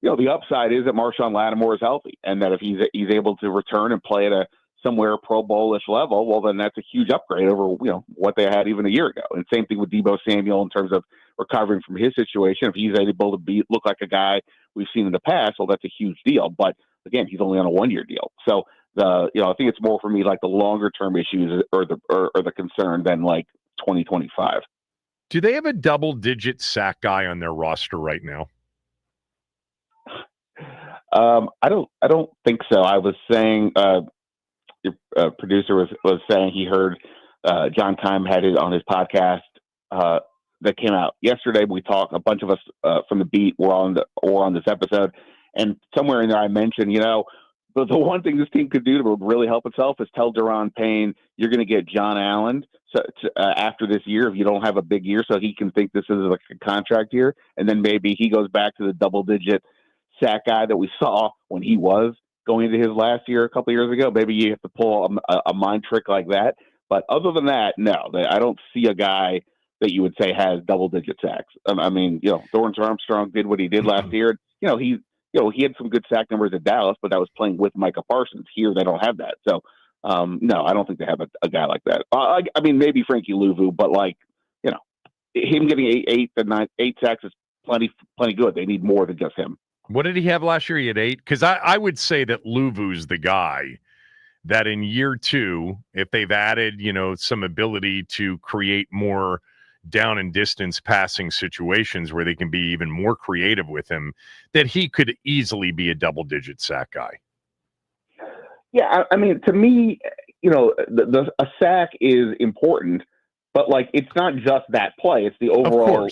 the upside is that Marshawn Lattimore is healthy, and that if he's able to return and play at a somewhere Pro Bowl-ish level, well, then that's a huge upgrade over, what they had even a year ago. And same thing with Deebo Samuel in terms of recovering from his situation. If he's able to look like a guy we've seen in the past, well, that's a huge deal. But again, he's only on a one-year deal. So I think it's more for me like the longer-term issues or the concern than like 2025. Do they have a double-digit sack guy on their roster right now? I don't think so. I was saying your producer was saying he heard John Keim had it on his podcast that came out yesterday. We talked, a bunch of us from the beat were on this episode, and somewhere in there I mentioned, but the one thing this team could do to really help itself is tell Daron Payne, you're going to get John Allen after this year if you don't have a big year, so he can think this is like a contract year, and then maybe he goes back to the double-digit sack guy that we saw when he was going into his last year a couple of years ago. Maybe you have to pull a mind trick like that. But other than that, no, I don't see a guy that you would say has double-digit sacks. I mean, Dorrance Armstrong did what he did last year. He had some good sack numbers at Dallas, but that was playing with Micah Parsons. Here, they don't have that. So, no, I don't think they have a guy like that. I mean, maybe Frankie Louvu, but him getting eight sacks is plenty good. They need more than just him. What did he have last year? He had 8? Because I would say that Luvu's the guy that in year 2, if they've added, some ability to create more down and distance passing situations where they can be even more creative with him, that he could easily be a double-digit sack guy. Yeah, I mean, to me, a sack is important, but it's not just that play; it's the overall,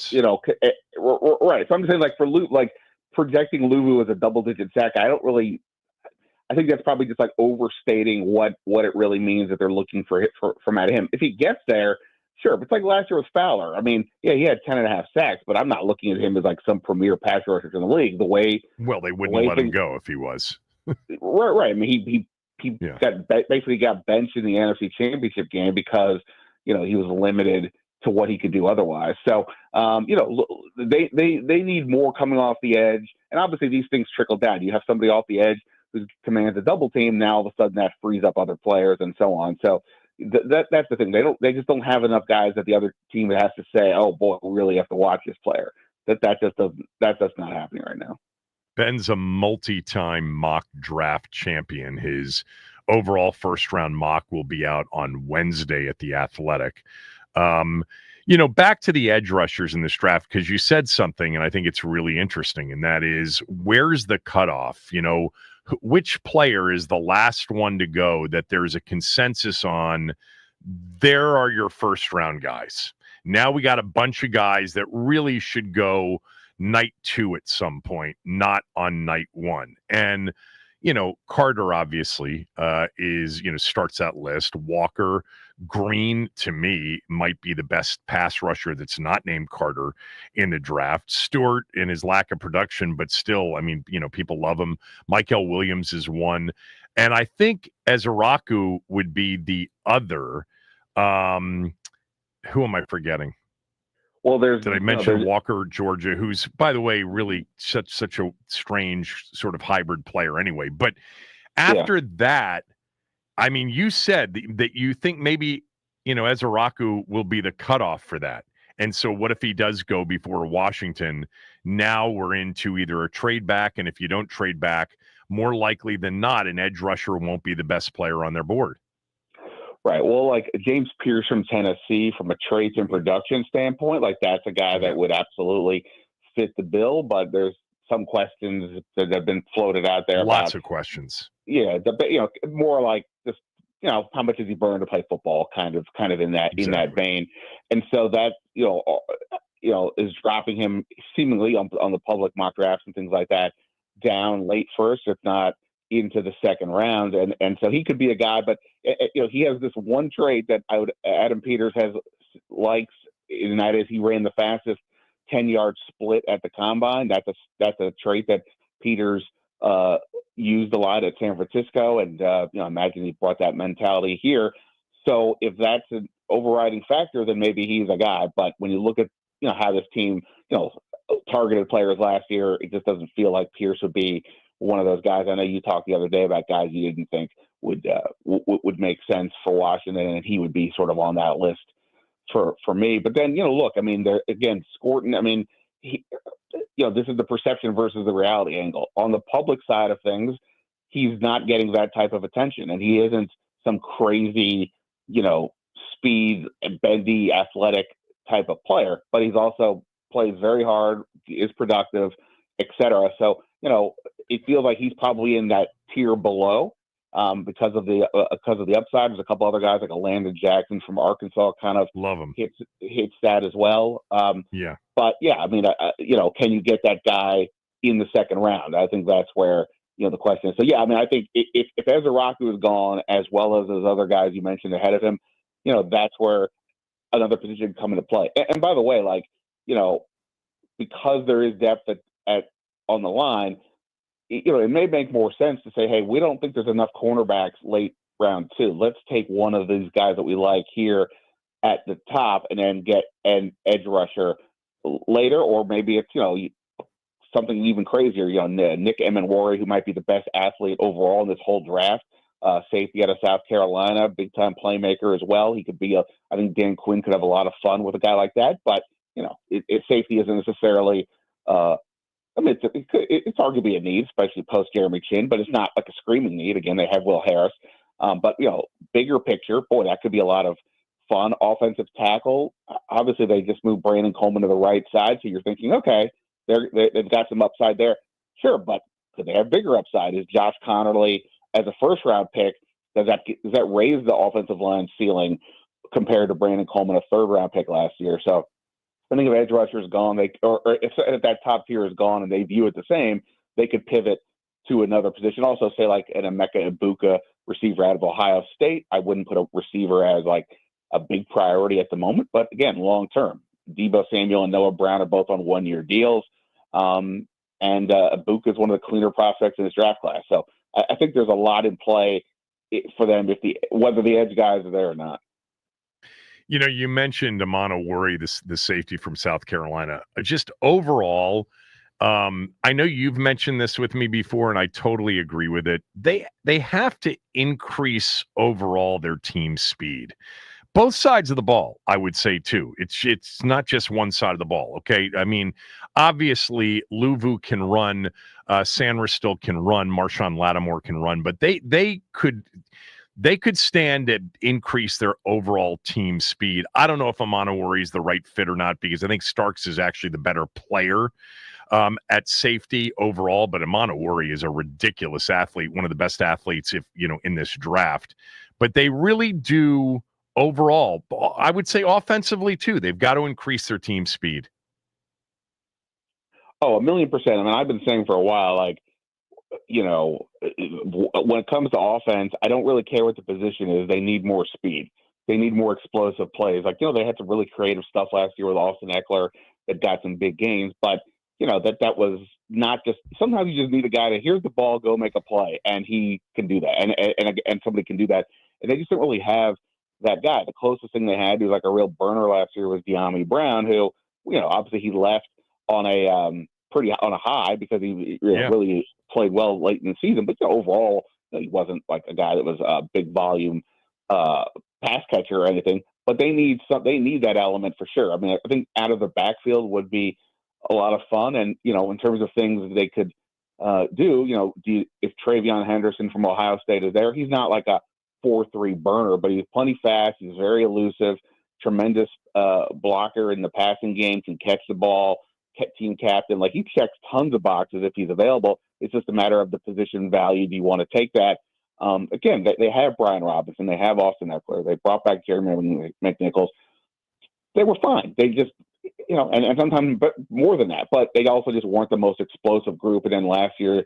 right? So I'm saying, for Luvu, projecting Luvu as a double-digit sack, I think that's probably just overstating what it really means that they're looking from out of him. If he gets there, sure. But it's like last year with Fowler. I mean, yeah, he had 10.5 sacks, but I'm not looking at him as some premier pass rusher in the league. They wouldn't let him go if he was. Right. I mean, he basically got benched in the NFC Championship game because he was limited to what he could do otherwise. So, they need more coming off the edge, and obviously these things trickle down. You have somebody off the edge who commands a double team. Now all of a sudden that frees up other players and so on. So that's the thing. They just don't have enough guys that the other team has to say, oh boy, we really have to watch this player. That's just not happening right now. Ben's a multi-time mock draft champion. His overall first-round mock will be out on Wednesday at The Athletic. Back to the edge rushers in this draft, because you said something, and I think it's really interesting, and that is, where's the cutoff? Which player is the last one to go that there's a consensus on? There are your first-round guys. Now we got a bunch of guys that really should go night 2 at some point, not on night 1. And, Carter obviously is, starts that list. Walker, Green, to me, might be the best pass rusher that's not named Carter in the draft. Stewart, in his lack of production, but still, I mean, people love him. Michael Williams is one. And I think Ezeraku would be the other. Who am I forgetting? Well, did I mention Walker, Georgia, who's, by the way, really such a strange sort of hybrid player anyway. But after that, I mean, you said that you think maybe, Ezeraku will be the cutoff for that. And so what if he does go before Washington? Now we're into either a trade back, and if you don't trade back, more likely than not, an edge rusher won't be the best player on their board. Right. Well, like James Pierce from Tennessee, from a traits and production standpoint, like that's a guy that would absolutely fit the bill, but there's some questions that have been floated out there. Lots of questions. Yeah. More like just, how much does he burn to play football? Kind of in that vein. And so that, is dropping him seemingly on the public mock drafts and things like that down late first, if not into the second round. And so he could be a guy, but he has this one trait that Adam Peters likes, and that is he ran the fastest 10-yard split at the combine. That's a trait that Peters used a lot at San Francisco, and imagine he brought that mentality here. So if that's an overriding factor, then maybe he's a guy. But when you look at how this team targeted players last year, it just doesn't feel like Pierce would be one of those guys. I know you talked the other day about guys you didn't think would make sense for Washington, and he would be sort of on that list for me. But then, look, I mean, there again, Scorton, I mean, this is the perception versus the reality angle. On the public side of things, he's not getting that type of attention, and he isn't some crazy, speed, bendy, athletic type of player, but he's also plays very hard, is productive, etc. So, it feels like he's probably in that tier below because of the upside. There's a couple other guys like a Landon Jackson from Arkansas, kind of love him, hits that as well. But yeah, I mean, can you get that guy in the second round? I think that's where the question is. So yeah, I mean, I think if Ezra Raku is gone, as well as those other guys you mentioned ahead of him, that's where another position come into play. And by the way, like because there is depth at on the line, it may make more sense to say, hey, we don't think there's enough cornerbacks late round 2. Let's take one of these guys that we like here at the top and then get an edge rusher later, or maybe it's, something even crazier, Nick Emenwari, who might be the best athlete overall in this whole draft, safety out of South Carolina, big time playmaker as well. He could be I think Dan Quinn could have a lot of fun with a guy like that, but safety isn't necessarily, it's arguably a need, especially post Jeremy Chin, but it's not like a screaming need. Again, they have Will Harris. But, bigger picture, boy, that could be a lot of fun. Offensive tackle, obviously they just moved Brandon Coleman to the right side, so you're thinking, okay, they've got some upside there. Sure, but could they have bigger upside? Is Josh Connerly, as a first-round pick, does that raise the offensive line ceiling compared to Brandon Coleman, a third-round pick last year? So I think if edge rusher is gone, or if that top tier is gone and they view it the same, they could pivot to another position. Also, say like an Emeka Ibuka receiver out of Ohio State. I wouldn't put a receiver as like a big priority at the moment, but again, long term. Deebo Samuel and Noah Brown are both on 1-year deals, and Ibuka is one of the cleaner prospects in this draft class. So I think there's a lot in play for them whether the edge guys are there or not. You mentioned Amano Worry, the safety from South Carolina. Just overall, I know you've mentioned this with me before, and I totally agree with it. They have to increase overall their team speed. Both sides of the ball, I would say, too. It's not just one side of the ball, okay? I mean, obviously, Luvu can run, Sanders still can run, Marshawn Lattimore can run, but they could stand to increase their overall team speed. I don't know if Amano Worry is the right fit or not, because I think Starks is actually the better player at safety overall, but Amano Worry is a ridiculous athlete, one of the best athletes in this draft. But they really do overall, I would say offensively too, they've got to increase their team speed. Oh, 1,000,000%. I mean, I've been saying for a while, like, when it comes to offense, I don't really care what the position is. They need more speed. They need more explosive plays. Like, they had some really creative stuff last year with Austin Eckler that got some big gains, but that was not just, sometimes you just need a guy to, here's the ball, go make a play, and he can do that. And somebody can do that. And they just don't really have that guy. The closest thing they had, who was like a real burner last year, was De'Ami Brown, who, obviously he left on a high because he really played well late in the season. But overall, he wasn't like a guy that was a big volume pass catcher or anything. but they need that element for sure. I mean, I think out of the backfield would be a lot of fun. And, in terms of things that they could do, if Travion Henderson from Ohio State is there, he's not like a 4-3 burner, but he's plenty fast. He's very elusive, tremendous blocker in the passing game, can catch the ball, team captain. Like, he checks tons of boxes if he's available. It's just a matter of the position value. Do you want to take that? Again, they have Brian Robinson. They have Austin Eckler. They brought back Jeremy McNichols. They were fine. They just, and sometimes but more than that. But they also just weren't the most explosive group. And then last year,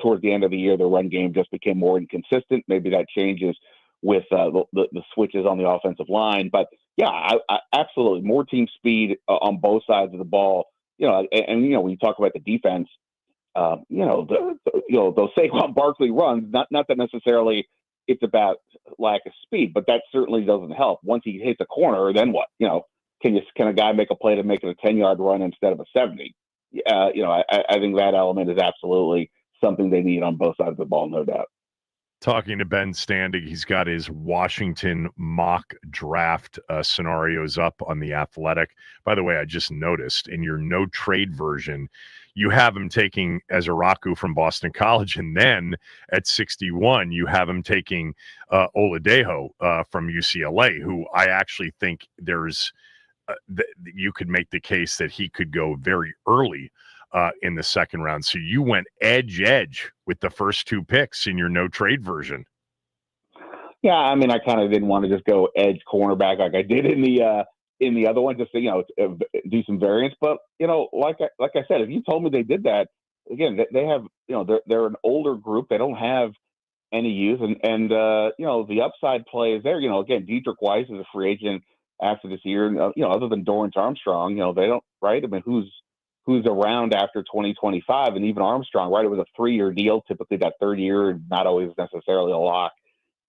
towards the end of the year, the run game just became more inconsistent. Maybe that changes with the switches on the offensive line. But, yeah, I absolutely. More team speed on both sides of the ball. And when you talk about the defense, those Saquon Barkley runs, not that necessarily it's about lack of speed, but that certainly doesn't help. Once he hits a corner, then what? Can a guy make a play to make it a 10-yard run instead of a 70? I think that element is absolutely something they need on both sides of the ball, no doubt. Talking to Ben Standig, he's got his Washington mock draft scenarios up on The Athletic. By the way, I just noticed in your no trade version, you have him taking Ezeraku from Boston College, and then at 61, you have him taking Oladejo from UCLA, who I actually think there's you could make the case that he could go very early in the second round. So you went edge with the first two picks in your no trade version. Yeah, I mean, I kind of didn't want to just go edge cornerback like I did in the other one, just to, do some variance. But like I said, if you told me they did that, again, they have, they're an older group. They don't have any youth, and the upside play is there. Again, Dietrich Weiss is a free agent after this year. Other than Dorrance Armstrong, they don't, right? I mean, who's around after 2025, and even Armstrong, right? It was a 3-year deal. Typically, that third year, not always necessarily a lock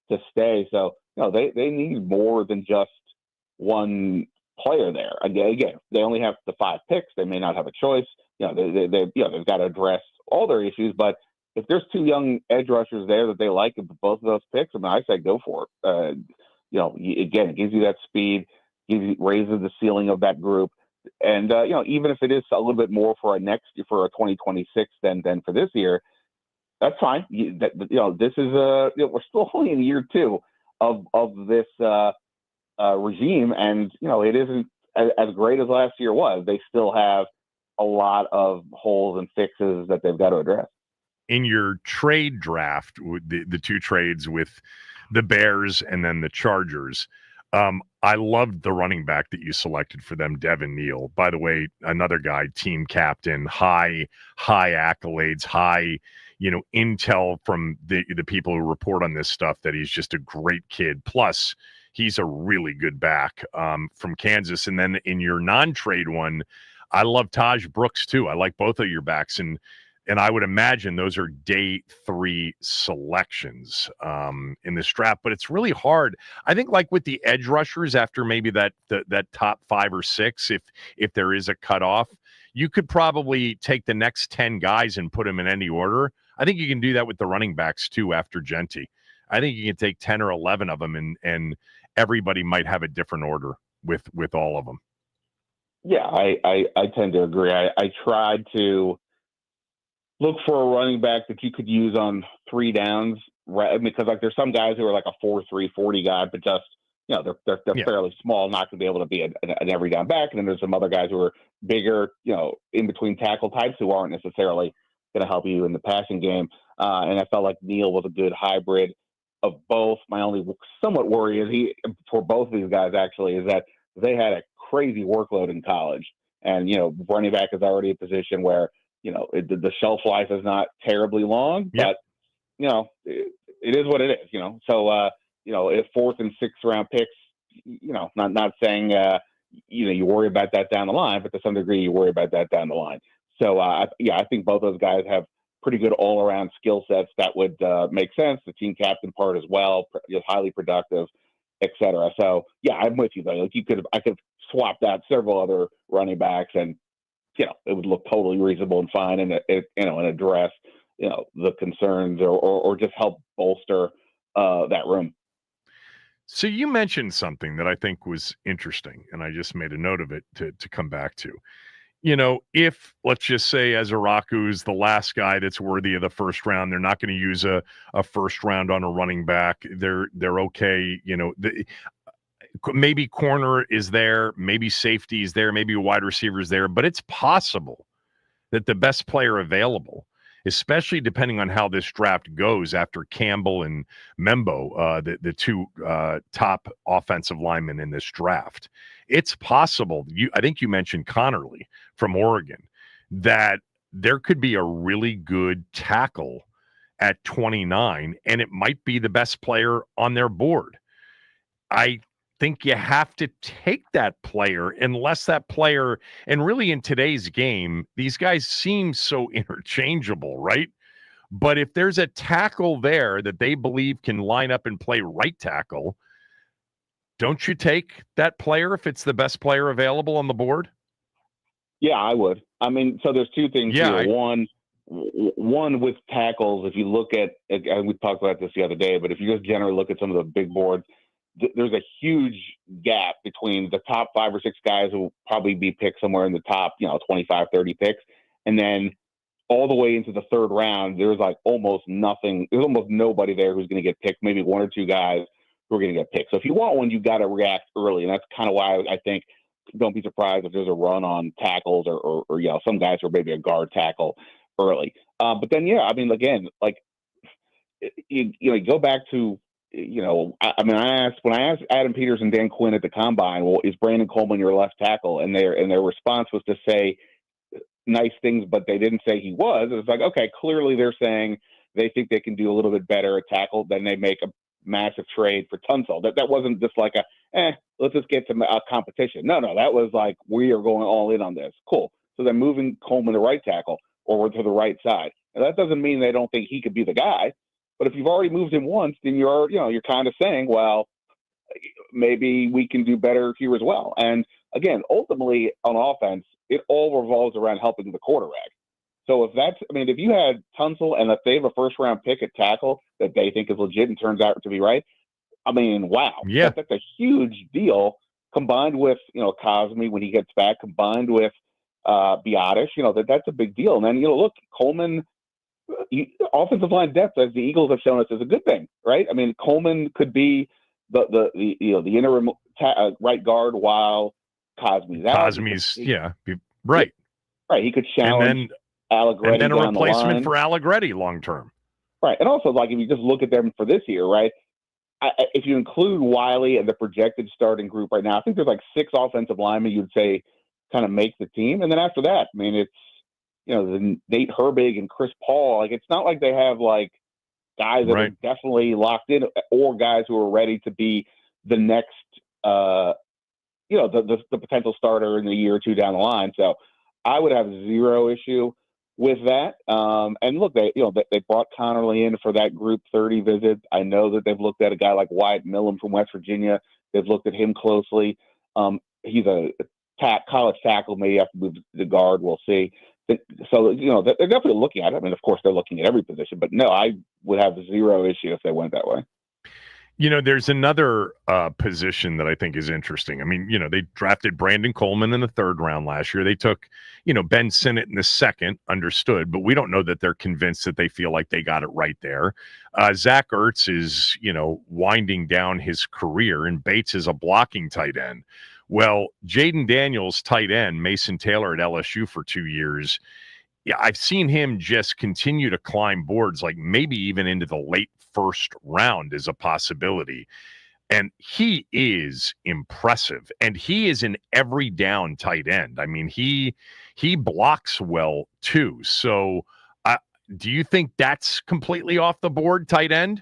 to stay. So, they need more than just one player there. Again, they only have the 5 picks. They may not have a choice. They've got to address all their issues. But if there's 2 young edge rushers there that they like, both of those picks, I mean, I say go for it. Again, it gives you that speed, raises the ceiling of that group. And, even if it is a little bit more for a 2026 than for this year, that's fine. This is we're still only in year 2 of this regime. And, it isn't as great as last year was. They still have a lot of holes and fixes that they've got to address. In your trade draft, the 2 trades with the Bears and then the Chargers, I loved the running back that you selected for them, Devin Neal. By the way, another guy, team captain, high accolades, high, intel from the people who report on this stuff that he's just a great kid. Plus, he's a really good back from Kansas. And then in your non-trade one, I love Taj Brooks too. I like both of your backs, and I would imagine those are day 3 selections in this draft. But it's really hard. I think, like with the edge rushers, after maybe that top 5 or 6, if there is a cutoff, you could probably take the next 10 guys and put them in any order. I think you can do that with the running backs too after Genty. I think you can take 10 or 11 of them, and everybody might have a different order with all of them. Yeah, I tend to agree. I tried to look for a running back that you could use on 3 downs, right? Because there's some guys who are like a 4-3 40 guy, but just they're fairly small, not going to be able to be an every down back. And then there's some other guys who are bigger, in between tackle types who aren't necessarily going to help you in the passing game. And I felt like Neal was a good hybrid of both. My only somewhat worry is for both of these guys actually is that they had a crazy workload in college, and running back is already a position where the shelf life is not terribly long, but it is what it is. So if 4th and 6th round picks, not saying you worry about that down the line, but to some degree you worry about that down the line. So I think both those guys have pretty good all around skill sets that would make sense. The team captain part as well, highly productive, etc. So I'm with you though. Like I could swap out several other running backs, and it would look totally reasonable and fine, and and address the concerns or just help bolster that room. So you mentioned something that I think was interesting, and I just made a note of it to come back to. If let's just say Azaraku is the last guy that's worthy of the first round, they're not going to use a first round on a running back. They're okay. Maybe corner is there, maybe safety is there, maybe a wide receiver is there, but it's possible that the best player available, especially depending on how this draft goes after Campbell and Membo, the two top offensive linemen in this draft, it's possible. I think you mentioned Connerly from Oregon, that there could be a really good tackle at 29, and it might be the best player on their board. I think you have to take that player unless that player, and really in today's game, these guys seem so interchangeable, right? But if there's a tackle there that they believe can line up and play right tackle, don't you take that player if it's the best player available on the board? Yeah, I would. I mean, so there's two things here. One with tackles, if you look at, we talked about this the other day, but if you just generally look at some of the big boards, there's a huge gap between the top 5 or 6 guys who will probably be picked somewhere in the top, 25, 30 picks. And then all the way into the third round, there's like almost nothing. There's almost nobody there who's going to get picked, maybe 1 or 2 guys who are going to get picked. So if you want one, you got to react early. And that's kind of why I think don't be surprised if there's a run on tackles or some guys who are maybe a guard tackle early. But then, I mean, again, like, you go back to, when I asked Adam Peters and Dan Quinn at the combine, well, is Brandon Coleman your left tackle? And their response was to say nice things, but they didn't say he was. It was like, okay, clearly they're saying they think they can do a little bit better at tackle than they make a massive trade for Tunsil. That wasn't just like let's just get some competition. No, that was like, we are going all in on this. Cool. So they're moving Coleman to right tackle or to the right side. Now, that doesn't mean they don't think he could be the guy. But if you've already moved him once, then you're kind of saying, well, maybe we can do better here as well. And again, ultimately on offense, it all revolves around helping the quarterback. So if you had Tunsil and if they have a first round pick at tackle that they think is legit and turns out to be right, I mean, wow. Yeah. That's a huge deal combined with, Cosme when he gets back, combined with Biotish, that's a big deal. And then, look, Coleman, offensive line depth, as the Eagles have shown us, is a good thing, right? I mean, Coleman could be the interim right guard while Cosme's out. Right. Right. He could challenge Allegretti, and then a replacement for line. Allegretti long term. Right, and also like if you just look at them for this year, right? If you include Wiley and the projected starting group right now, I think there's like 6 offensive linemen you'd say kind of make the team, and then after that, I mean, it's the Nate Herbig and Chris Paul. Like, it's not like they have like guys that are definitely locked in, or guys who are ready to be the next, the potential starter in a year or two down the line. So I would have zero issue with that. And look, they brought Connerly in for that group 30 visit. I know that they've looked at a guy like Wyatt Millum from West Virginia. They've looked at him closely. He's a college tackle, maybe have to move to guard. We'll see. So, they're definitely looking at it. I mean, of course, they're looking at every position, but no, I would have zero issue if they went that way. There's another position that I think is interesting. I mean, they drafted Brandon Coleman in the 3rd round last year. They took, Ben Sinnott in the 2nd, understood, but we don't know that they're convinced that they feel like they got it right there. Zach Ertz is, winding down his career, and Bates is a blocking tight end. Well, Jaden Daniels, tight end, Mason Taylor at LSU for 2 years. Yeah, I've seen him just continue to climb boards, like maybe even into the late 1st round is a possibility. And he is impressive. And he is an every down tight end. I mean, he blocks well too. So do you think that's completely off the board, tight end?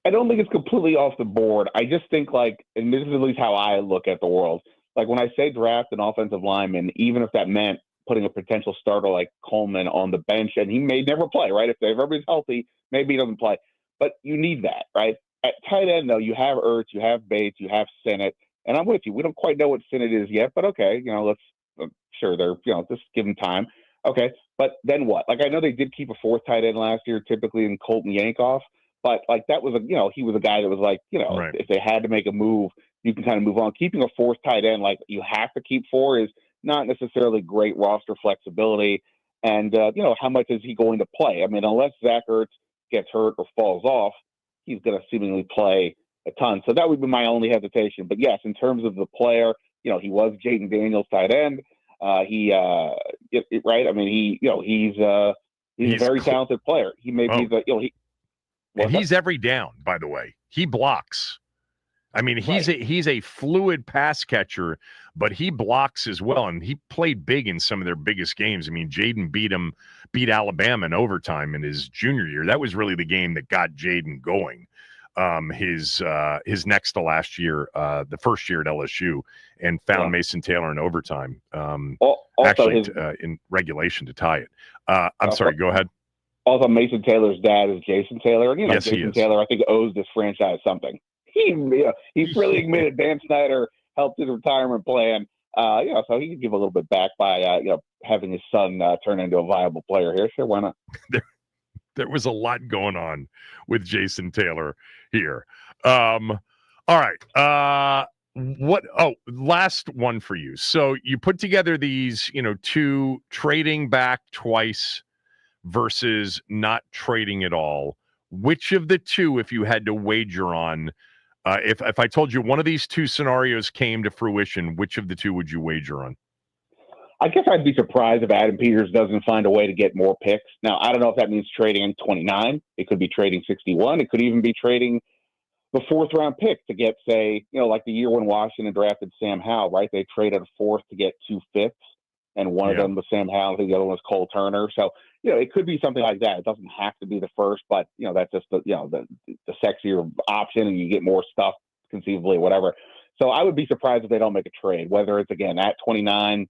I don't think it's completely off the board. I just think and this is at least how I look at the world. Like when I say draft an offensive lineman, even if that meant putting a potential starter like Coleman on the bench, and he may never play, right? If everybody's healthy, maybe he doesn't play. But you need that, right? At tight end, though, you have Ertz, you have Bates, you have Sinnott, and I'm with you. We don't quite know what Sinnott is yet, but okay, sure, they're, just give him time. Okay, but then what? Like, I know they did keep a 4th tight end last year, typically in Colton Yankoff, But like that was he was a guy that was like, Right. if they had to make a move, you can kind of move on. Keeping a fourth tight end, like you have to keep four, is not necessarily great roster flexibility. And how much is he going to play? I mean, unless Zach Ertz gets hurt or falls off, he's going to seemingly play a ton. So that would be my only hesitation. But yes, in terms of the player, he was Jaden Daniels tight end. Right. I mean, he's a very talented player. He may be and he's every down, by the way. He blocks. I mean, he's a fluid pass catcher, but he blocks as well, and he played big in some of their biggest games. I mean, Jaden beat Alabama in overtime in his junior year. That was really the game that got Jaden going. His next to last year, the first year at LSU, and found Mason Taylor in overtime. In regulation to tie it. I'm sorry. Go ahead. Also, Mason Taylor's dad is Jason Taylor, and yes, Jason Taylor, I think, owes this franchise something. He really admitted Dan Snyder helped his retirement plan. So he could give a little bit back by having his son turn into a viable player here. Sure, why not? There was a lot going on with Jason Taylor here. All right. Last one for you. So you put together these, two trading back twice versus not trading at all. Which of the two, if you had to wager on, if I told you one of these two scenarios came to fruition, which of the two would you wager on? I guess I'd be surprised if Adam Peters doesn't find a way to get more picks. Now, I don't know if that means trading in 29. It could be trading 61. It could even be trading the fourth round pick to get, say, like the year when Washington drafted Sam Howell, right? They traded a fourth to get 2 fifths, and one of them was Sam Howell, the other one was Cole Turner. So, it could be something like that. It doesn't have to be the first, but that's just the sexier option, and you get more stuff conceivably, whatever. So I would be surprised if they don't make a trade, whether it's again at 29.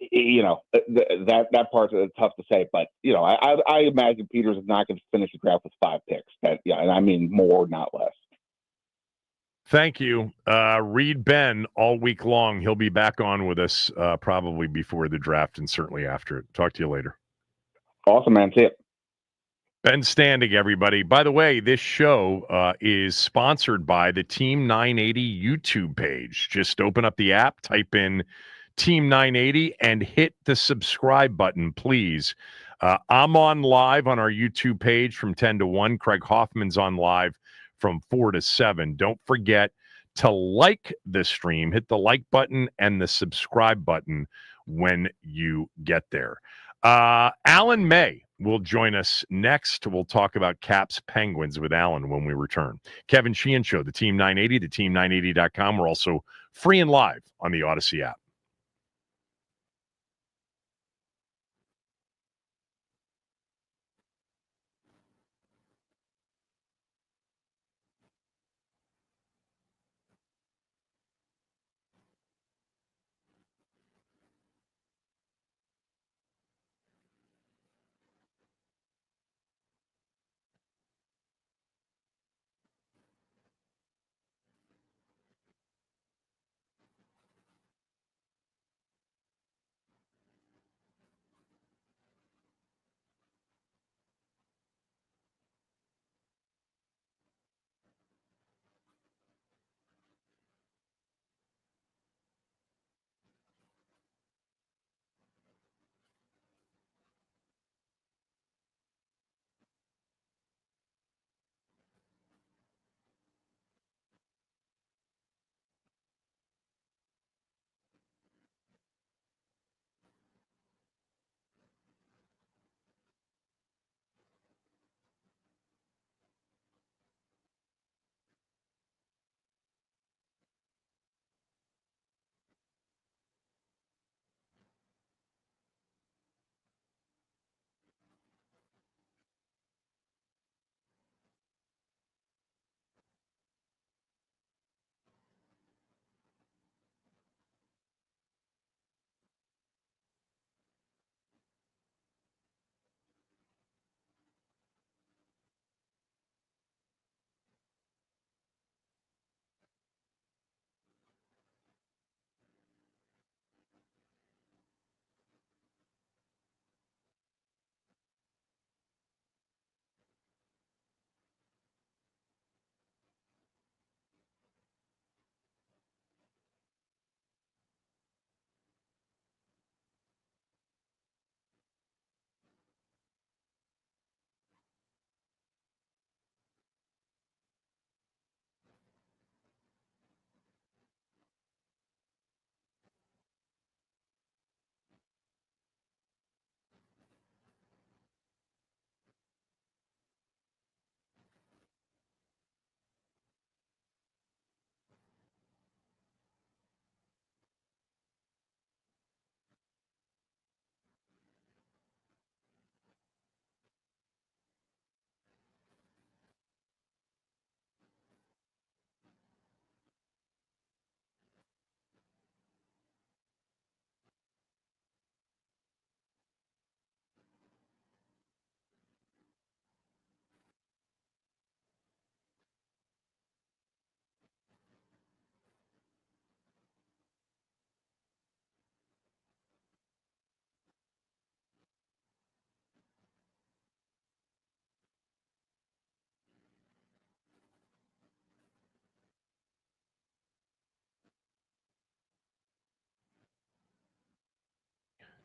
That part's tough to say, but I imagine Peters is not going to finish the draft with 5 picks. And I mean more, not less. Thank you. Read Ben all week long. He'll be back on with us probably before the draft and certainly after it. Talk to you later. Awesome, man. See it. Ben Standing, everybody. By the way, this show is sponsored by the Team 980 YouTube page. Just open up the app, type in Team 980, and hit the subscribe button, please. I'm on live on our YouTube page from 10 to 1. Craig Hoffman's on live from 4 to 7. Don't forget to like the stream. Hit the like button and the subscribe button when you get there. Alan May will join us next. We'll talk about Caps Penguins with Alan when we return. Kevin Sheehan Show, the Team 980, the team980.com. We're also free and live on the Odyssey app.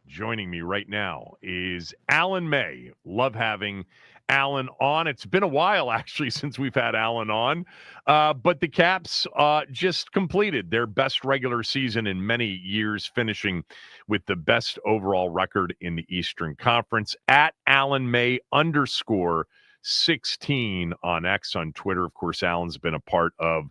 Joining me right now is Alan May. Love having Alan on. It's been a while, actually, since we've had Alan on. But the Caps just completed their best regular season in many years, finishing with the best overall record in the Eastern Conference at Alan May _16 on X on Twitter. Of course, Alan's been a part of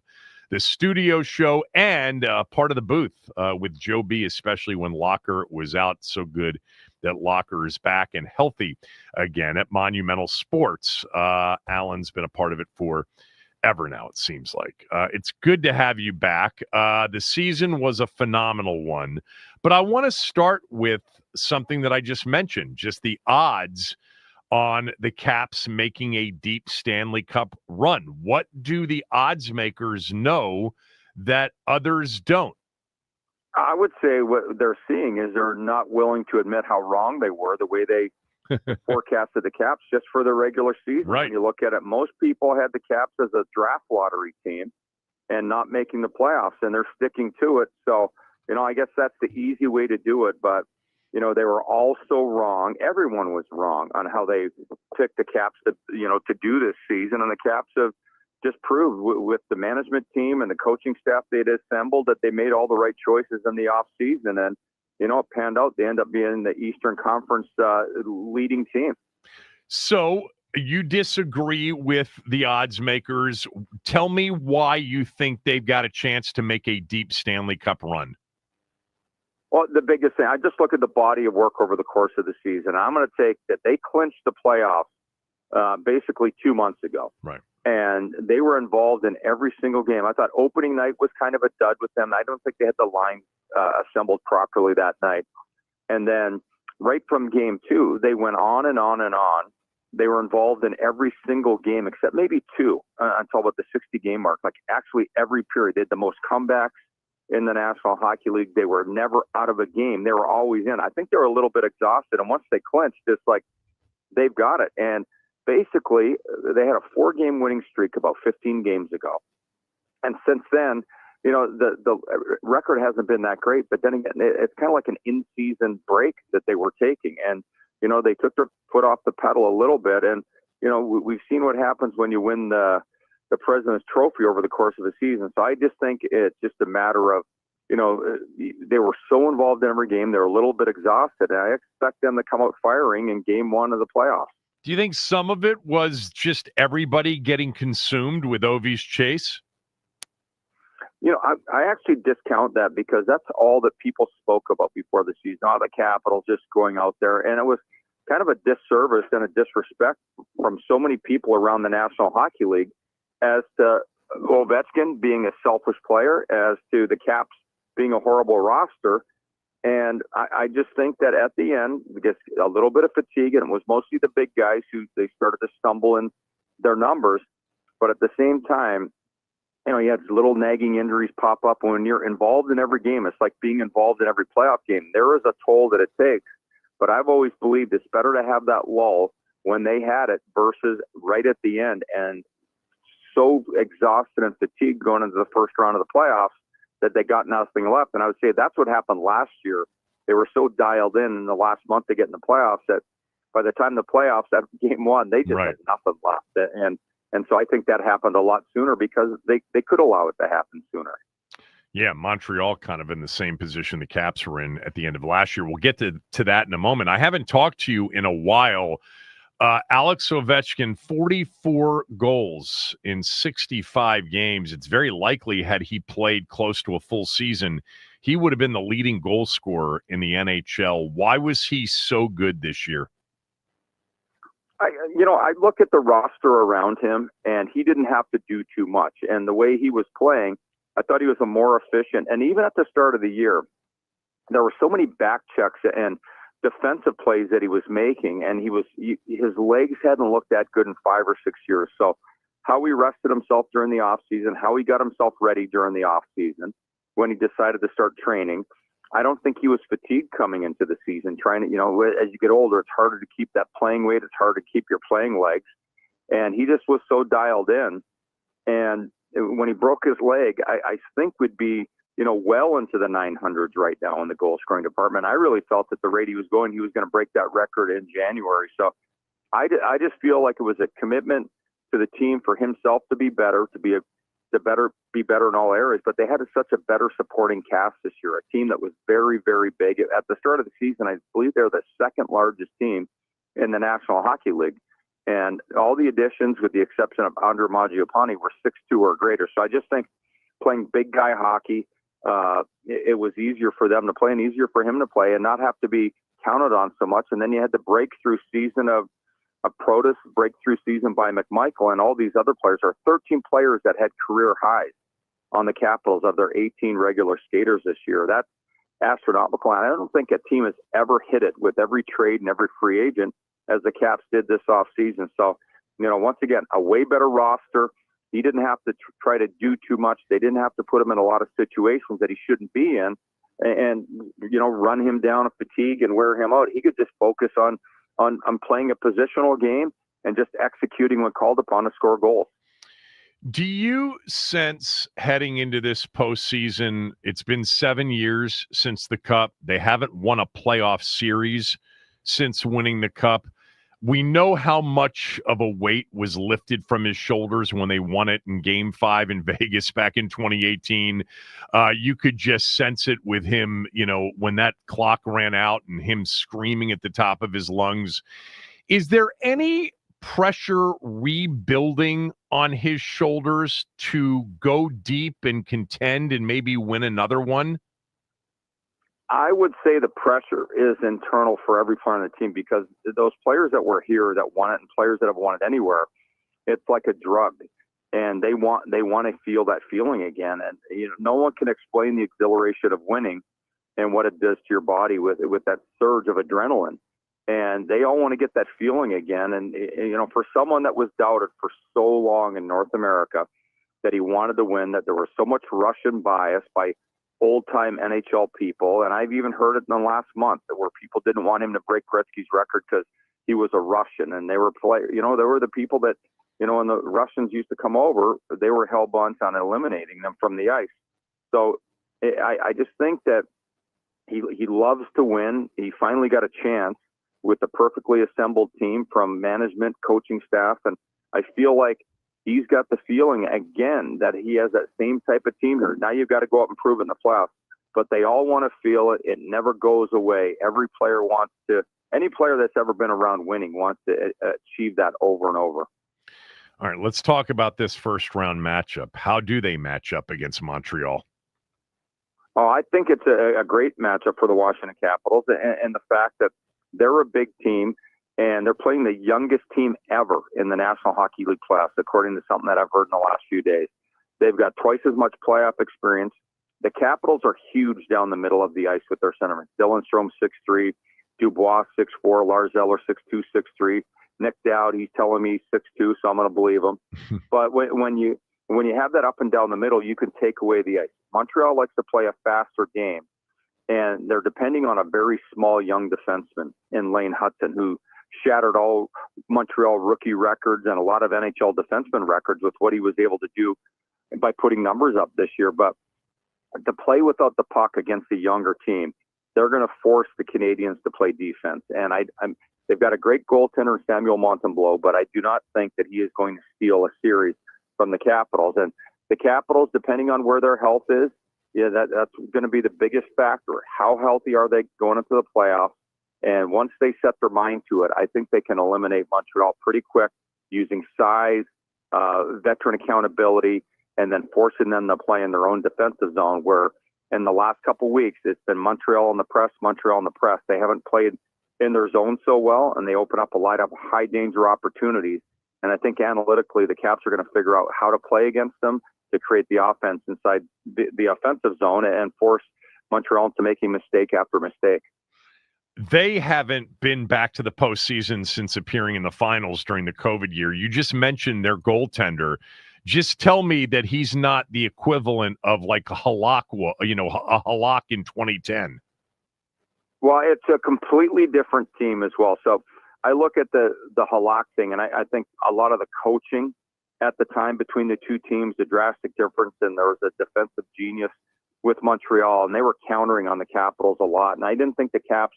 the studio show and part of the booth with Joe B, especially when Locker was out. So good that Locker is back and healthy again at Monumental Sports. Alan's been a part of it forever now, it seems like. It's good to have you back. The season was a phenomenal one, but I want to start with something that I just mentioned, just the odds on the Caps making a deep Stanley Cup run. What do the odds makers know that others don't? I would say what they're seeing is they're not willing to admit how wrong they were the way they forecasted the Caps just for the regular season. Right. When you look at it, most people had the Caps as a draft lottery team and not making the playoffs, and they're sticking to it. So, I guess that's the easy way to do it, but they were all so wrong. Everyone was wrong on how they picked the Caps to do this season. And the Caps have just proved with the management team and the coaching staff they'd assembled that they made all the right choices in the offseason. And, it panned out. They end up being the Eastern Conference leading team. So you disagree with the odds makers. Tell me why you think they've got a chance to make a deep Stanley Cup run. Well, the biggest thing, I just look at the body of work over the course of the season. I'm going to take that they clinched the playoffs basically 2 months ago. Right. And they were involved in every single game. I thought opening night was kind of a dud with them. I don't think they had the line assembled properly that night. And then right from game 2, they went on and on and on. They were involved in every single game except maybe 2 until about the 60-game mark. Like actually every period. They had the most comebacks in the National Hockey League. They were never out of a game. They were always in. I think they were a little bit exhausted. And once they clinched, it's like they've got it. And basically, they had a 4-game winning streak about 15 games ago. And since then, the record hasn't been that great. But then again, it's kind of like an in-season break that they were taking. And, they took their foot off the pedal a little bit. And, we've seen what happens when you win the President's Trophy over the course of a season. So I just think it's just a matter of, they were so involved in every game. They're a little bit exhausted. And I expect them to come out firing in game 1 of the playoffs. Do you think some of it was just everybody getting consumed with Ovi's chase? I actually discount that because that's all that people spoke about before the season. Oh, the Capitals just going out there. And it was kind of a disservice and a disrespect from so many people around the National Hockey League as to Ovechkin being a selfish player, as to the Caps being a horrible roster. And I just think that at the end, we get a little bit of fatigue, and it was mostly the big guys who they started to stumble in their numbers. But at the same time, you had little nagging injuries pop up. When you're involved in every game, it's like being involved in every playoff game. There is a toll that it takes. But I've always believed it's better to have that lull when they had it versus right at the end. And so exhausted and fatigued going into the first round of the playoffs that they got nothing left. And I would say that's what happened last year. They were so dialed in the last month to get in the playoffs that by the time the playoffs at game 1, they just had nothing left. And so I think that happened a lot sooner because they could allow it to happen sooner. Yeah, Montreal kind of in the same position the Caps were in at the end of last year. We'll get to that in a moment. I haven't talked to you in a while. Alex Ovechkin, 44 goals in 65 games. It's very likely had he played close to a full season, he would have been the leading goal scorer in the NHL. Why was he so good this year? I look at the roster around him, and he didn't have to do too much. And the way he was playing, I thought he was a more efficient. And even at the start of the year, there were so many back checks and defensive plays that he was making, and his legs hadn't looked that good in 5 or 6 years. So how he rested himself during the offseason, how he got himself ready during the offseason when he decided to start training. I don't think he was fatigued coming into the season trying to, as you get older, it's harder to keep that playing weight. It's hard to keep your playing legs. And he just was so dialed in. And when he broke his leg, I think would be well into the 900s right now in the goal scoring department. I really felt that the rate he was going to break that record in January. So I just feel like it was a commitment to the team for himself to be better, to be better in all areas. But they had such a better supporting cast this year, a team that was very, very big. At the start of the season, I believe they're the second largest team in the National Hockey League. And all the additions, with the exception of Andre Mangiapane, were 6'2" or greater. So I just think playing big guy hockey, it was easier for them to play and easier for him to play and not have to be counted on so much. And then you had the breakthrough season of Protas, breakthrough season by McMichael, and all these other players. Are 13 players that had career highs on the Capitals of their 18 regular skaters this year. That's astronomical. And I don't think a team has ever hit it with every trade and every free agent as the Caps did this offseason. So, once again, a way better roster. He didn't have to try to do too much. They didn't have to put him in a lot of situations that he shouldn't be in and run him down a fatigue and wear him out. He could just focus on playing a positional game and just executing when called upon to score goals. Do you sense heading into this postseason, it's been 7 years since the Cup. They haven't won a playoff series since winning the Cup. We know how much of a weight was lifted from his shoulders when they won it in Game 5 in Vegas back in 2018. You could just sense it with him, when that clock ran out and him screaming at the top of his lungs. Is there any pressure rebuilding on his shoulders to go deep and contend and maybe win another one? I would say the pressure is internal for every player on the team, because those players that were here that won it and players that have won it anywhere, it's like a drug, and they want to feel that feeling again. And no one can explain the exhilaration of winning and what it does to your body with that surge of adrenaline. And they all want to get that feeling again. And for someone that was doubted for so long in North America that he wanted to win, that there was so much Russian bias by old-time NHL people, and I've even heard it in the last month where people didn't want him to break Gretzky's record because he was a Russian, and they were there were the people that, when the Russians used to come over, they were hell-bent on eliminating them from the ice. So I just think that he loves to win. He finally got a chance with the perfectly assembled team from management, coaching staff, and I feel like he's got the feeling again that he has that same type of team here. Now you've got to go out and prove it in the playoffs, but they all want to feel it. It never goes away. Every player any player that's ever been around winning wants to achieve that over and over. All right, let's talk about this first round matchup. How do they match up against Montreal? Oh, I think it's a great matchup for the Washington Capitals, and the fact that they're a big team. And they're playing the youngest team ever in the National Hockey League playoffs, according to something that I've heard in the last few days. They've got twice as much playoff experience. The Capitals are huge down the middle of the ice with their centermen. Dylan Strome, 6'3", Dubois, 6'4", Lars Eller, 6'2", 6'3". Nick Dowd, he's telling me 6'2", so I'm going to believe him. But when you have that up and down the middle, you can take away the ice. Montreal likes to play a faster game, and they're depending on a very small young defenseman in Lane Hutton, who shattered all Montreal rookie records and a lot of NHL defenseman records with what he was able to do by putting numbers up this year. But to play without the puck against a younger team, they're going to force the Canadians to play defense. And they've got a great goaltender, Samuel Montembeault, but I do not think that he is going to steal a series from the Capitals. And the Capitals, depending on where their health is, that's going to be the biggest factor. How healthy are they going into the playoffs? And once they set their mind to it, I think they can eliminate Montreal pretty quick using size, veteran accountability, and then forcing them to play in their own defensive zone, where in the last couple of weeks, it's been Montreal in the press. They haven't played in their zone so well, and they open up a lineup of high-danger opportunities. And I think analytically, the Caps are going to figure out how to play against them to create the offense inside the offensive zone and force Montreal to making mistake after mistake. They haven't been back to the postseason since appearing in the finals during the COVID year. You just mentioned their goaltender. Just tell me that he's not the equivalent of like a Halak, a Halak in 2010. Well, it's a completely different team as well. So I look at the Halak thing, and I think a lot of the coaching at the time between the two teams, the drastic difference, and there was a defensive genius with Montreal, and they were countering on the Capitals a lot. And I didn't think the Caps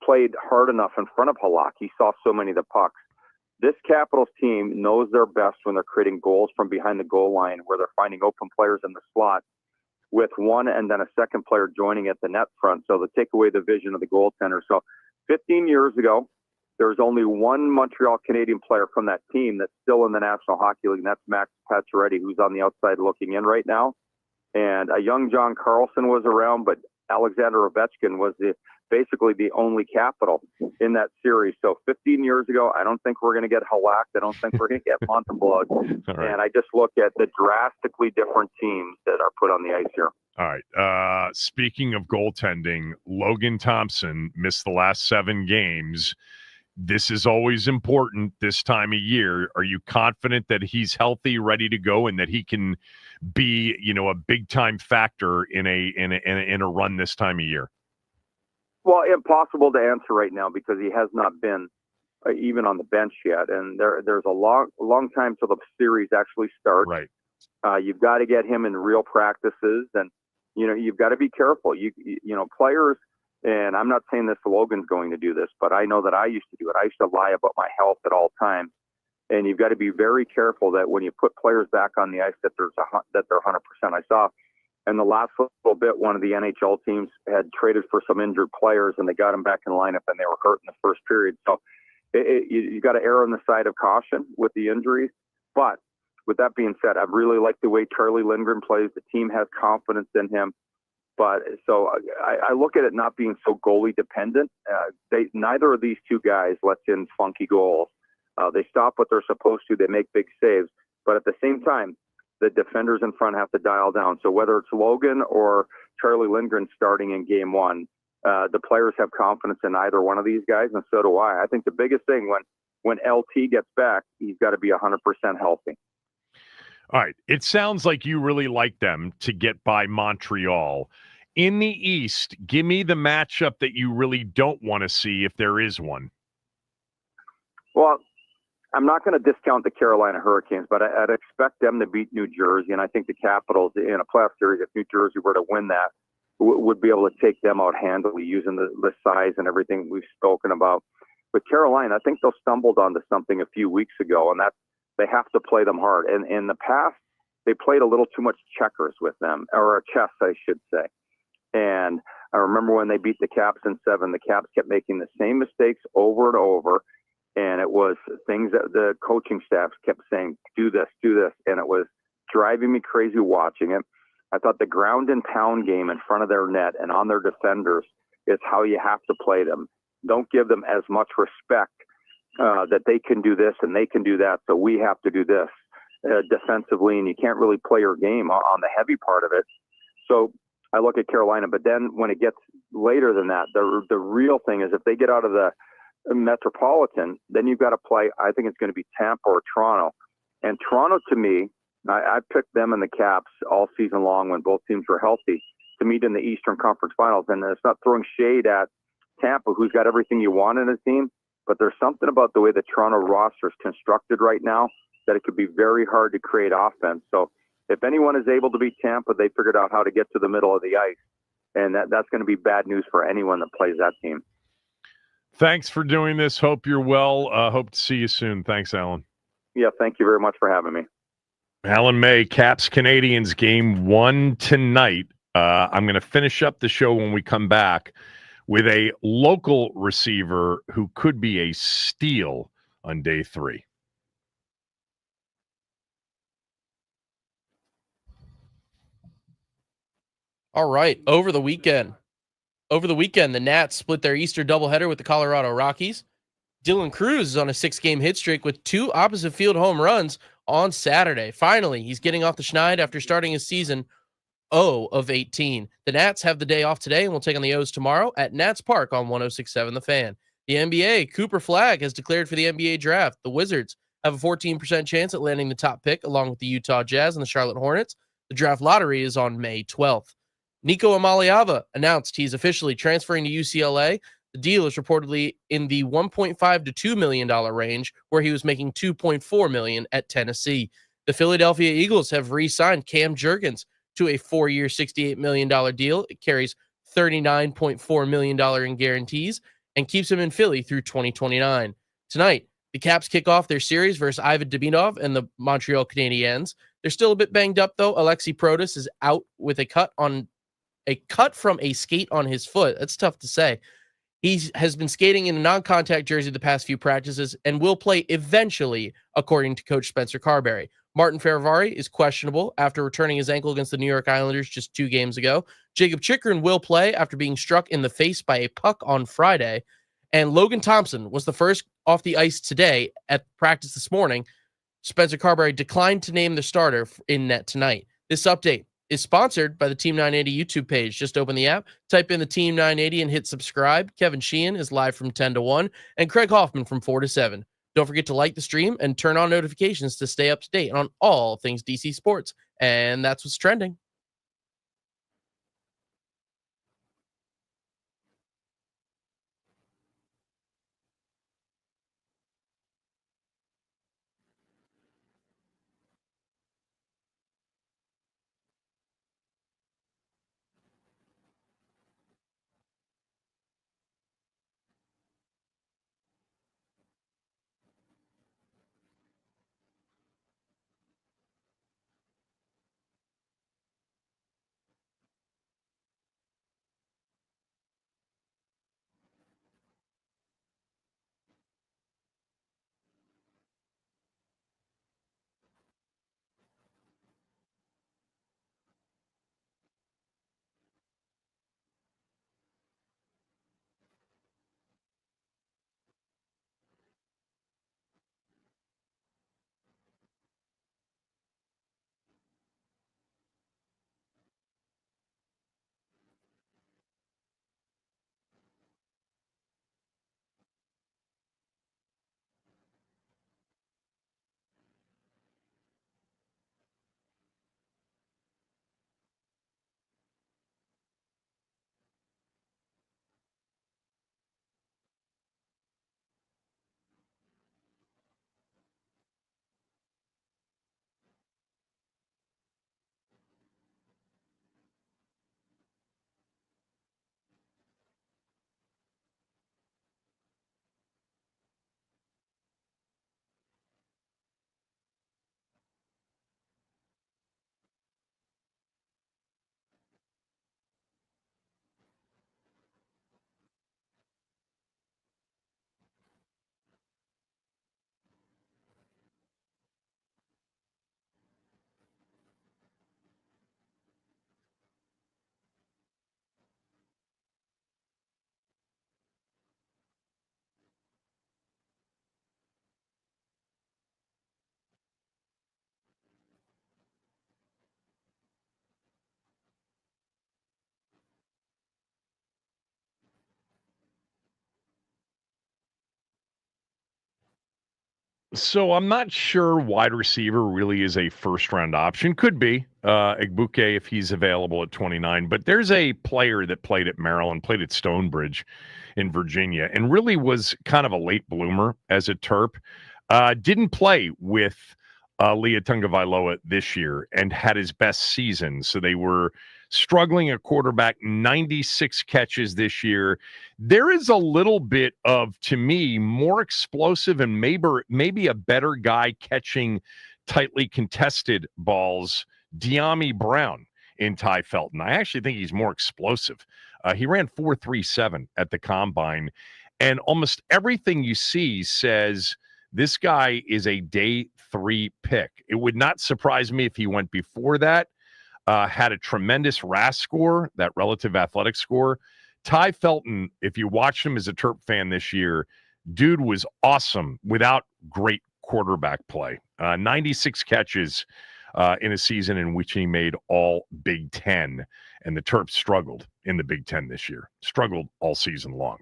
played hard enough in front of Halak. He saw so many of the pucks. This Capitals team knows their best when they're creating goals from behind the goal line, where they're finding open players in the slot with one and then a second player joining at the net front. So they take away the vision of the goaltender. So 15 years ago, there was only one Montreal Canadian player from that team that's still in the National Hockey League, and that's Max Pacioretty, who's on the outside looking in right now. And a young John Carlson was around, but Alexander Ovechkin was basically the only Capital in that series. So 15 years ago, I don't think we're going to get Halak. I don't think we're going to get Montembeaud. Right. And I just look at the drastically different teams that are put on the ice here. All right. Speaking of goaltending, Logan Thompson missed the last 7 games. This is always important this time of year. Are you confident that he's healthy, ready to go, and that he can be, a big time factor in a run this time of year? Well, impossible to answer right now because he has not been even on the bench yet, and there's a long time till the series actually starts. Right. You've got to get him in real practices, and you've got to be careful. You players. And I'm not saying this Logan's going to do this, but I know that I used to do it. I used to lie about my health at all times. And you've got to be very careful that when you put players back on the ice that they're 100%. I saw in the last little bit, one of the NHL teams had traded for some injured players, and they got them back in the lineup, and they were hurt in the first period. So you got to err on the side of caution with the injuries. But with that being said, I really like the way Charlie Lindgren plays. The team has confidence in him. But so I look at it not being so goalie dependent. Neither of these two guys lets in funky goals. They stop what they're supposed to. They make big saves. But at the same time, the defenders in front have to dial down. So whether it's Logan or Charlie Lindgren starting in game 1, the players have confidence in either one of these guys, and so do I. I think the biggest thing when LT gets back, he's got to be 100% healthy. All right. It sounds like you really like them to get by Montreal. In the East, give me the matchup that you really don't want to see if there is one. Well, I'm not going to discount the Carolina Hurricanes, but I'd expect them to beat New Jersey, and I think the Capitals in a playoff series, if New Jersey were to win that, would be able to take them out handily using the size and everything we've spoken about. With Carolina, I think they stumbled onto something a few weeks ago, and that's they have to play them hard. And in the past, they played a little too much checkers with them, or chess, I should say. And I remember when they beat the Caps in 7, the Caps kept making the same mistakes over and over. And it was things that the coaching staff kept saying, do this. And it was driving me crazy watching it. I thought the ground and pound game in front of their net and on their defenders is how you have to play them. Don't give them as much respect that they can do this and they can do that, so we have to do this defensively, and you can't really play your game on the heavy part of it. So I look at Carolina, but then when it gets later than that, the real thing is if they get out of the Metropolitan, then you've got to play, I think it's going to be Tampa or Toronto. And Toronto, to me, I picked them and the Caps all season long when both teams were healthy to meet in the Eastern Conference Finals. And it's not throwing shade at Tampa, who's got everything you want in his team, but there's something about the way the Toronto roster is constructed right now that it could be very hard to create offense. So if anyone is able to beat Tampa, they figured out how to get to the middle of the ice. And that's going to be bad news for anyone that plays that team. Thanks for doing this. Hope you're well. Hope to see you soon. Thanks, Alan. Yeah, thank you very much for having me. Alan May, Caps Canadians game 1 tonight. I'm going to finish up the show when we come back with a local receiver who could be a steal on day 3. All right. Over the weekend, the Nats split their Easter doubleheader with the Colorado Rockies. Dylan Cruz is on a 6-game hit streak with 2 opposite field home runs on Saturday. Finally, he's getting off the schneid after starting his season 0 of 18. The Nats have the day off today and will take on the O's tomorrow at Nats Park on 106.7 The Fan. The NBA, Cooper Flagg has declared for the NBA draft. The Wizards have a 14% chance at landing the top pick along with the Utah Jazz and the Charlotte Hornets. The draft lottery is on May 12th. Nico Amaliava announced he's officially transferring to UCLA. The deal is reportedly in the $1.5 to $2 million range, where he was making $2.4 million at Tennessee. The Philadelphia Eagles have re-signed Cam Jurgens to a 4-year, $68 million deal. It carries $39.4 million in guarantees and keeps him in Philly through 2029. Tonight, the Caps kick off their series versus Ivan Demidov and the Montreal Canadiens. They're still a bit banged up, though. Alexi Protas is out with a cut from a skate on his foot. That's tough to say. He has been skating in a non-contact jersey the past few practices and will play eventually, according to Coach Spencer Carberry. Martin Ferravari is questionable after returning his ankle against the New York Islanders just 2 games ago. Jacob Chychrun will play after being struck in the face by a puck on Friday. And Logan Thompson was the first off the ice today at practice this morning. Spencer Carberry declined to name the starter in net tonight. This update is sponsored by the Team 980 YouTube page. Just open the app, type in the Team 980 and hit subscribe. Kevin Sheehan is live from 10 to 1 and Craig Hoffman from 4 to 7. Don't forget to like the stream and turn on notifications to stay up to date on all things DC sports. And that's what's trending. So I'm not sure wide receiver really is a first-round option. Could be Igbuke if he's available at 29. But there's a player that played at Maryland, played at Stonebridge in Virginia, and really was kind of a late bloomer as a Terp. Didn't play with Lia Tungavailoa this year and had his best season. So they were struggling at quarterback, 96 catches this year. There is a little bit of, to me, more explosive and maybe a better guy catching tightly contested balls, De'Ami Brown in Ty Felton. I actually think he's more explosive. He ran 4.37 at the combine, and almost everything you see says this guy is a day 3 pick. It would not surprise me if he went before that. Had a tremendous RAS score, that relative athletic score. Ty Felton, if you watched him as a Terp fan this year, dude was awesome without great quarterback play. 96 catches in a season in which he made all Big Ten, and the Terps struggled in the Big Ten this year. Struggled all season long.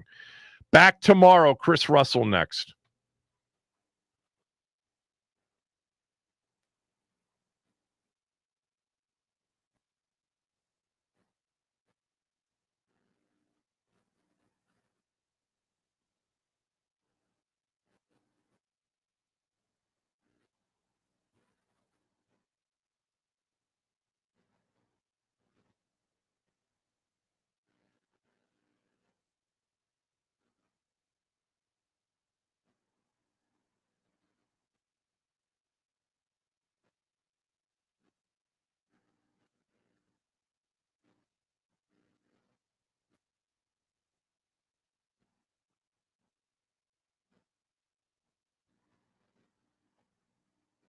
Back tomorrow, Chris Russell next.